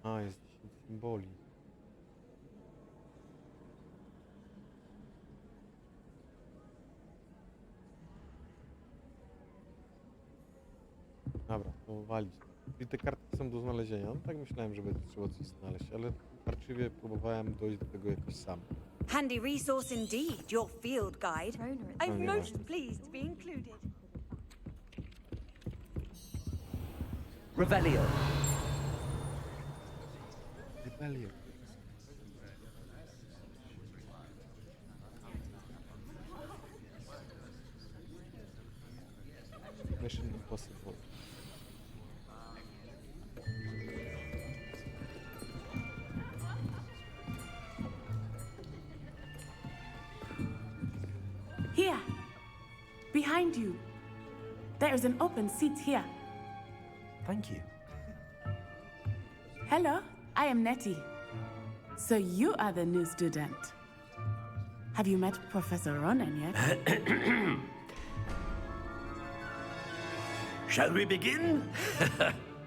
[SPEAKER 1] A, jest 10 symboli. Dobra, to walić. I te karty są do znalezienia. No tak myślałem, że będzie trzeba coś znaleźć, ale parczywie próbowałem dojść do tego jakoś sam.
[SPEAKER 12] Handy resource indeed, your field guide. I'm
[SPEAKER 1] nie
[SPEAKER 12] most pleased to be included.
[SPEAKER 11] Revelio.
[SPEAKER 1] Rebellion. Mission Impossible.
[SPEAKER 2] Here, behind you. There is an open seat here.
[SPEAKER 17] Thank you.
[SPEAKER 2] Hello, I am Nettie. So you are the new student. Have you met Professor Ronan yet?
[SPEAKER 13] Shall we begin?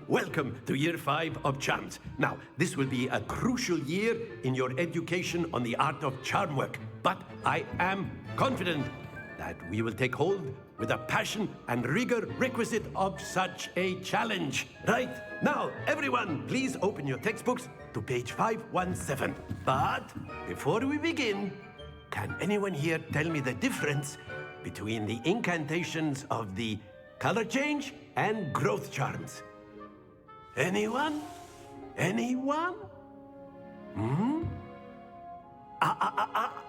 [SPEAKER 13] Welcome to Year 5 of Charms. Now, this will be a crucial year in your education on the art of charm work, but I am confident that we will take hold with the passion and rigor requisite of such a challenge. Right, now, everyone, please open your textbooks to page 517. But before we begin, can anyone here tell me the difference between the incantations of the color change and growth charms? Anyone? Anyone?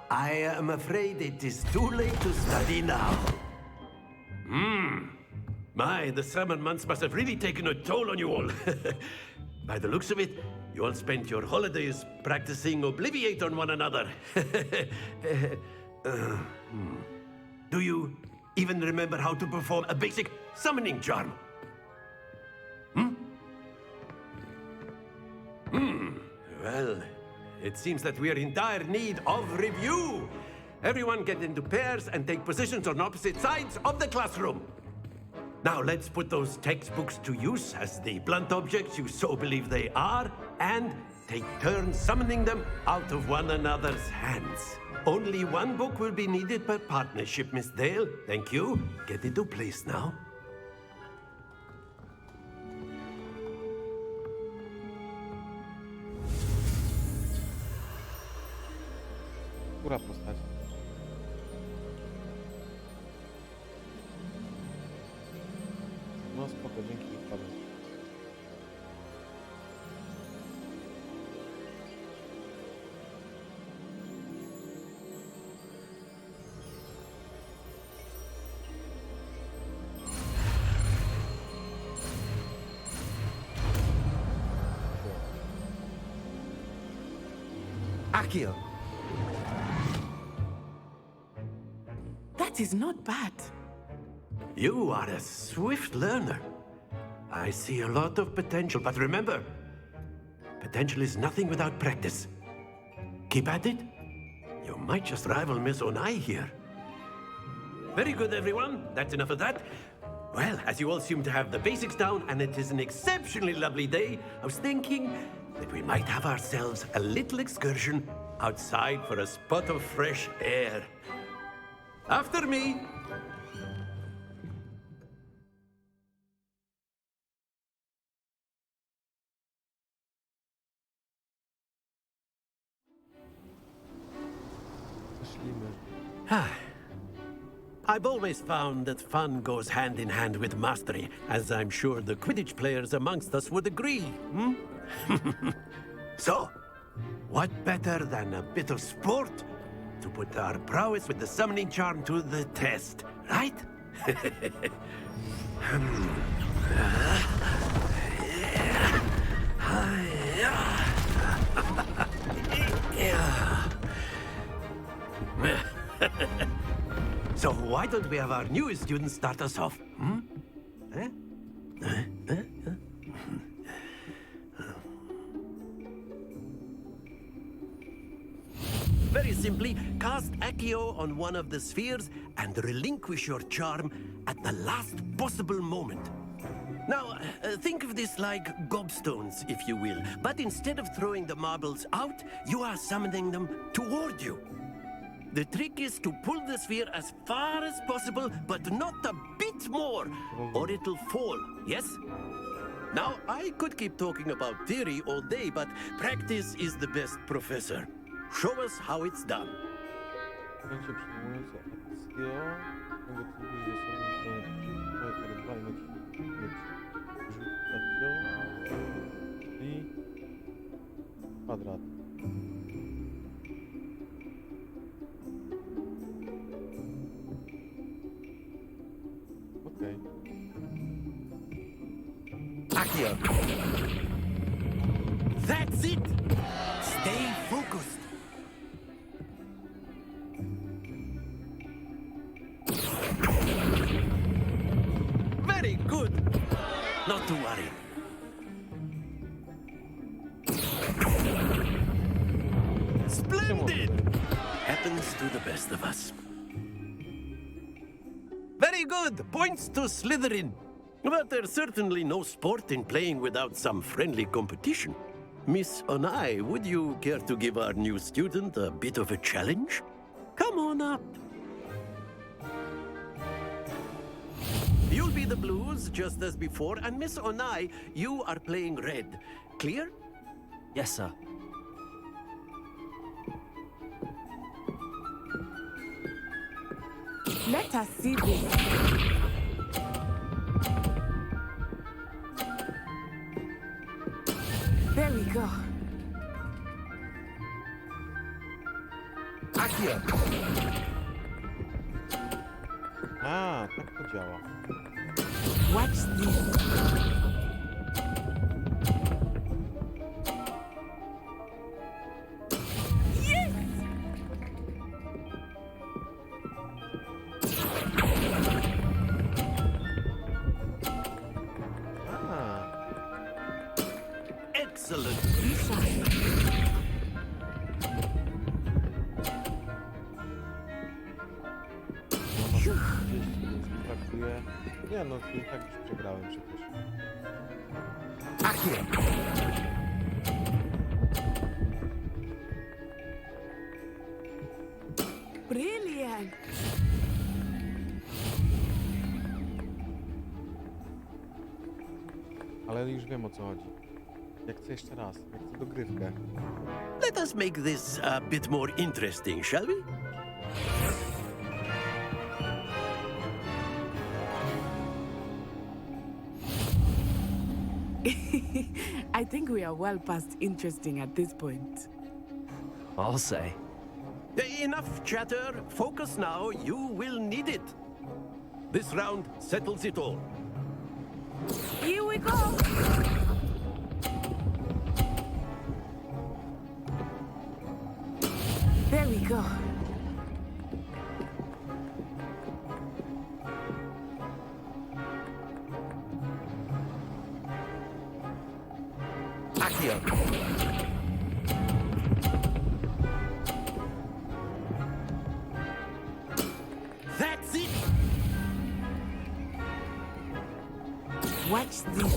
[SPEAKER 13] I am afraid it is too late to study now. My, the summer months must have really taken a toll on you all. By the looks of it, you all spent your holidays practicing Obliviate on one another. Do you even remember how to perform a basic summoning charm? Well, it seems that we are in dire need of review. Everyone get into pairs and take positions on opposite sides of the classroom. Now let's put those textbooks to use as the blunt objects you so believe they are, and take turns summoning them out of one another's hands. Only one book will be needed per partnership, Miss Dale. Thank you. Get into place now.
[SPEAKER 1] Która postać? No spoko, dzięki Paweł.
[SPEAKER 11] Accio.
[SPEAKER 2] That is not bad.
[SPEAKER 13] You are a swift learner. I see a lot of potential, but remember, potential is nothing without practice. Keep at it. You might just rival Miss Onai here. Very good, everyone. That's enough of that. Well, as you all seem to have the basics down, and it is an exceptionally lovely day, I was thinking that we might have ourselves a little excursion outside for a spot of fresh air. After me. I've always found that fun goes hand in hand with mastery, as I'm sure the Quidditch players amongst us would agree. So, what better than a bit of sport to put our prowess with the summoning charm to the test, right? So why don't we have our newest student start us off? Very simply, cast Accio on one of the spheres and relinquish your charm at the last possible moment. Now, think of this like gobstones, if you will. But instead of throwing the marbles out, you are summoning them toward you. The trick is to pull the sphere as far as possible, but not a bit bit more, or it'll fall, yes? Now, I could keep talking about theory all day, but practice is the best professor. Show us how it's done.
[SPEAKER 1] Będzie przyjmujące akcjo. Mogę tu wyjść sobie i kwadrat. Okej.
[SPEAKER 13] Akio. That's it! Stay focused. Very good. Not to worry. Splendid! Happens to the best of us. Very good. Points to Slytherin. But there's certainly no sport in playing without some friendly competition. Miss Onai, would you care to give our new student a bit of a challenge? Come on up. You'll be the blues, just as before, and Miss Onai, you are playing red. Clear?
[SPEAKER 5] Yes, sir.
[SPEAKER 2] Let us see this. There we go.
[SPEAKER 13] Akio.
[SPEAKER 1] A, tak to działa.
[SPEAKER 2] Watch this. Yes!
[SPEAKER 13] Excellent.
[SPEAKER 1] Brakuje. Nie no, to i tak już przegrałem przecież.
[SPEAKER 13] Akio.
[SPEAKER 2] Brilliant.
[SPEAKER 1] Ale już wiem, o co chodzi. Jak chcę jeszcze raz, jak chcę dogrywkę.
[SPEAKER 13] Let us make this a bit more interesting, shall we?
[SPEAKER 2] I think we are well past interesting at this point.
[SPEAKER 5] I'll say.
[SPEAKER 13] Enough chatter. Focus now. You will need it. This round settles it all.
[SPEAKER 2] Here we go. There we go.
[SPEAKER 13] Akio. That's it.
[SPEAKER 2] Watch this.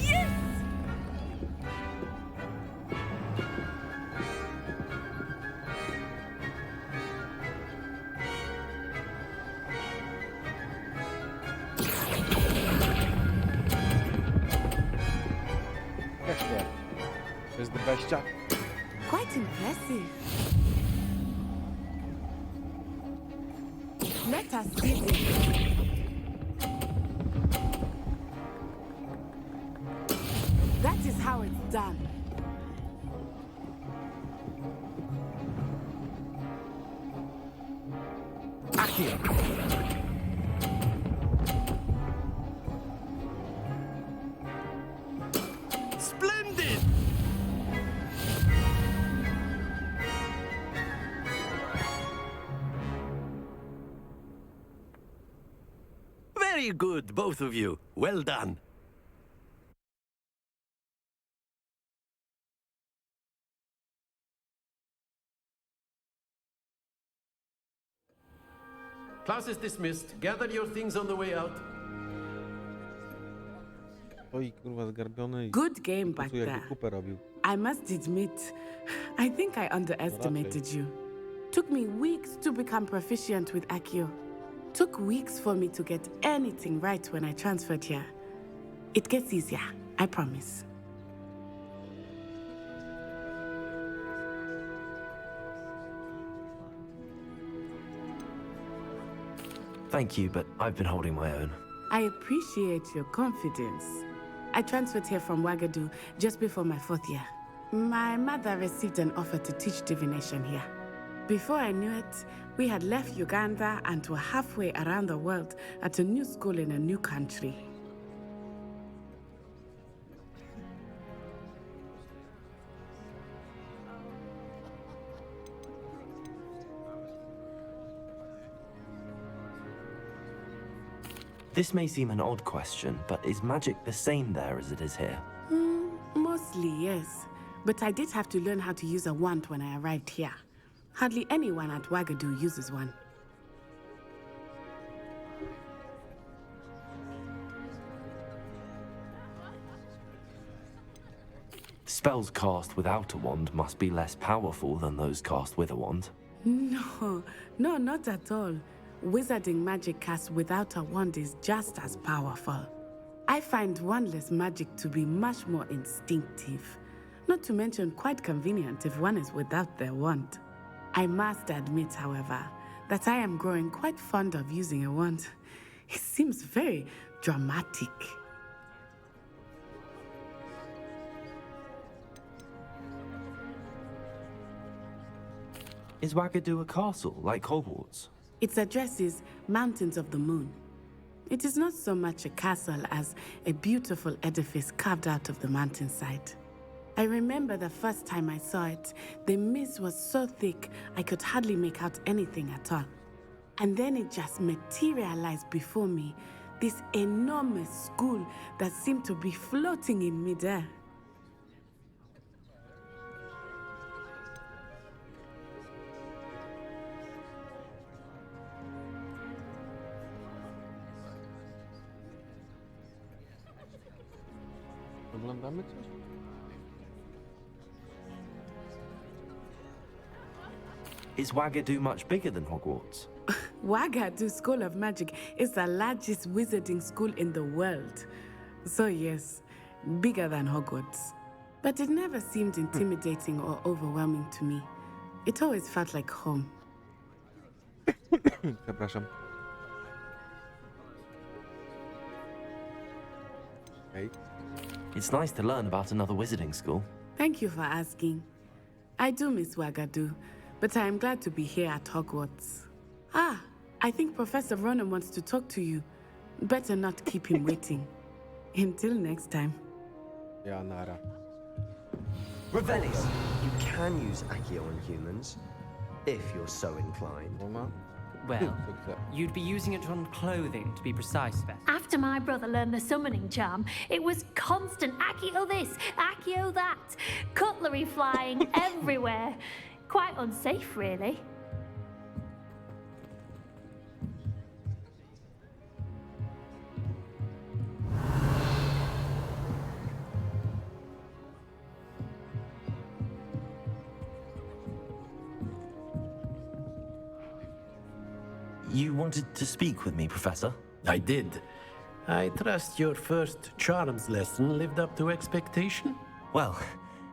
[SPEAKER 2] Yes!
[SPEAKER 1] Jak to? To jest 20?
[SPEAKER 2] Quite impressive. Let us see this. That is how it's done.
[SPEAKER 13] Akio. Splendid. Very good, both of you. Well done. Class is dismissed. Gather your things on the way out.
[SPEAKER 1] Oj, kurwa, zgarbiony i
[SPEAKER 2] Good game back
[SPEAKER 1] pracuje, jakby
[SPEAKER 2] there.
[SPEAKER 1] kupę robił.
[SPEAKER 2] I must admit, I think I underestimated you. Took me weeks to become proficient with Accio. Took weeks for me to get anything right when I transferred here. It gets easier, I promise.
[SPEAKER 17] Thank you, but I've been holding my own.
[SPEAKER 2] I appreciate your confidence. I transferred here from Wagadu just before my 4th year. My mother received an offer to teach divination here. Before I knew it, we had left Uganda and were halfway around the world at a new school in a new country.
[SPEAKER 17] This may seem an odd question, but is magic the same there as it is here?
[SPEAKER 2] Mostly, yes. But I did have to learn how to use a wand when I arrived here. Hardly anyone at Wagadu uses one.
[SPEAKER 17] Spells cast without a wand must be less powerful than those cast with a wand.
[SPEAKER 2] No, not at all. Wizarding magic cast without a wand is just as powerful. I find wandless magic to be much more instinctive. Not to mention quite convenient if one is without their wand. I must admit, however, that I am growing quite fond of using a wand. It seems very dramatic.
[SPEAKER 17] Is Wagadu a castle, like Hogwarts?
[SPEAKER 2] Its address is Mountains of the Moon. It is not so much a castle as a beautiful edifice carved out of the mountainside. I remember the first time I saw it, the mist was so thick I could hardly make out anything at all. And then it just materialized before me, this enormous school that seemed to be floating in midair.
[SPEAKER 1] Oglądamy coś?
[SPEAKER 17] Is Wagadu much bigger than Hogwarts?
[SPEAKER 2] Wagadu School of Magic is the largest wizarding school in the world. So yes, bigger than Hogwarts. But it never seemed intimidating or overwhelming to me. It always felt like home.
[SPEAKER 1] Przepraszam. Hey.
[SPEAKER 17] It's nice to learn about another wizarding school.
[SPEAKER 2] Thank you for asking. I do miss Wagadu, but I am glad to be here at Hogwarts. Ah, I think Professor Ronan wants to talk to you. Better not keep him waiting. Until next time.
[SPEAKER 1] Ja, nara.
[SPEAKER 3] Revelio. You can use Accio on humans, if you're so inclined.
[SPEAKER 20] Well, you'd be using it on clothing, to be precise, Beth.
[SPEAKER 14] After my brother learned the summoning charm, it was constant Accio this, Accio that, cutlery flying everywhere. Quite unsafe, really.
[SPEAKER 17] You wanted to speak with me, Professor?
[SPEAKER 9] I did. I trust your first charms lesson lived up to expectation?
[SPEAKER 17] Well,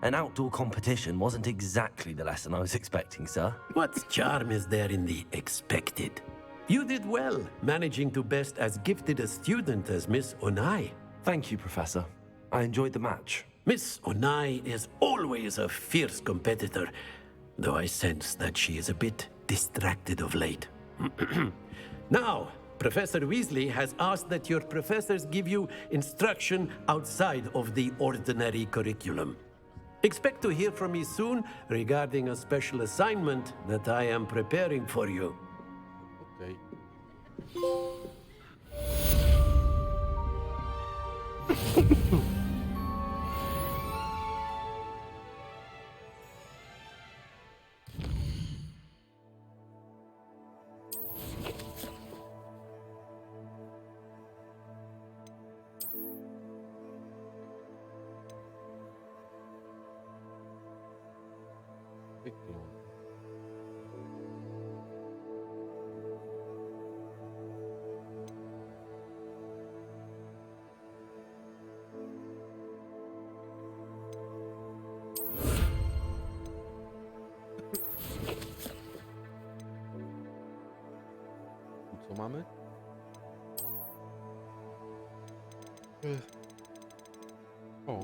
[SPEAKER 17] an outdoor competition wasn't exactly the lesson I was expecting, sir.
[SPEAKER 9] What charm is there in the expected? You did well, managing to best as gifted a student as Miss Onai.
[SPEAKER 17] Thank you, Professor. I enjoyed the match.
[SPEAKER 9] Miss Onai is always a fierce competitor, though I sense that she is a bit distracted of late. Now, Professor Weasley has asked that your professors give you instruction outside of the ordinary curriculum. Expect to hear from me soon regarding a special assignment that I am preparing for you.
[SPEAKER 1] Okay. Wygląd. mamy? O.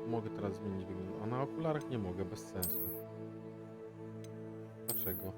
[SPEAKER 1] Mogę teraz zmienić wygląd, a na okularach nie mogę, bez sensu. Dlaczego?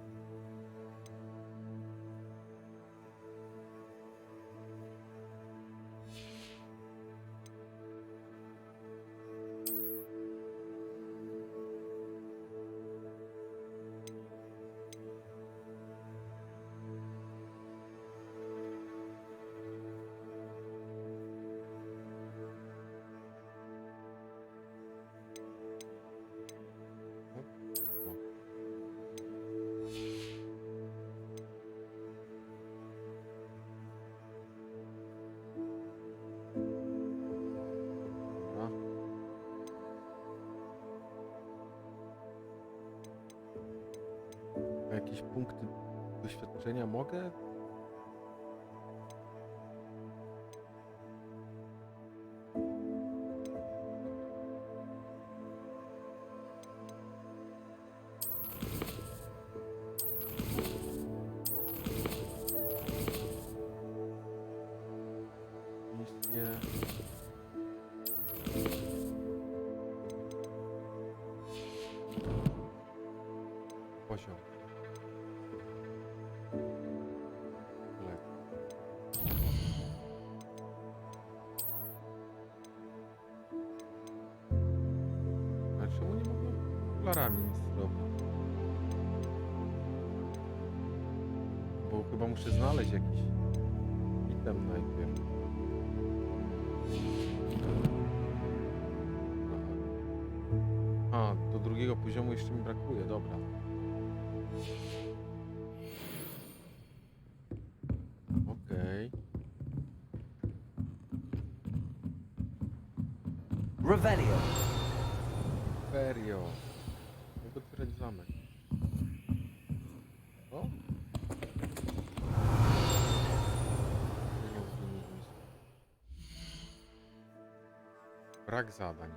[SPEAKER 1] A jakieś punkty doświadczenia mogę? Misje. Poziom. A czemu nie mogę okularami nic zrobić? Bo chyba muszę znaleźć jakiś item najpierw. A, do drugiego poziomu jeszcze mi brakuje, dobra. Okej.
[SPEAKER 11] Revelio.
[SPEAKER 1] Ferio. Jak otwierać zamek? O? Brak zadań.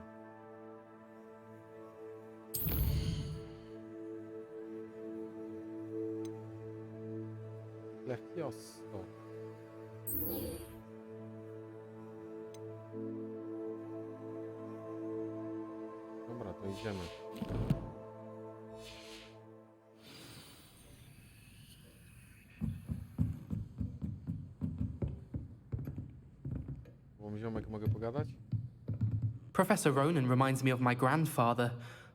[SPEAKER 1] Lefiosto. Dobra, to idziemy. Bo ziomek mogę pogadać?
[SPEAKER 10] Professor Ronan reminds me of my grandfather.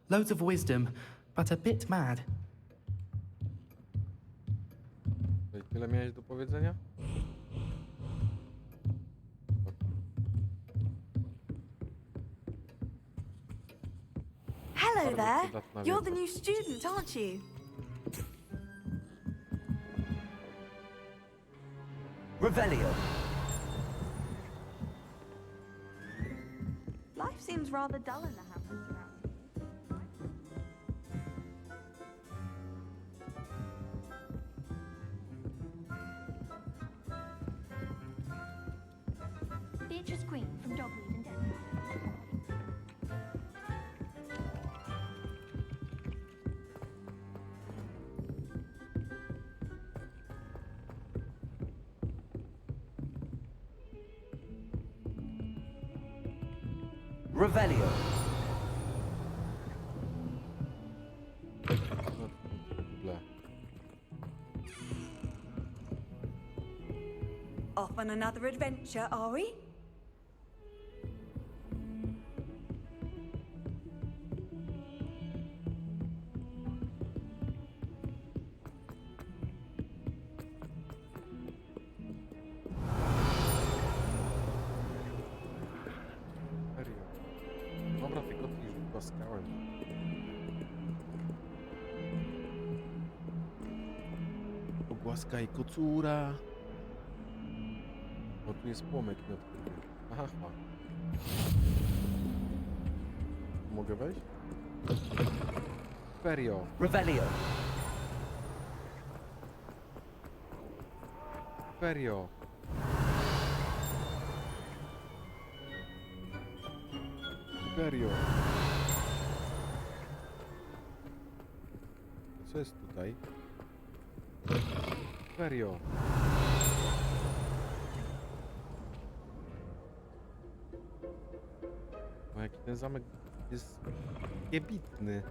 [SPEAKER 10] Loads of wisdom, but a bit mad.
[SPEAKER 1] To i tyle miałeś do powiedzenia?
[SPEAKER 12] Hello there. You're the new student, aren't you?
[SPEAKER 11] Revelio.
[SPEAKER 4] Life seems rather dull in the Hamlets around here.
[SPEAKER 14] Beatrice Green from Dogmeat and Denver.
[SPEAKER 11] Revelio.
[SPEAKER 1] Ble.
[SPEAKER 12] Off on another adventure, are we?
[SPEAKER 1] Serio. Dobra, tylko ty już głaskałem. Pogłaskaj kocura. Tu jest płomek nieodkryty. Aha. Mogę wejść? Ferio.
[SPEAKER 11] Revelio.
[SPEAKER 1] Ferio. Ferio. Co jest tutaj? Ferio. O, jaki ten zamek jest niebitny.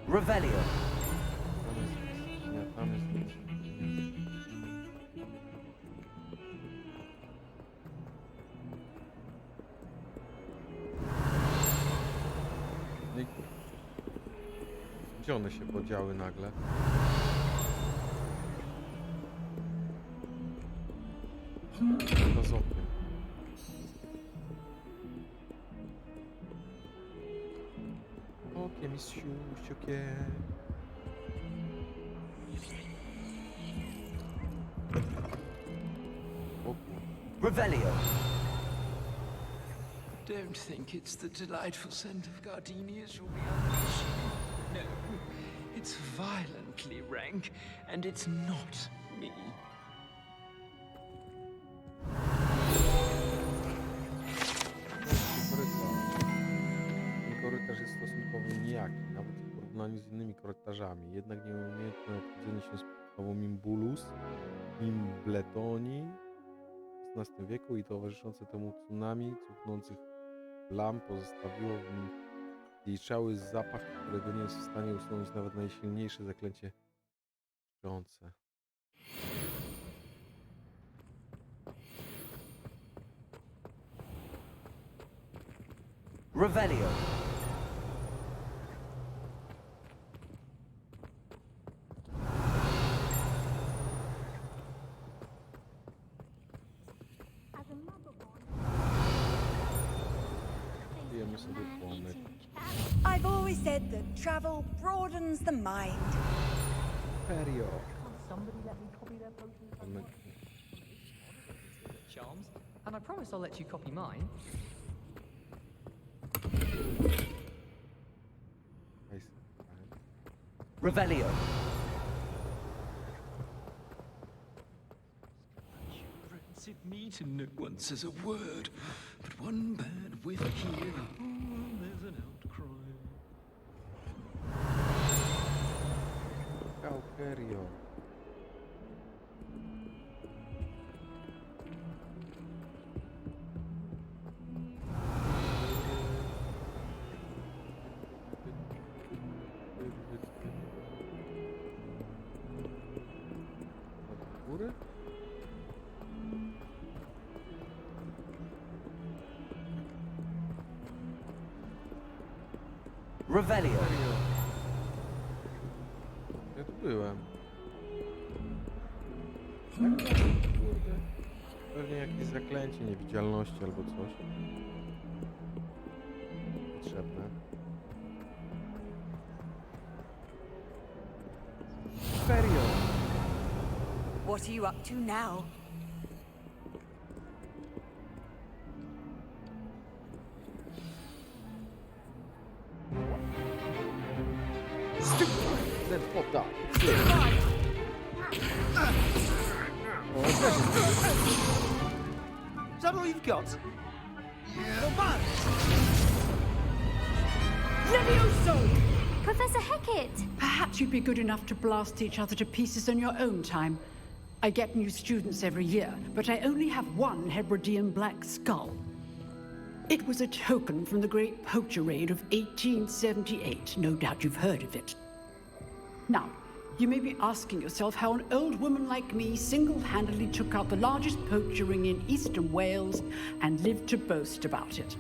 [SPEAKER 11] Revelio.
[SPEAKER 1] Tam jest nic. Gdzie one się podziały nagle? To z oknem. Okiem jest siusiokie.
[SPEAKER 11] Revelio.
[SPEAKER 16] Don't think it's the delightful scent of gardenias you'll be unleashing. No, it's violently rank, and it's not me.
[SPEAKER 1] Ten korytarz jest stosunkowo nijaki, nawet w porównaniu z innymi korytarzami. Jednak nieumiejętne obchodzenie się z podstawą Mimbulus, Mimbletoni w XVI wieku i towarzyszące temu tsunami cuchnących lam pozostawiło w nim zjeżdżały zapach, którego nie jest w stanie usunąć nawet najsilniejsze zaklęcie szczące.
[SPEAKER 11] Revelio.
[SPEAKER 1] Pijemy sobie płonek.
[SPEAKER 12] I've always said that travel broadens the mind.
[SPEAKER 1] Ferio.
[SPEAKER 10] Somebody let me copy their potions. Charms, and I promise I'll let you copy mine.
[SPEAKER 11] Revelio.
[SPEAKER 16] Rancid meat and no one says a word, but one bad whiff here, oh, there's an outcry.
[SPEAKER 1] Ferio. Góry?
[SPEAKER 11] Revelio.
[SPEAKER 1] Ja tu byłem. Kurde. Pewnie jakieś zaklęcie niewidzialności albo coś. Potrzebne. Ferio.
[SPEAKER 12] What are you up to now?
[SPEAKER 1] Then popped up.
[SPEAKER 11] Is that all you've got?
[SPEAKER 18] Levioso!
[SPEAKER 14] Professor Hecat!
[SPEAKER 18] Perhaps you'd be good enough to blast each other to pieces in your own time. I get new students every year, but I only have one Hebridean black skull. It was a token from the Great Poacher Raid of 1878. No doubt you've heard of it. Now, you may be asking yourself how an old woman like me single-handedly took out the largest poacher ring in eastern Wales and lived to boast about it.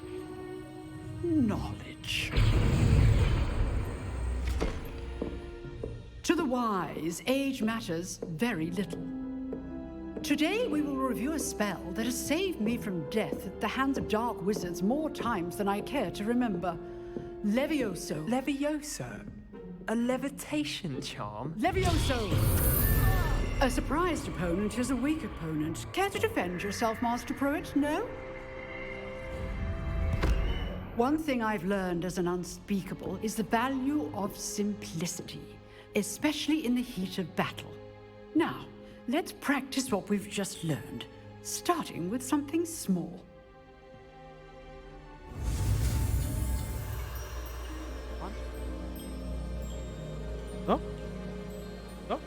[SPEAKER 18] Knowledge. To the wise, age matters very little. Today we will review a spell that has saved me from death at the hands of dark wizards more times than I care to remember. Levioso.
[SPEAKER 11] Levioso? A levitation charm?
[SPEAKER 18] Levioso! A surprised opponent is a weak opponent. Care to defend yourself, Master Pruitt? No? One thing I've learned as an unspeakable is the value of simplicity, especially in the heat of battle. Now, let's practice what we've just learned, starting with something small.
[SPEAKER 1] No? No?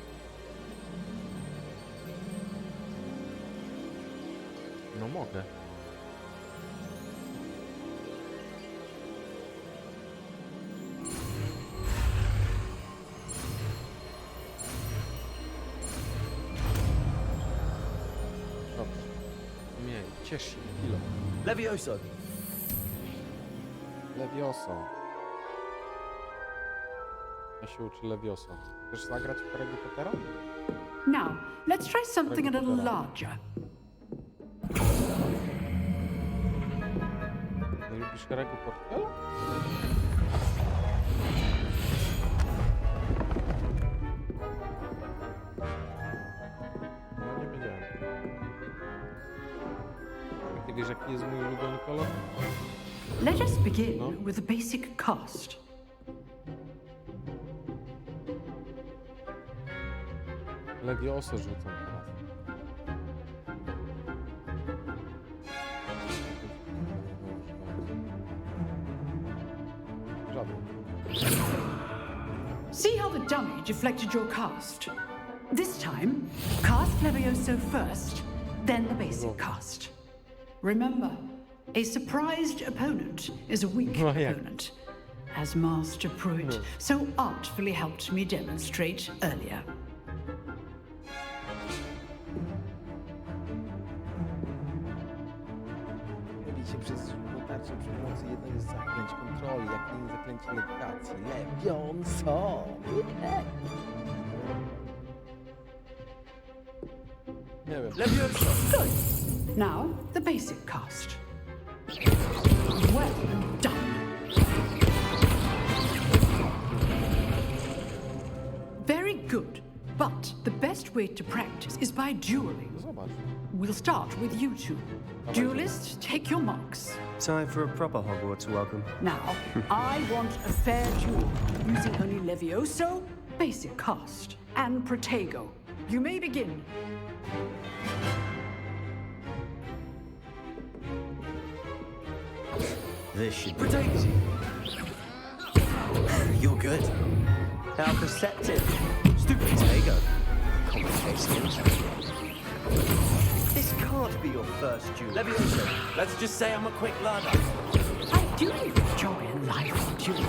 [SPEAKER 1] No mogę. Dobrze. Nie, ciesz się, chwilę.
[SPEAKER 11] Levioso.
[SPEAKER 1] Levioso. Ja się uczę Levioso. Chcesz zagrać w Harry'ego Pottera?
[SPEAKER 18] Now, let's try something a little larger.
[SPEAKER 1] Nie lubisz Harry'ego Pottera? No nie wiedziałem. Ty wiesz, jaki jest mój ulubiony kolor?
[SPEAKER 18] Let us begin with the basic cast.
[SPEAKER 1] Levioso rzucam teraz. Żaden.
[SPEAKER 18] See how the dummy deflected your cast? This time, cast Levioso first, then the basic cast. Remember, a surprised opponent is a weak opponent, as Master Pruitt so artfully helped me demonstrate earlier.
[SPEAKER 1] Robi się przez tarczę przy pomocy jednego z zaklęć kontroli, jak i zaklęcie lewitacji. Levioso! Nie wiem.
[SPEAKER 18] Levioso! Good. Now, the basic cast. Well done. Very good. But the best way to practice is by dueling.
[SPEAKER 1] Zobacz.
[SPEAKER 18] We'll start with you two. Duelists, take your marks.
[SPEAKER 3] Time for a proper Hogwarts welcome.
[SPEAKER 18] Now, I want a fair duel, using only Levioso, basic cast, and Protego. You may begin.
[SPEAKER 3] This should be
[SPEAKER 11] Protego.
[SPEAKER 3] easy.
[SPEAKER 11] You're good.
[SPEAKER 3] How perceptive.
[SPEAKER 11] Stupid Protego.
[SPEAKER 3] This can't be your first duel.
[SPEAKER 11] Levioso. Let's just say I'm a quick learner.
[SPEAKER 18] I do enjoy a lively duel.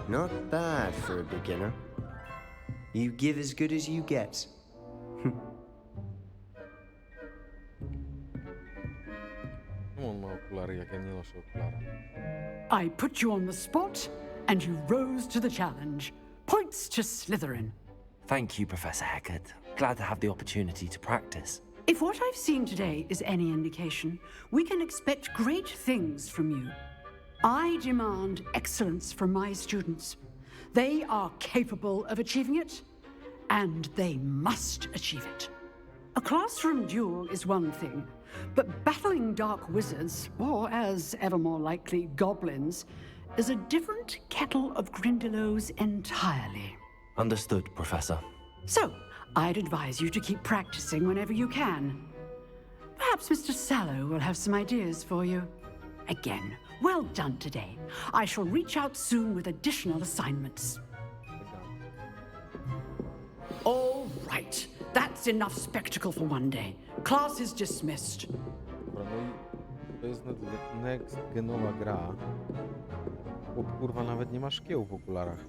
[SPEAKER 3] Not bad for a beginner. You give as good as you get.
[SPEAKER 1] Czemu on ma okulary, jak ja nie noszę okulara?
[SPEAKER 18] I put you on the spot, and you rose to the challenge. Points to Slytherin.
[SPEAKER 5] Thank you, Professor Hecat. Glad to have the opportunity to practice.
[SPEAKER 18] If what I've seen today is any indication, we can expect great things from you. I demand excellence from my students. They are capable of achieving it, and they must achieve it. A classroom duel is one thing, but battling dark wizards, or as ever more likely, goblins, is a different kettle of Grindylows entirely.
[SPEAKER 5] Understood, Professor.
[SPEAKER 18] So, I'd advise you to keep practicing whenever you can. Perhaps Mr. Sallow will have some ideas for you. Again, well done today. I shall reach out soon with additional assignments. All right, that's enough spectacle for one day. Class is dismissed.
[SPEAKER 1] Dobra, no i to jest next genowa gra. Chłop, kurwa, nawet nie ma szkieł w okularach.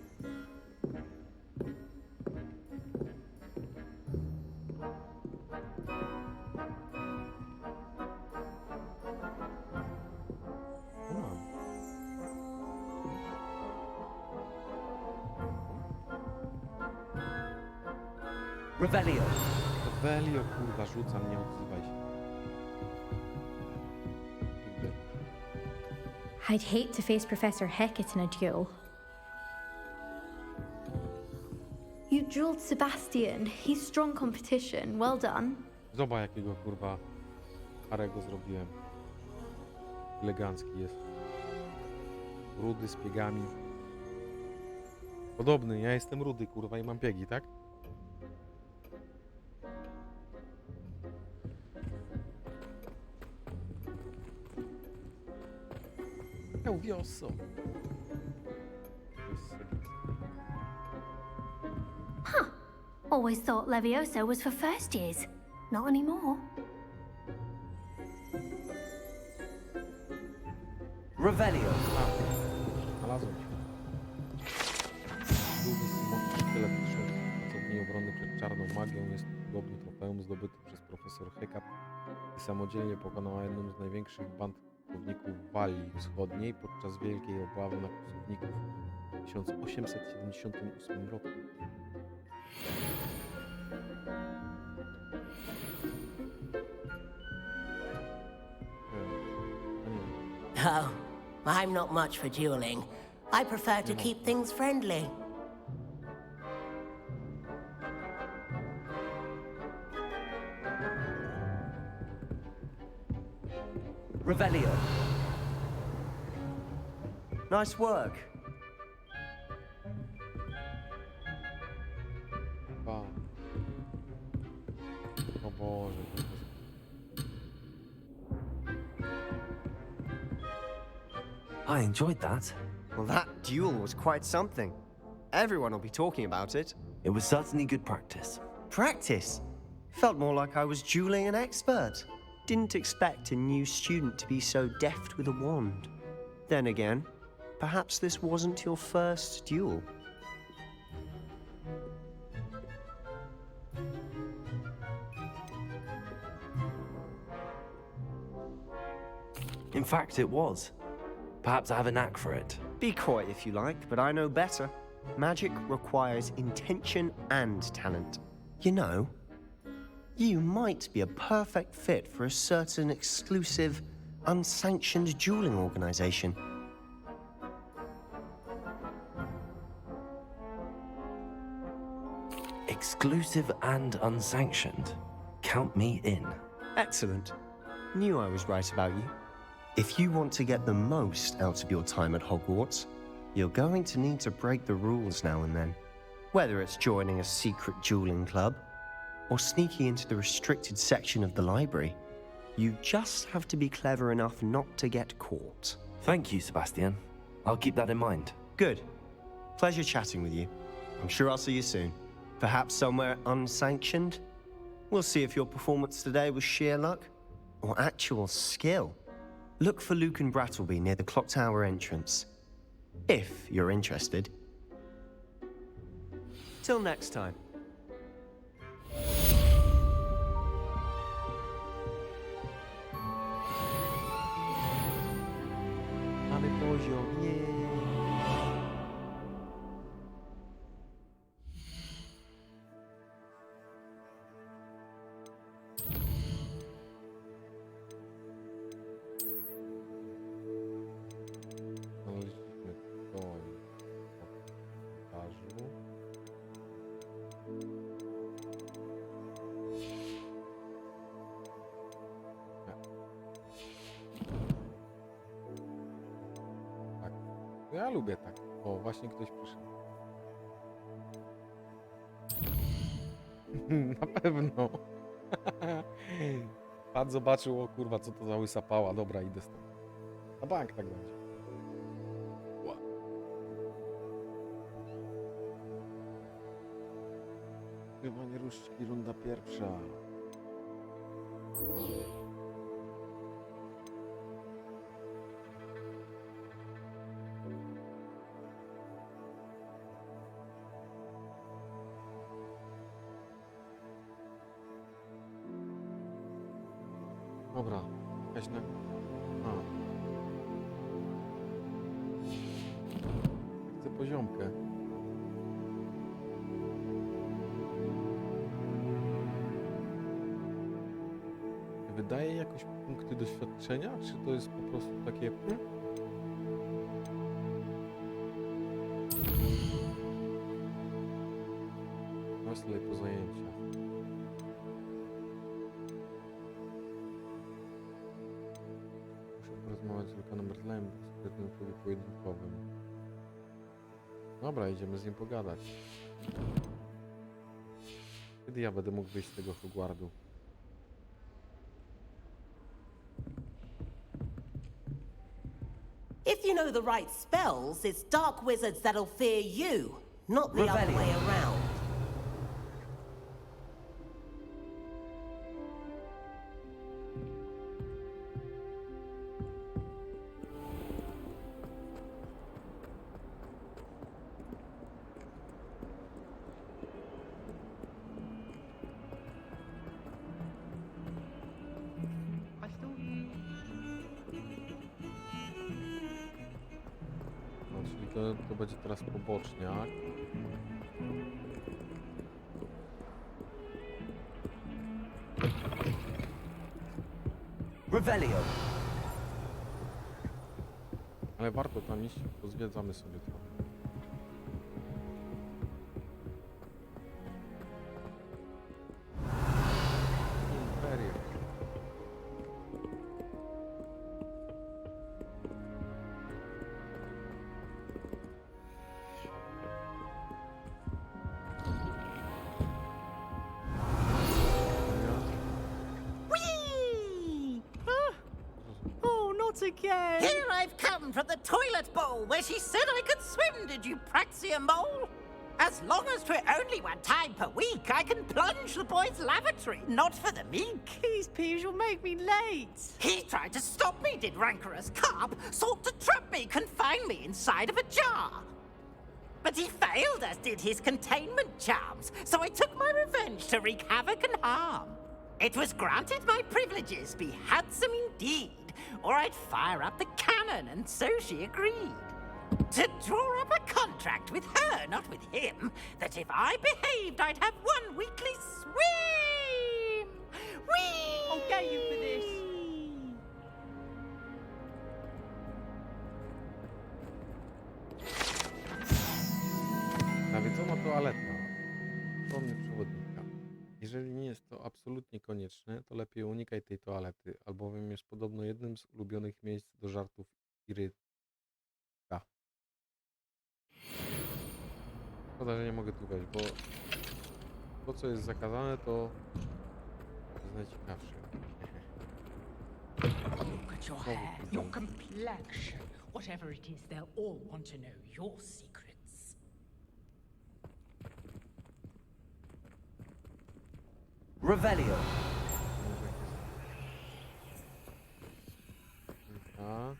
[SPEAKER 6] Revelio.
[SPEAKER 1] Revelio, kurwa, rzucam, nie odzywaj się.
[SPEAKER 19] I'd hate to face Professor Hecat in a duel.
[SPEAKER 7] You drilled Sebastian. He's strong competition. Well done.
[SPEAKER 1] Zobacz, jakiego kurwa Harego zrobiłem. Elegancki jest. Rudy z piegami. Podobny, ja jestem rudy, kurwa, i mam piegi, tak? Wioso.
[SPEAKER 14] Huh. Always thought Levioso was for first years. Not anymore.
[SPEAKER 6] Revelio.
[SPEAKER 1] Znalazłem cię. Długi smoczy szkielet pracowni obrony przed czarną magią jest podobny trofeum zdobyty przez profesor Hecat i samodzielnie pokonała jedną z największych band kłusowników Walii Wschodniej podczas wielkiej obawy na kłusowników w 1878 roku.
[SPEAKER 21] Oh, I'm not much for dueling. I prefer to keep things friendly.
[SPEAKER 6] Revelio.
[SPEAKER 3] Nice work.
[SPEAKER 1] O Boże.
[SPEAKER 3] I enjoyed that. Well, that duel was quite something. Everyone will be talking about it.
[SPEAKER 17] It was certainly good practice.
[SPEAKER 3] Practice? Felt more like I was dueling an expert. Didn't expect a new student to be so deft with a wand. Then again, perhaps this wasn't your first duel.
[SPEAKER 17] In fact, it was. Perhaps I have a knack for it.
[SPEAKER 3] Be coy if you like, but I know better. Magic requires intention and talent. You know, you might be a perfect fit for a certain exclusive, unsanctioned dueling organization.
[SPEAKER 17] Exclusive and unsanctioned. Count me in.
[SPEAKER 3] Excellent. Knew I was right about you. If you want to get the most out of your time at Hogwarts, you're going to need to break the rules now and then. Whether it's joining a secret dueling club, or sneaking into the restricted section of the library, you just have to be clever enough not to get caught.
[SPEAKER 17] Thank you, Sebastian. I'll keep that in mind.
[SPEAKER 3] Good. Pleasure chatting with you. I'm sure I'll see you soon. Perhaps somewhere unsanctioned? We'll see if your performance today was sheer luck, or actual skill. Look for Luke and Brattleby near the clock tower entrance. If you're interested. Till next time.
[SPEAKER 1] Mamy poziom, nie. Znaleźliśmy koń w korytarzu. Tak. Ja lubię tak. O, właśnie ktoś przyszedł. Na pewno. Pan zobaczył, o kurwa, co to za łysa pała. Dobra, idę stąd. Na bank tak będzie. Ła. Chyba różdżki, runda pierwsza. Dobra, jakaś na... A. Chcę poziomkę. wydaje jakoś punkty doświadczenia, czy to jest po prostu takie... Wesley po zajęciach. Muszę porozmawiać z Lukanem Bertlem w sekretnym klubie pojedynkowym. Dobra, idziemy z nim pogadać. Kiedy ja będę mógł wyjść z tego Hogwartu?
[SPEAKER 21] If you know the right spells, it's dark wizards that'll fear you, not the other way around.
[SPEAKER 1] No, czyli to będzie teraz poboczniak.
[SPEAKER 6] Revelio.
[SPEAKER 1] Ale warto tam iść, pozwiedzamy sobie trochę. Imperium.
[SPEAKER 21] Whee! Oh, not again! Here I've come from the toilet bowl where she said I could swim, did you praxia mole? As long as 'twere only one time per week, I can plunge the boy's lavatory, not for the meek. Please, Peeves, you'll make me late. He tried to stop me, did rancorous carp, sought to trap me, confine me inside of a jar. But he failed, as did his containment charms, so I took my revenge to wreak havoc and harm. It was granted my privileges be handsome indeed, or I'd fire up the cannon, and so she agreed. To draw up a contract with her, not with him, that if I behaved, I'd have one weekly swim! Whee! I'll get you for this.
[SPEAKER 1] Nawiedzona toaleta. Pomny przewodnika. Jeżeli nie jest to absolutnie konieczne, to lepiej unikaj tej toalety, albowiem jest podobno jednym z ulubionych miejsc do żartów Iryta. Szkoda, że nie mogę tu wejść, bo to, co jest zakazane, to jest najciekawsze.
[SPEAKER 8] Look at your hair, your complexion. Whatever it is, they'll all want to know your secrets.
[SPEAKER 6] Revelio.
[SPEAKER 1] A.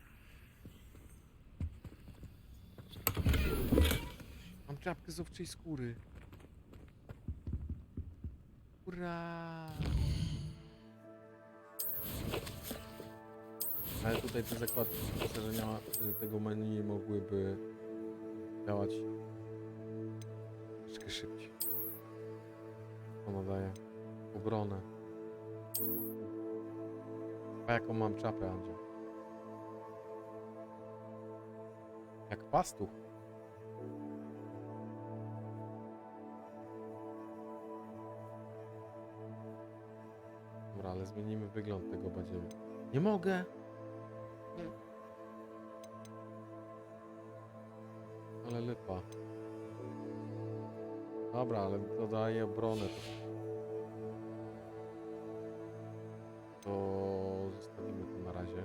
[SPEAKER 1] Mam czapkę z owczej skóry. Ura! Ale tutaj te zakładki wyposażenia tego menu mogłyby działać troszkę szybciej. Ona daje obronę. A jaką mam czapę, Andzia? Jak pastuch. Dobra, ale zmienimy wygląd tego badziewu. Nie mogę! Ale lipa. Dobra, ale to daje obronę. To zostawimy to na razie.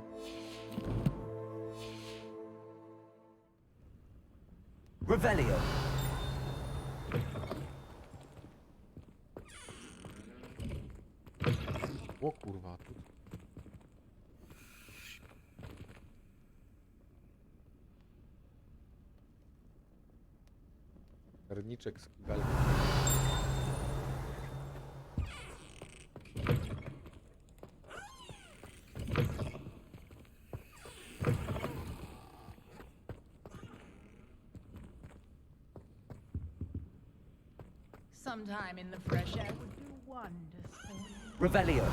[SPEAKER 6] Revelio.
[SPEAKER 1] O kurwa, tu. Karniczek z kibelkiem.
[SPEAKER 8] Sometime in the fresh air would do wonders for you.
[SPEAKER 6] Revelio.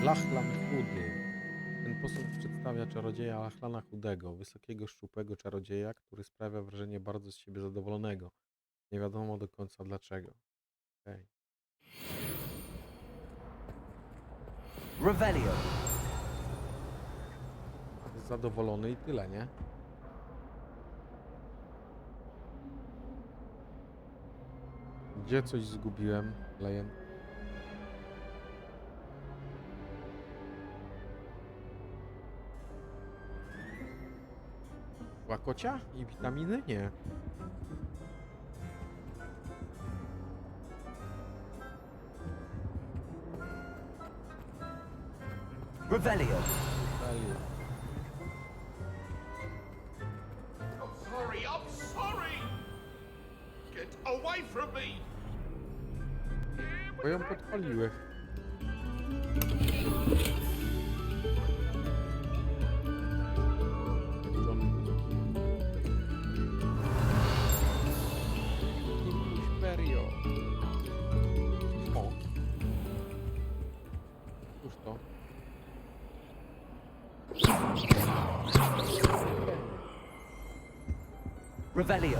[SPEAKER 1] Lachlan Chudy. Ten posąg przedstawia czarodzieja Lachlana Chudego, wysokiego, szczupłego czarodzieja, który sprawia wrażenie bardzo z siebie zadowolonego. Nie wiadomo do końca dlaczego. Okej.
[SPEAKER 11] Revelio.
[SPEAKER 1] Jest zadowolony i tyle, nie? Gdzie coś zgubiłem, Lejen? Łakocia i witaminy? Nie.
[SPEAKER 11] Revelio.
[SPEAKER 13] I'm sorry! Get away from me!
[SPEAKER 1] Bo ją podpaliłeś. Imperio. O. Cóż to?
[SPEAKER 11] Revelio.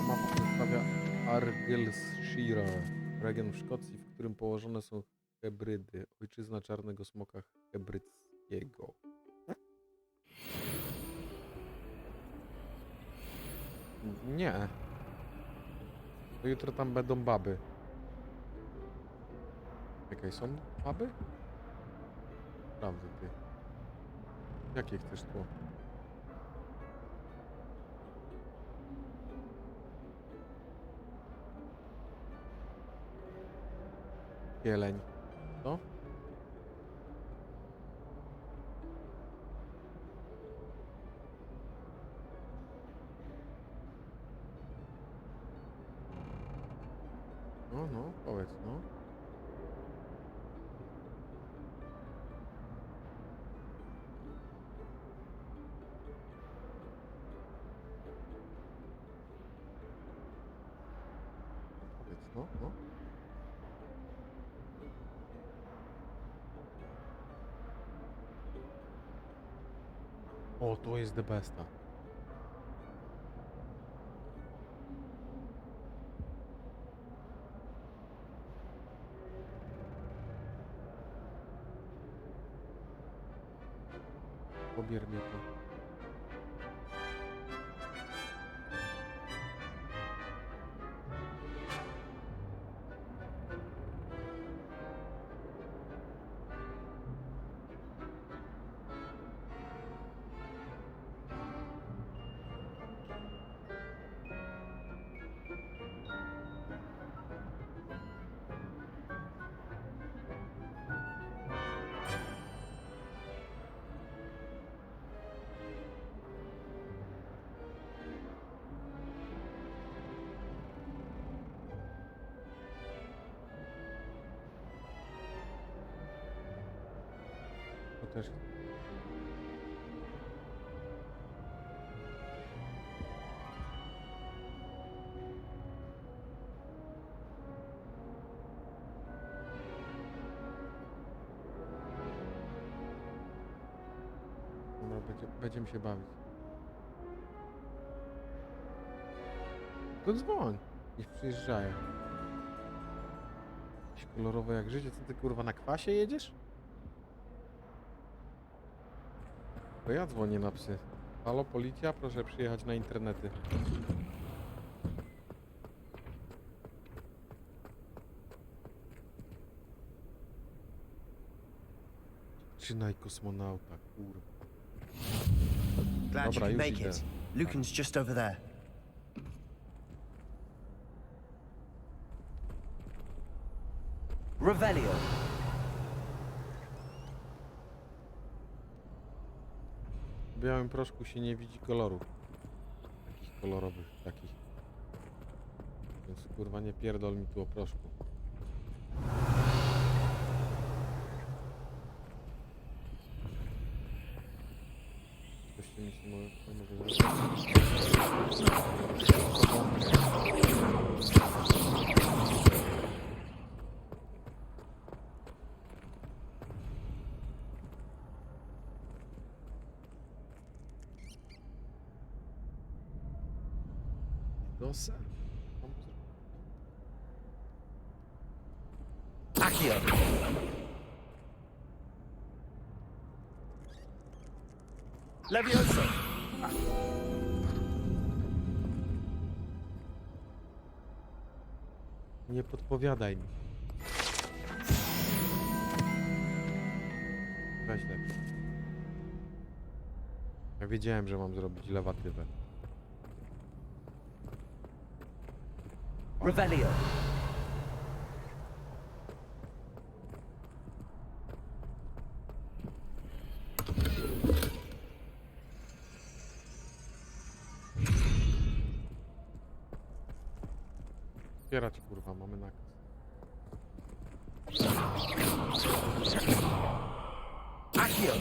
[SPEAKER 1] Mapa przedstawia Argyllshire, region w Szkocji, w którym położone są Hebrydy, ojczyzna czarnego smoka hebryckiego. Nie. To jutro tam będą baby. Czekaj, są baby? Sprawdzę, ty. Jakie chcesz tło? Jeleń. Co? No, no, powiedz, no. Powiedz, no, no. O, to jest the besta. Pobier mi to. To też. Dobra, będziemy się bawić. To dzwoń. Niech przyjeżdżają. Jakieś kolorowe jak życie. Co ty kurwa na kwasie jedziesz? To ja dzwonię na psy. Halo, policja, proszę przyjechać na internety. Dziewczyna i kosmonauta, kurwa.
[SPEAKER 3] Glad you
[SPEAKER 1] Dobra,
[SPEAKER 3] can
[SPEAKER 1] już
[SPEAKER 3] make
[SPEAKER 1] idę.
[SPEAKER 3] it. Lucan's just over there.
[SPEAKER 11] Revelio.
[SPEAKER 1] W białym proszku się nie widzi kolorów. Takich kolorowych, takich. Więc kurwa nie pierdol mi tu o proszku. Ktoś mi się może... Dosę.
[SPEAKER 11] Accio. Levioso.
[SPEAKER 1] Nie podpowiadaj mi. Weź lepiej. Ja wiedziałem, że mam zrobić lewatywę.
[SPEAKER 11] Revelio.
[SPEAKER 1] Otwierać, kurwa, mamy nakaz.
[SPEAKER 11] Accio.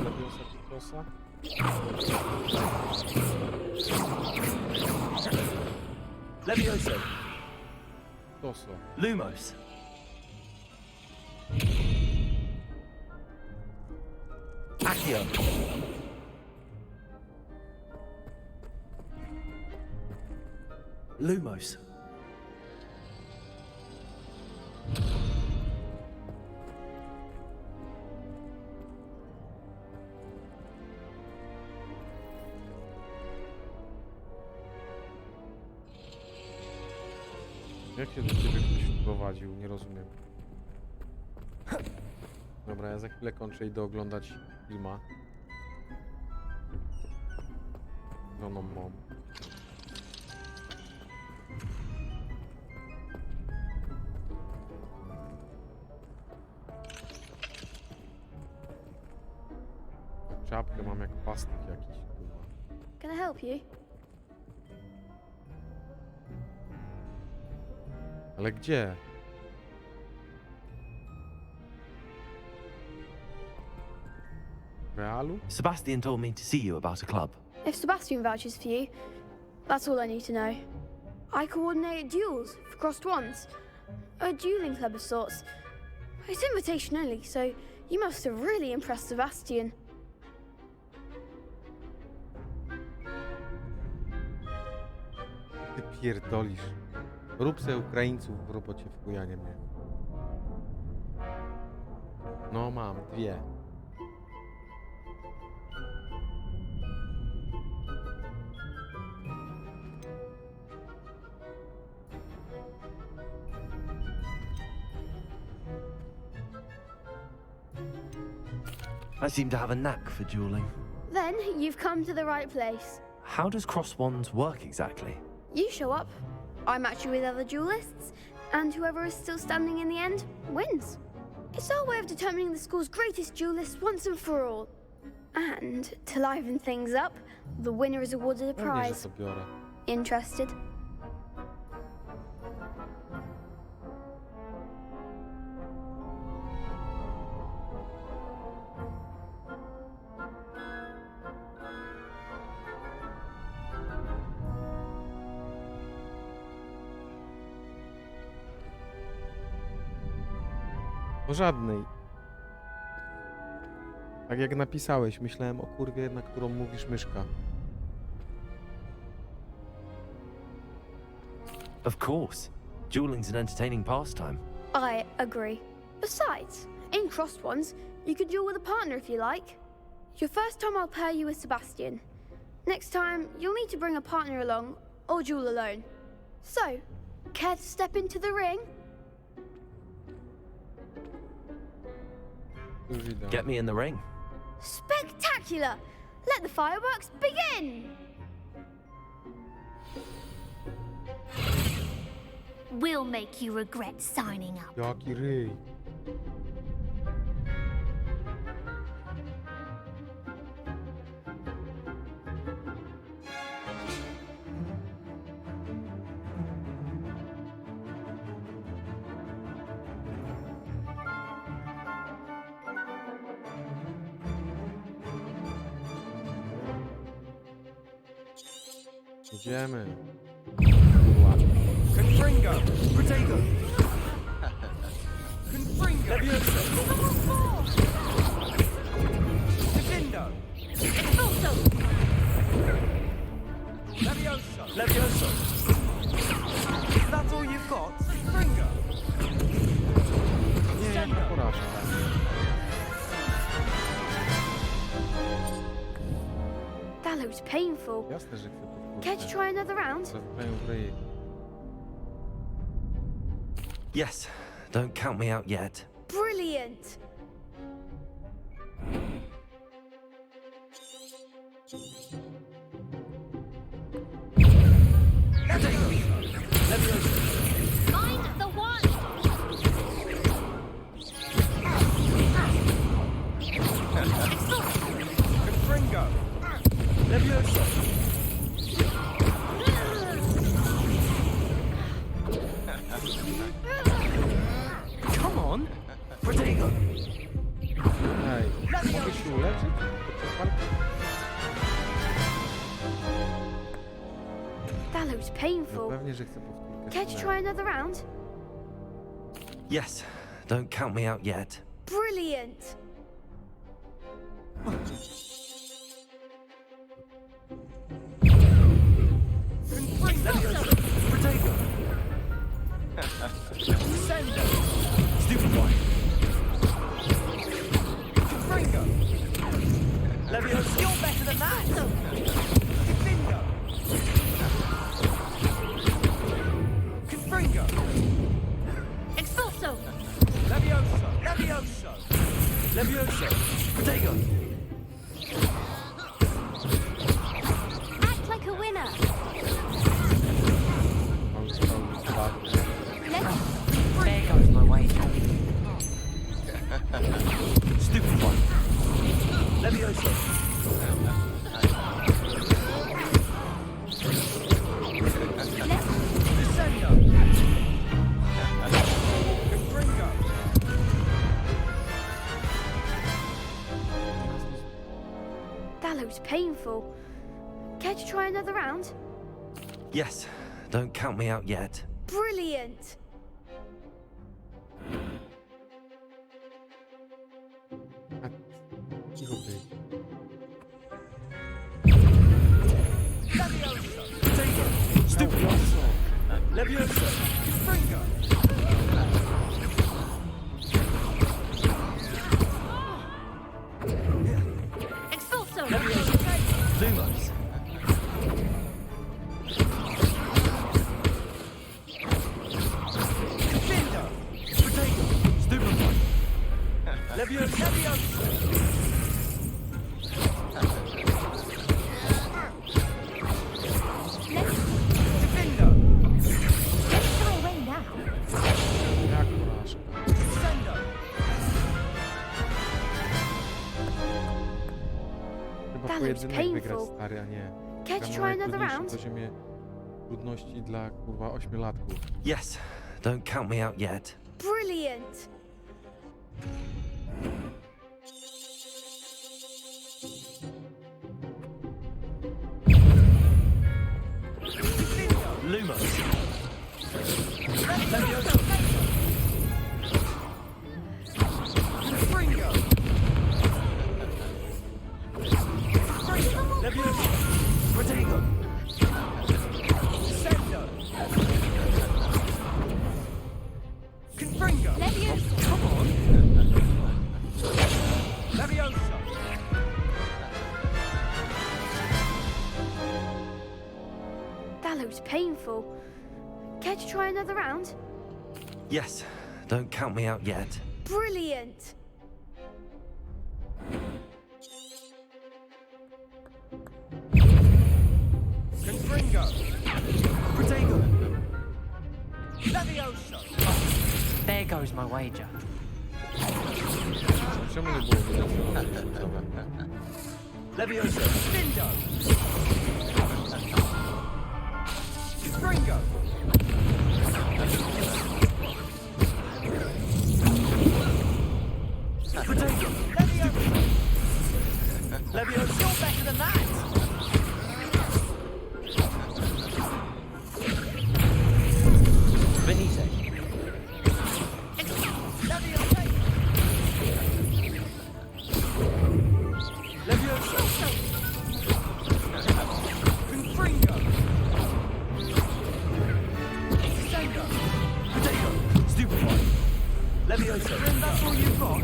[SPEAKER 1] Leviosa czy Tosa?
[SPEAKER 11] Levioso.
[SPEAKER 1] Toso.
[SPEAKER 11] Lumos. Accio.
[SPEAKER 5] Lumos.
[SPEAKER 1] Jak się do ciebie ktoś wprowadził? Nie rozumiem. Dobra, ja za chwilę kończę i idę oglądać filma. Żoną mom. Czapkę mam jak plastik jakiś, kurwa.
[SPEAKER 7] Can I help you?
[SPEAKER 1] Ale gdzie? W realu?
[SPEAKER 17] Sebastian told me to see you about a club.
[SPEAKER 7] If Sebastian vouches for you, that's all I need to know. I coordinate duels for crossed ones. A dueling club of sorts. It's invitation only, so you must have really impressed Sebastian.
[SPEAKER 1] Ty pierdolisz. Rób se Ukraińców w robocie w chujanie mnie. No mam, 2.
[SPEAKER 17] I seem to have a knack for dueling.
[SPEAKER 7] Then you've come to the right place.
[SPEAKER 17] How does cross wands work exactly?
[SPEAKER 7] You show up, I match you with other duelists, and whoever is still standing in the end wins. It's our way of determining the school's greatest duelist once and for all. And to liven things up, the winner is awarded a
[SPEAKER 1] Pewnie, że
[SPEAKER 7] prize.
[SPEAKER 1] to biorę.
[SPEAKER 7] Interested?
[SPEAKER 1] O żadnej. Tak jak napisałeś, myślałem o kurwie, na którą mówisz myszka.
[SPEAKER 17] Of course. Dueling's an entertaining pastime.
[SPEAKER 7] I agree. Besides, in crossed ones, you can duel with a partner if you like. Your first time I'll pair you with Sebastian. Next time, you'll need to bring a partner along, or duel alone. So, care to step into the ring?
[SPEAKER 17] Get me in the ring.
[SPEAKER 7] Spectacular! Let the fireworks begin!
[SPEAKER 14] We'll make you regret signing up.
[SPEAKER 1] Jaki ryj. Idziemy.
[SPEAKER 16] Confringo! Protego! Confringo! Levioso! Defendo!
[SPEAKER 14] Expulso!
[SPEAKER 16] Levioso! Levioso! Is that all you've got? Confringo!
[SPEAKER 1] Nie, jaka porażka.
[SPEAKER 7] That looks painful.
[SPEAKER 1] Jasne, że chcę
[SPEAKER 7] Care to try another round?
[SPEAKER 1] Zawracają w ryj.
[SPEAKER 17] Yes, don't count me out yet.
[SPEAKER 7] Brilliant!
[SPEAKER 14] Mind the one!
[SPEAKER 16] Confringo! Levioso! Come on! Protego!
[SPEAKER 1] Ej, mogę się uleczyć? Podczas walki?
[SPEAKER 7] That looks
[SPEAKER 1] No
[SPEAKER 7] painful.
[SPEAKER 1] pewnie, że chcę powtórkę.
[SPEAKER 7] Care to try another round?
[SPEAKER 17] Yes, don't count me out yet.
[SPEAKER 7] Brilliant!
[SPEAKER 16] Protego! Sendo! Stupid boy! Confringo! Levioso! You're better than that! Defendo! Confringo!
[SPEAKER 14] Expulso!
[SPEAKER 16] Levioso! Levioso! Levioso! Protego!
[SPEAKER 14] Act like a winner!
[SPEAKER 20] There goes my wager.
[SPEAKER 16] Stupid one! Levioso! Descendo! Confringo!
[SPEAKER 7] That looks painful. Care to try another round?
[SPEAKER 17] Yes, don't count me out yet.
[SPEAKER 7] Brilliant!
[SPEAKER 1] Cicho być.
[SPEAKER 16] Levioso! Protego! Stupid one! Levioso! Confringo!
[SPEAKER 14] Expulso!
[SPEAKER 17] Lumos.
[SPEAKER 16] Defendo! Protego!
[SPEAKER 17] Stupid one.
[SPEAKER 16] Levioso! Levioso! Defendo!
[SPEAKER 14] Let's go away now.
[SPEAKER 1] Jak porażka.
[SPEAKER 16] Sendo!
[SPEAKER 1] Chyba
[SPEAKER 7] That looks
[SPEAKER 1] pojedynek wygrać,
[SPEAKER 7] painful.
[SPEAKER 1] stary, a nie.
[SPEAKER 7] Care to
[SPEAKER 1] Gram
[SPEAKER 7] try
[SPEAKER 1] na
[SPEAKER 7] another
[SPEAKER 1] najtrudniejszym
[SPEAKER 7] round?
[SPEAKER 1] poziomie trudności dla kurwa 8-latków.
[SPEAKER 17] Yes, don't count me out yet.
[SPEAKER 7] Brilliant!
[SPEAKER 17] Lumos.
[SPEAKER 16] Confringo! Levioso! Protego! Sendo! Confringo! Come on! Levioso!
[SPEAKER 7] That looks painful. Care to try another round?
[SPEAKER 17] Yes, don't count me out yet.
[SPEAKER 7] Brilliant!
[SPEAKER 16] Confringo! Protego! Levioso!
[SPEAKER 20] There goes my wager.
[SPEAKER 1] Czemu nie było widać? Dobra.
[SPEAKER 16] Levioso! Lindo! Confringo! Protego! Levioso! Levioso! You're better than that!
[SPEAKER 11] Leviosa.
[SPEAKER 6] That's all you've got?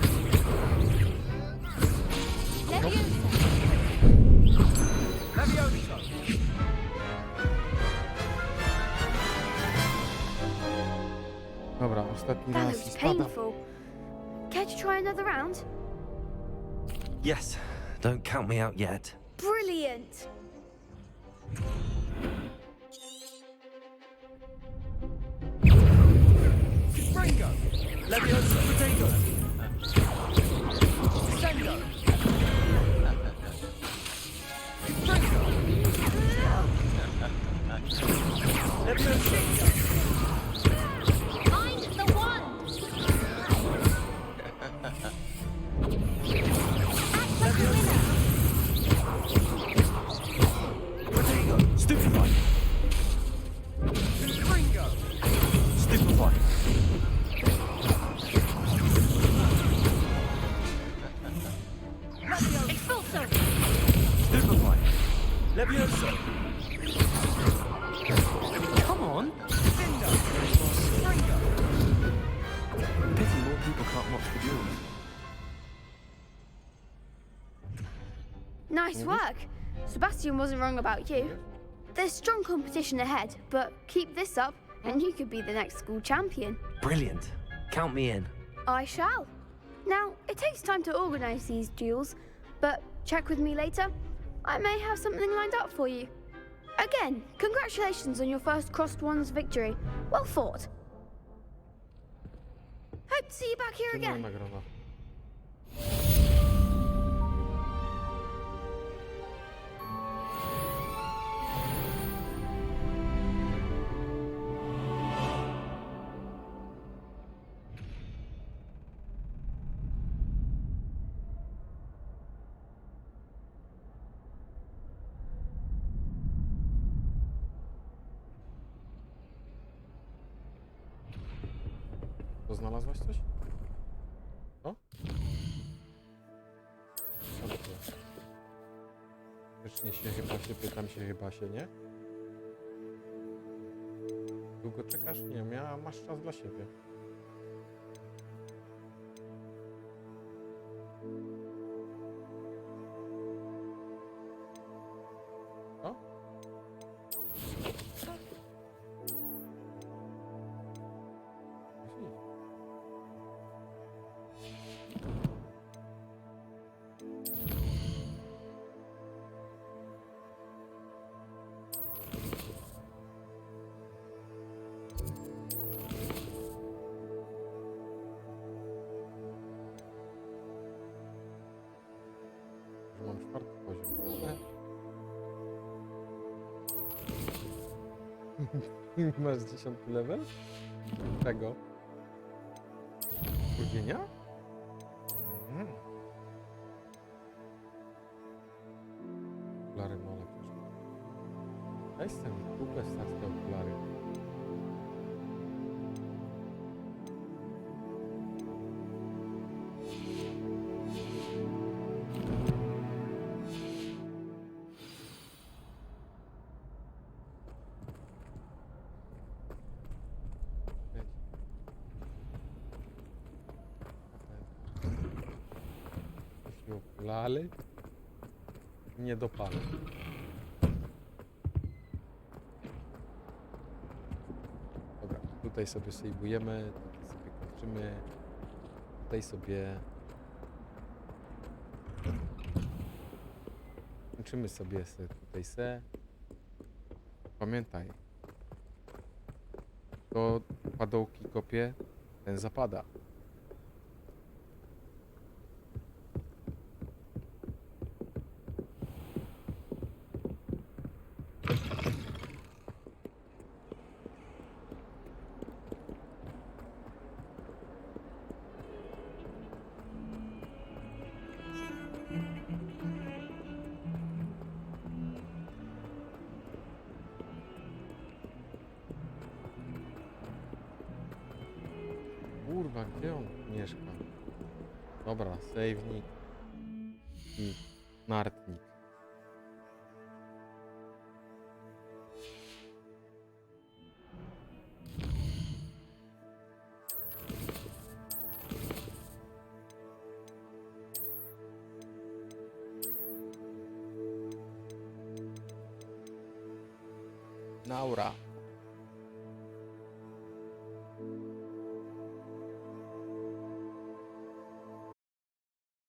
[SPEAKER 6] Leviosa.
[SPEAKER 1] Dobra, ostatni
[SPEAKER 7] That
[SPEAKER 1] raz i
[SPEAKER 7] looks
[SPEAKER 1] spadam.
[SPEAKER 7] painful. Care to try another round?
[SPEAKER 17] Yes, don't count me out yet.
[SPEAKER 7] Brilliant!
[SPEAKER 6] Springo.
[SPEAKER 11] Leviosa.
[SPEAKER 6] Potato. Sendo. Springo.
[SPEAKER 11] Leviosa.
[SPEAKER 14] I'm the one!
[SPEAKER 6] Potato.
[SPEAKER 17] Stupefy.
[SPEAKER 6] Springo.
[SPEAKER 17] Stupefy.
[SPEAKER 14] Expulso!
[SPEAKER 17] Stupefy.
[SPEAKER 11] Leviosa.
[SPEAKER 20] Come on!
[SPEAKER 6] Cinder. Springo.
[SPEAKER 17] Pity more people can't watch the duels.
[SPEAKER 7] Nice work. Sebastian wasn't wrong about you. There's strong competition ahead, but keep this up and you could be the next school champion.
[SPEAKER 17] Brilliant. Count me in.
[SPEAKER 7] I shall. Now, it takes time to organise these duels, but check with me later. I may have something lined up for you. Again, congratulations on your first Crossed Ones victory. Well fought. Hope to see you back here again.
[SPEAKER 1] Nagroda. To znalazłaś coś? O? Wiecznie się chyba się, pytam się chyba się, nie? Długo czekasz? Nie, masz czas dla siebie. O? Mam 4. poziom. Masz 10. level? Czego? Kurwienia? Mhm. Okulary mole przecież. Daj sobie dupę starskie okulary. Jeśli okulary nie dopalę. Dobra, tutaj sobie sejwujemy, tutaj sobie kończymy, tutaj sobie kończymy sobie tutaj se. Pamiętaj, kto padołki kopie, ten zapada. Kurwa, gdzie on mieszka? Dobra, savenik i nartnik. Naura.